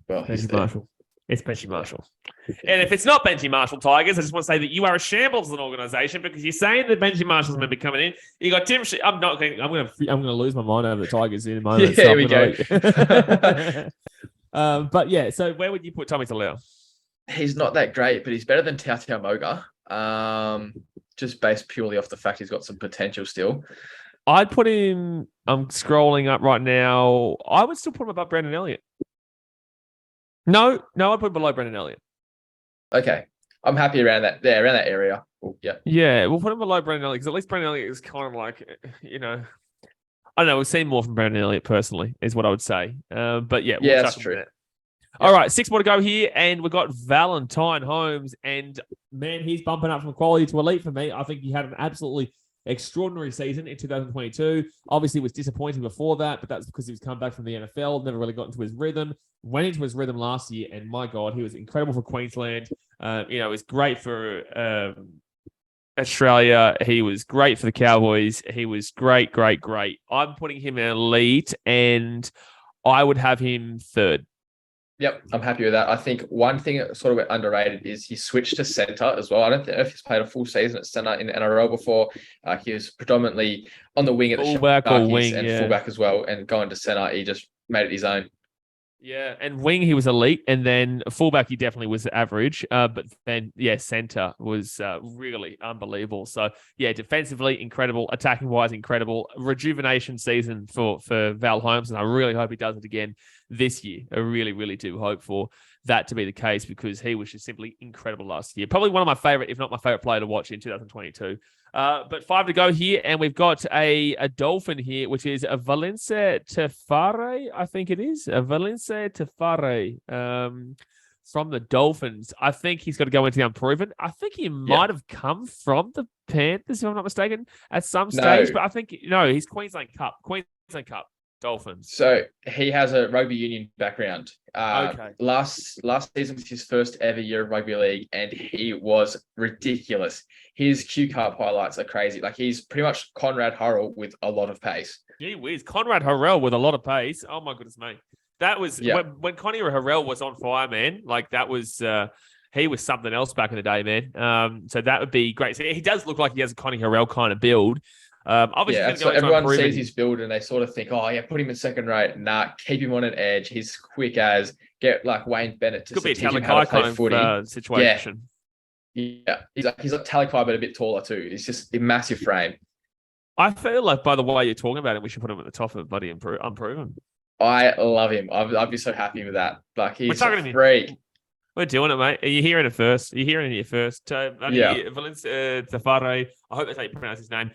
S2: Well,
S1: Benji Marshall. It's Benji Marshall. And if it's not Benji Marshall, Tigers, I just want to say that you are a shambles as an organisation because you're saying that Benji Marshall's going to be coming in. You got Tim. I'm going to lose my mind over the Tigers in a moment.
S2: Here we go.
S1: But yeah, so where would you put Tommy Talau?
S2: He's not that great, but he's better than Tautau Moga. Just based purely off the fact he's got some potential still.
S1: I'd put him. I'm scrolling up right now. I would still put him above Brandon Elliott. No, I put him below Brendan Elliott.
S2: Okay. I'm happy around that area. Ooh, yeah.
S1: Yeah, we'll put him below Brendan Elliott because at least Brendan Elliott is kind of like, I don't know. We've seen more from Brendan Elliott personally, is what I would say. But yeah, we'll
S2: that's true.
S1: There. Yep. All right, 6 more to go here, and we've got Valentine Holmes, and man, he's bumping up from quality to elite for me. I think he had an absolutely extraordinary season in 2022. Obviously, was disappointing before that, but that's because he was come back from the NFL, never really got into his rhythm. Went into his rhythm last year, and my God, he was incredible for Queensland. He was great for Australia. He was great for the Cowboys. He was great. I'm putting him in elite, and I would have him third.
S2: Yep, I'm happy with that. I think one thing that sort of went underrated is he switched to centre as well. I don't know if he's played a full season at centre in the NRL before. He was predominantly on the wing at the
S1: fullback or wing,
S2: and fullback as well. And going to centre, he just made it his own.
S1: Yeah, and wing he was elite, and then fullback he definitely was average. But then centre was really unbelievable. So yeah, defensively incredible, attacking wise incredible, rejuvenation season for Val Holmes, and I really hope he does it again this year. I really, really do hope for that to be the case because he was just simply incredible last year. Probably one of my favorite, if not my favorite player to watch in 2022. But 5 to go here, and we've got a Dolphin here, which is a Valence Tefare, I think it is. A Valence Tefare from the Dolphins. I think he's got to go into the unproven. I think he might have come from the Panthers, if I'm not mistaken, at some stage. But I think, he's Queensland Cup. Dolphins.
S2: So he has a rugby union background.
S1: Okay.
S2: Last season was his first ever year of rugby league, and he was ridiculous. His Q Cup highlights are crazy. Like he's pretty much Conrad Hurrell with a lot of pace.
S1: Gee whiz, Conrad Hurrell with a lot of pace. Oh my goodness, mate. That was when Connie Hurrell was on fire, man. Like that was he was something else back in the day, man. So that would be great. So he does look like he has a Connie Hurrell kind of build. Obviously,
S2: so everyone sees his build and they sort of think, put him in second rate. Nah, keep him on an edge. He's quick as get like Wayne Bennett to teach him how to play footy.
S1: Situation.
S2: Yeah, he's like Talakai, but a bit taller too. He's just a massive frame.
S1: I feel like by the way you're talking about him, we should put him at the top of Bloody Unproven.
S2: I love him. I'd be so happy with that. Like he's a freak.
S1: We're doing it, mate. Are you hearing it first? Valence Tefare. I hope that's how you pronounce his name.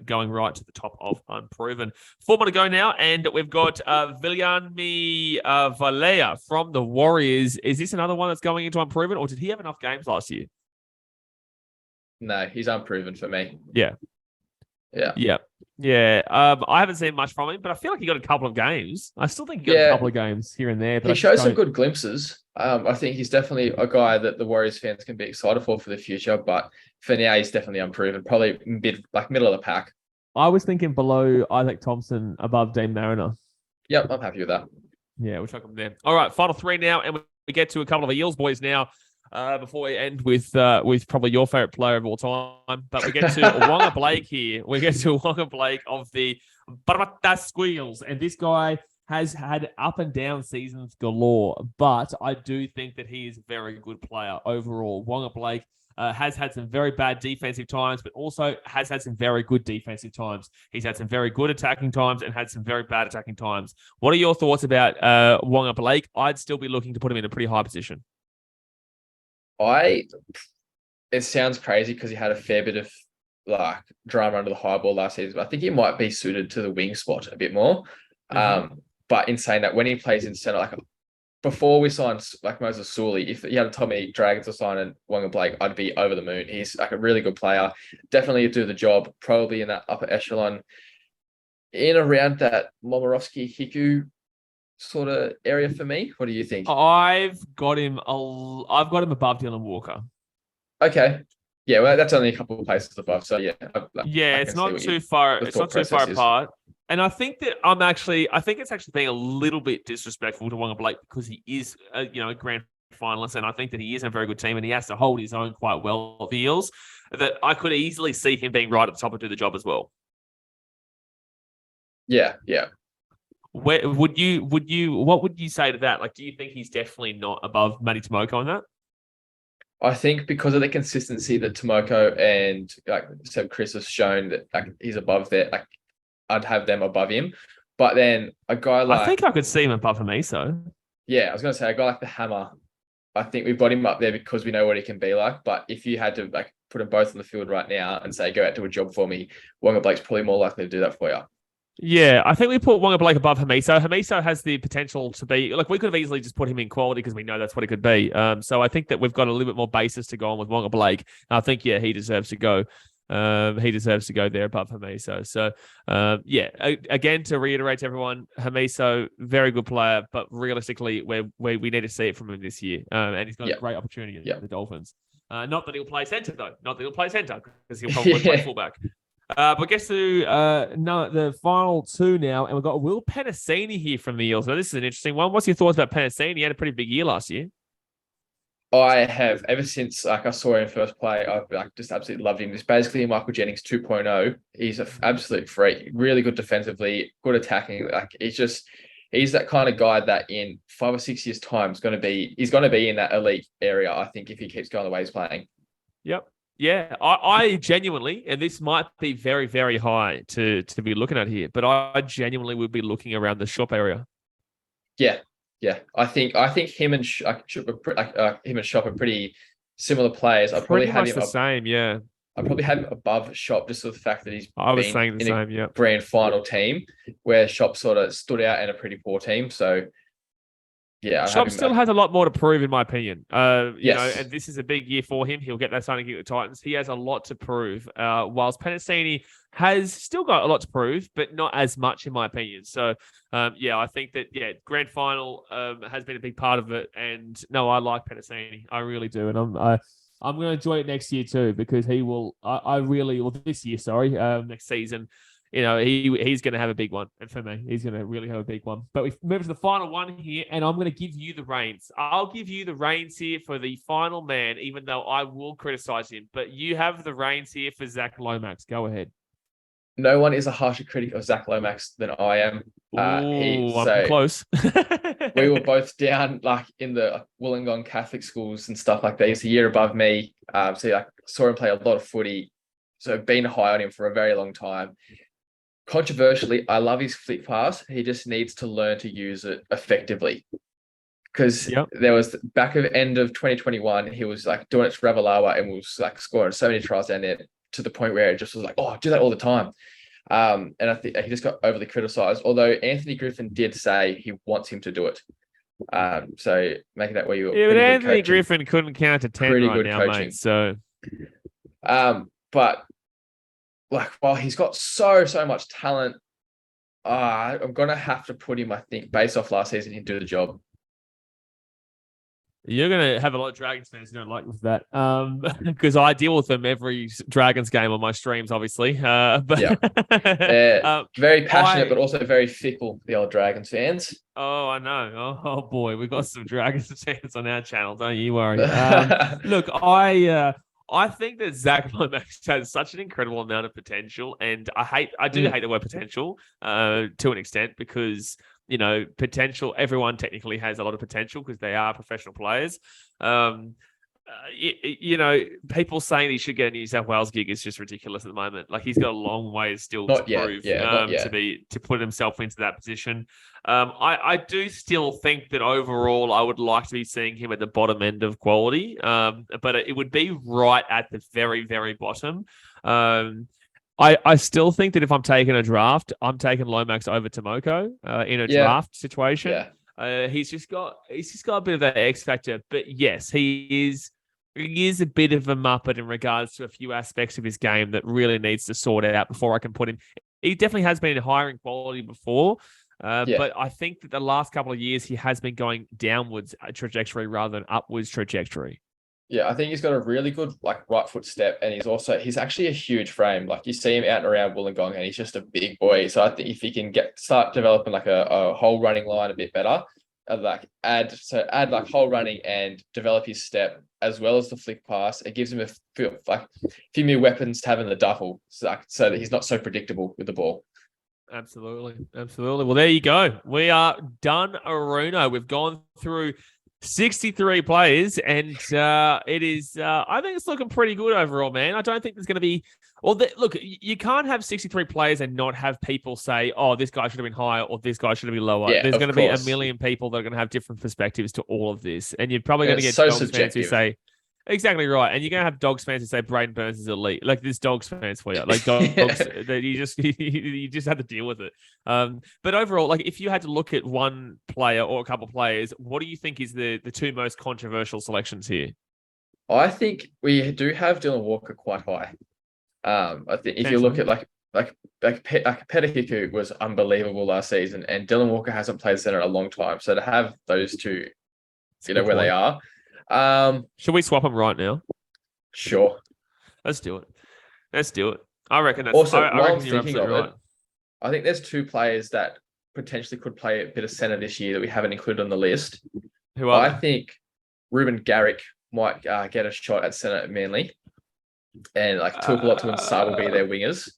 S1: Going right to the top of Unproven. 4 more to go now, and we've got Viliami Valea from the Warriors. Is this another one that's going into Unproven, or did he have enough games last year?
S2: No, he's Unproven for me.
S1: Yeah. I haven't seen much from him, but I feel like he got a couple of games. I still think he got a couple of games here and there. But
S2: he shows some good glimpses. I think he's definitely a guy that the Warriors fans can be excited for the future. But for now, he's definitely Unproven. Probably middle of the pack.
S1: I was thinking below Isaac Thompson, above Dean Mariner.
S2: Yep, I'm happy with that.
S1: Yeah, we'll chuck him there. All right, final 3 now, and we get to a couple of the Eels boys now. Before we end with probably your favorite player of all time, but we get to Wonga Blake here. We get to Wonga Blake of the Parramatta Squeals, and this guy has had up and down seasons galore, but I do think that he is a very good player overall. Wonga Blake has had some very bad defensive times, but also has had some very good defensive times. He's had some very good attacking times and had some very bad attacking times. What are your thoughts about Wonga Blake? I'd still be looking to put him in a pretty high position.
S2: It sounds crazy because he had a fair bit of like drama under the high ball last season, but I think he might be suited to the wing spot a bit more. Mm-hmm. But in saying that, when he plays in center, like before we signed like Moses Sully, if you had told me Dragons were signing Wonga Blake, I'd be over the moon. He's like a really good player, definitely do the job, probably in that upper echelon, in around that Momorowski Hiku sort of area for me. What do you think?
S1: I've got him above Dylan Walker.
S2: Okay. Yeah, well, that's only a couple of places above. So yeah.
S1: It's not too far. It's not too far apart. And I think that I think it's actually being a little bit disrespectful to Wonga Blake because he is a grand finalist, and I think that he is a very good team, and he has to hold his own quite well of the Eels. That I could easily see him being right at the top and do the job as well.
S2: Yeah.
S1: Where what would you say to that? Like, do you think he's definitely not above Matty Tomoko on that?
S2: I think because of the consistency that Tomoko and like Seb Chris has shown that like he's above that, like I'd have them above him. But then a guy like
S1: I think I could see him above him, so
S2: Yeah, I was going to say, a guy like the Hammer, I think we've got him up there because we know what he can be like. But if you had to like put them both on the field right now and say, go out, do a job for me, Wonga Blake's probably more likely to do that for you.
S1: Yeah, I think we put Wonga Blake above Hamiso. Hamiso has the potential to be, like, we could have easily just put him in quality because we know that's what he could be. So I think that we've got a little bit more basis to go on with Wonga Blake. And I think, yeah, he deserves to go. He deserves to go there above Hamiso. So, yeah, again, to reiterate to everyone, Hamiso, very good player, but realistically, we need to see it from him this year. And he's got a great opportunity in the Dolphins. Not that he'll play centre, though. Not that he'll play centre because he'll probably play fullback. But guess who? The final two now, and we've got Will Penasini here from the Eels. Now, this is an interesting one. What's your thoughts about Penasini? He had a pretty big year last year.
S2: I have, ever since I saw him first play, I've just absolutely loved him. He's basically Michael Jennings 2.0. He's an absolute freak. Really good defensively, good attacking. He's that kind of guy that in 5 or 6 years' time he's going to be in that elite area. I think if he keeps going the way he's playing.
S1: Yep. Yeah, I genuinely, and this might be very, very high to be looking at here, but I genuinely would be looking around the Schoupp area.
S2: Yeah. I think him and Schoupp are pretty similar players. I probably have him
S1: the same. Yeah,
S2: I probably have him above Schoupp just with the fact that he's
S1: saying the same. Yeah,
S2: grand final team where Schoupp sort of stood out in a pretty poor team. So. Yeah,
S1: Schoupp still has a lot more to prove, in my opinion.
S2: Yes.
S1: You know, and this is a big year for him. He'll get that starting gig at the Titans. He has a lot to prove. Whilst Penasini has still got a lot to prove, but not as much, in my opinion. So, I think that grand final has been a big part of it. And no, I like Penasini. I really do, and I'm going to enjoy it next year too because he will. This year, next season. You know, he's going to have a big one. And for me, he's going to really have a big one. But we've moved to the final one here, and I'm going to give you the reins. I'll give you the reins here for the final man, even though I will criticize him. But you have the reins here for Zach Lomax. Go ahead.
S2: No one is a harsher critic of Zach Lomax than I am.
S1: I'm close.
S2: We were both down in the Wollongong Catholic schools and stuff like that. He's a year above me. So I saw him play a lot of footy. So I've been high on him for a very long time. Controversially, I love his flick pass. He just needs to learn to use it effectively. Because there was back of end of 2021, he was doing it to Ravalawa and was scoring so many tries down there to the point where it just was I do that all the time. And I think he just got overly criticized. Although Anthony Griffin did say he wants him to do it. So making that where you were.
S1: Yeah, but Anthony Griffin couldn't count to 10 right now, coaching. Mate. So,
S2: but. While he's got so much talent, I'm going to have to put him, I think, based off last season, he'd do the job.
S1: You're going to have a lot of Dragons fans who don't like with that because I deal with them every Dragons game on my streams, obviously. But
S2: very passionate, but also very fickle, the old Dragons fans.
S1: Oh, I know. Oh boy, we've got some Dragons fans on our channel. Don't you worry. Look, I think that Zach Lomax has such an incredible amount of potential, and I do hate the word potential to an extent because potential. Everyone technically has a lot of potential because they are professional players. People saying he should get a New South Wales gig is just ridiculous at the moment. He's got a long way still to prove to put himself into that position. I do still think that overall I would like to be seeing him at the bottom end of quality, but it would be right at the very, very bottom. I still think that if I'm taking a draft, I'm taking Lomax over Tomoko in a draft situation. Yeah. He's just got a bit of that X factor, but yes, he is a bit of a muppet in regards to a few aspects of his game that really needs to sort out before I can put him. He definitely has been higher in quality before, but I think that the last couple of years he has been going downwards trajectory rather than upwards trajectory.
S2: Yeah, I think he's got a really good right foot step, and he's actually a huge frame. You see him out and around Wollongong, and he's just a big boy. So I think if he can start developing a whole running line a bit better, add whole running and develop his step as well as the flick pass, it gives him a few more weapons to have in the duffel, so that he's not so predictable with the ball. Absolutely.
S1: Well, there you go. We are done, Aruno. We've gone through 63 players, and it is. I think it's looking pretty good overall, man. I don't think there's going to be Well, look, you can't have 63 players and not have people say, oh, this guy should have been higher or this guy should have been lower.
S2: Yeah,
S1: There's going to be a
S2: course.
S1: million people that are going to have different perspectives to all of this. And you're probably going to get
S2: so
S1: Dogs
S2: subjective.
S1: fans who say, exactly right. And you're going to have Dogs fans who say Braden Burns is elite. Like, there's Dogs fans for you. Like, Dogs, you just have to deal with it. But overall, like, if you had to look at one player or a couple of players, what do you think is the two most controversial selections here?
S2: I think we do have Dylan Walker quite high. I think if you look at like Petahiku was unbelievable last season, and Dylan Walker hasn't played center in a long time. So to have those two, where they are.
S1: Should we swap them right now?
S2: Sure.
S1: Let's do it. I reckon that's
S2: also,
S1: I reckon you're absolutely right.
S2: I think there's two players that potentially could play a bit of center this year that we haven't included on the list.
S1: Who are
S2: I think Ruben Garrick might get a shot at center at Manly. And like Tuala and Saab will be their wingers.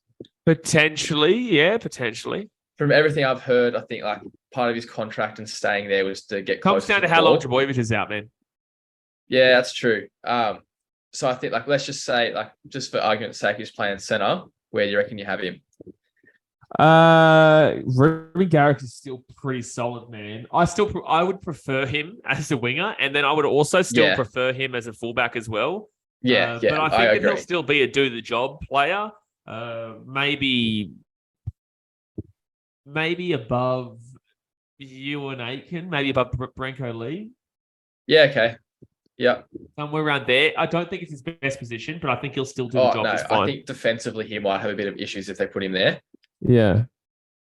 S1: Potentially.
S2: From everything I've heard, I think like part of his contract and staying there was to get
S1: comes down to how long Trbojevic is out, man.
S2: Yeah, that's true. So I think like let's just say like just for argument's sake, he's playing center. Where do you reckon you have him?
S1: Ruben Garrick is still pretty solid, man. I would prefer him as a winger, and then I would also still prefer him as a fullback as well.
S2: Yeah.
S1: But I think that he'll still be a do the job player. Maybe above Euan Aitken, maybe above Brenko Lee.
S2: Yeah, okay. Yeah.
S1: Somewhere around there. I don't think it's his best position, but I think he'll still do the job just fine.
S2: I think defensively he might have a bit of issues if they put him there.
S1: Yeah.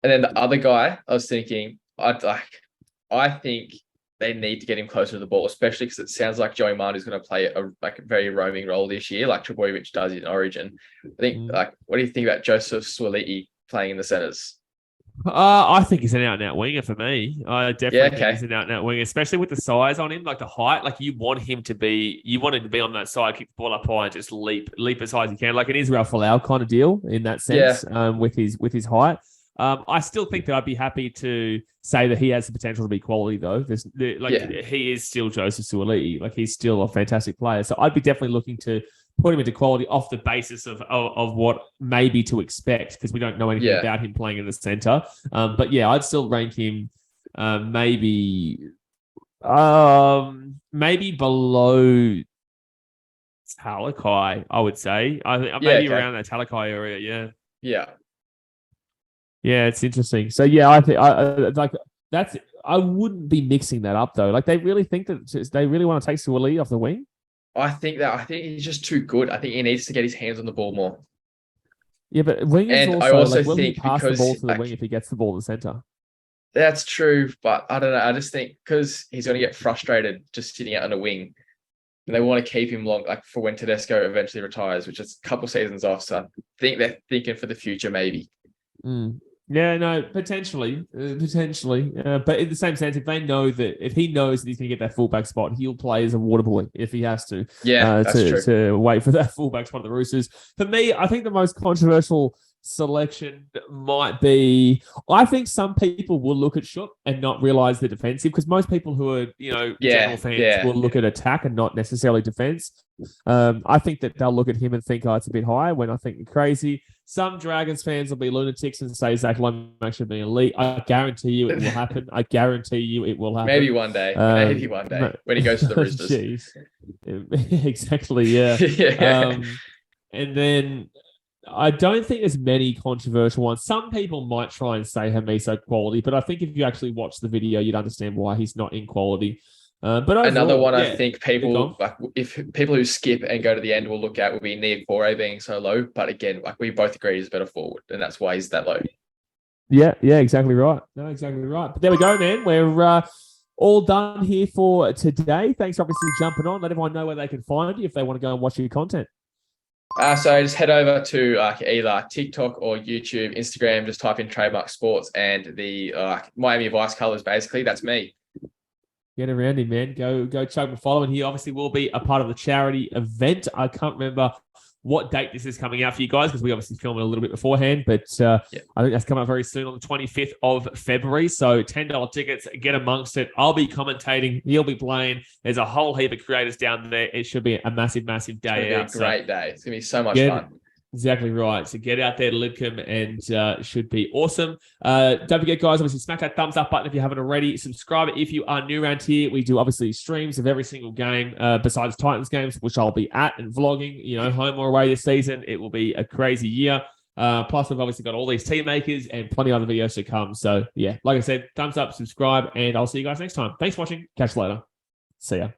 S2: And then the other guy, I was thinking, I think they need to get him closer to the ball, especially because it sounds like Joey Manu is going to play a very roaming role this year, like Trbojevic does in Origin. I think, what do you think about Joseph Suaalii playing in the centers?
S1: I think he's an out-and-out winger for me. I definitely think he's an out-and-out winger, especially with the size on him, like the height. Like you want him to be on that side, kick the ball up high, and just leap as high as he can, like an Israel Folau kind of deal in that sense. With his height. I still think that I'd be happy to say that he has the potential to be quality, though. He is still Joseph Suaalii. Like he's still a fantastic player. So I'd be definitely looking to put him into quality off the basis of what maybe to expect, because we don't know anything about him playing in the center. But yeah, I'd still rank him maybe below Talakai, I would say. Maybe around that Talakai area. Yeah.
S2: Yeah.
S1: Yeah, it's interesting. So yeah, I think I wouldn't be mixing that up though. Like they really think that they really want to take Suaalii off the wing.
S2: I think he's just too good. I think he needs to get his hands on the ball more.
S1: Yeah, but wing is
S2: and
S1: also,
S2: I also
S1: will
S2: think
S1: he pass the ball to the wing if he gets the ball to the center?
S2: That's true, but I don't know. I just think because he's going to get frustrated just sitting out on a wing. And they want to keep him long, like for when Tedesco eventually retires, which is a couple seasons off. So I think they're thinking for the future, maybe.
S1: Yeah, no, potentially. But in the same sense, if he knows that he's going to get that fullback spot, he'll play as a water boy if he has to.
S2: Yeah, that's true.
S1: To wait for that fullback spot of the Roosters. For me, I think the most controversial selection might be, I think some people will look at Schoupp and not realize the defensive, because most people who are, general fans will look at attack and not necessarily defense. I think that they'll look at him and think, it's a bit high, when I think you're crazy. Some Dragons fans will be lunatics and say Zach Lomax should be elite. I guarantee you it will happen.
S2: Maybe one day. When he goes to the Roosters.
S1: Exactly, yeah. And then I don't think there's many controversial ones. Some people might try and say Hamiso quality, but I think if you actually watch the video, you'd understand why he's not in quality. But overall,
S2: another one I think people, if people who skip and go to the end will look at, will be Nicoll-Klokstad being so low. But again, we both agree he's better forward, and that's why he's that low.
S1: Yeah, exactly right. No, exactly right. But there we go, man. We're all done here for today. Thanks for obviously jumping on. Let everyone know where they can find you if they want to go and watch your content.
S2: So just head over to either TikTok or YouTube, Instagram. Just type in Trademark Sports and the Miami Vice colors. Basically, that's me.
S1: Get around him, man. Go chuck and follow. And he obviously will be a part of the charity event. I can't remember what date this is coming out for you guys, because we obviously film it a little bit beforehand. But I think that's coming out very soon on the 25th of February. So $10 tickets, get amongst it. I'll be commentating. He'll be playing. There's a whole heap of creators down there. It should be a massive, massive day out.
S2: It's going to be a great day. It's going to be so much fun.
S1: Exactly right. So get out there to Lidcombe and should be awesome. Don't forget, guys, obviously smack that thumbs up button if you haven't already. Subscribe if you are new around here. We do obviously streams of every single game besides Titans games, which I'll be at and vlogging, home or away this season. It will be a crazy year. Plus, we've obviously got all these team makers and plenty of other videos to come. So, yeah, like I said, thumbs up, subscribe, and I'll see you guys next time. Thanks for watching. Catch you later. See ya.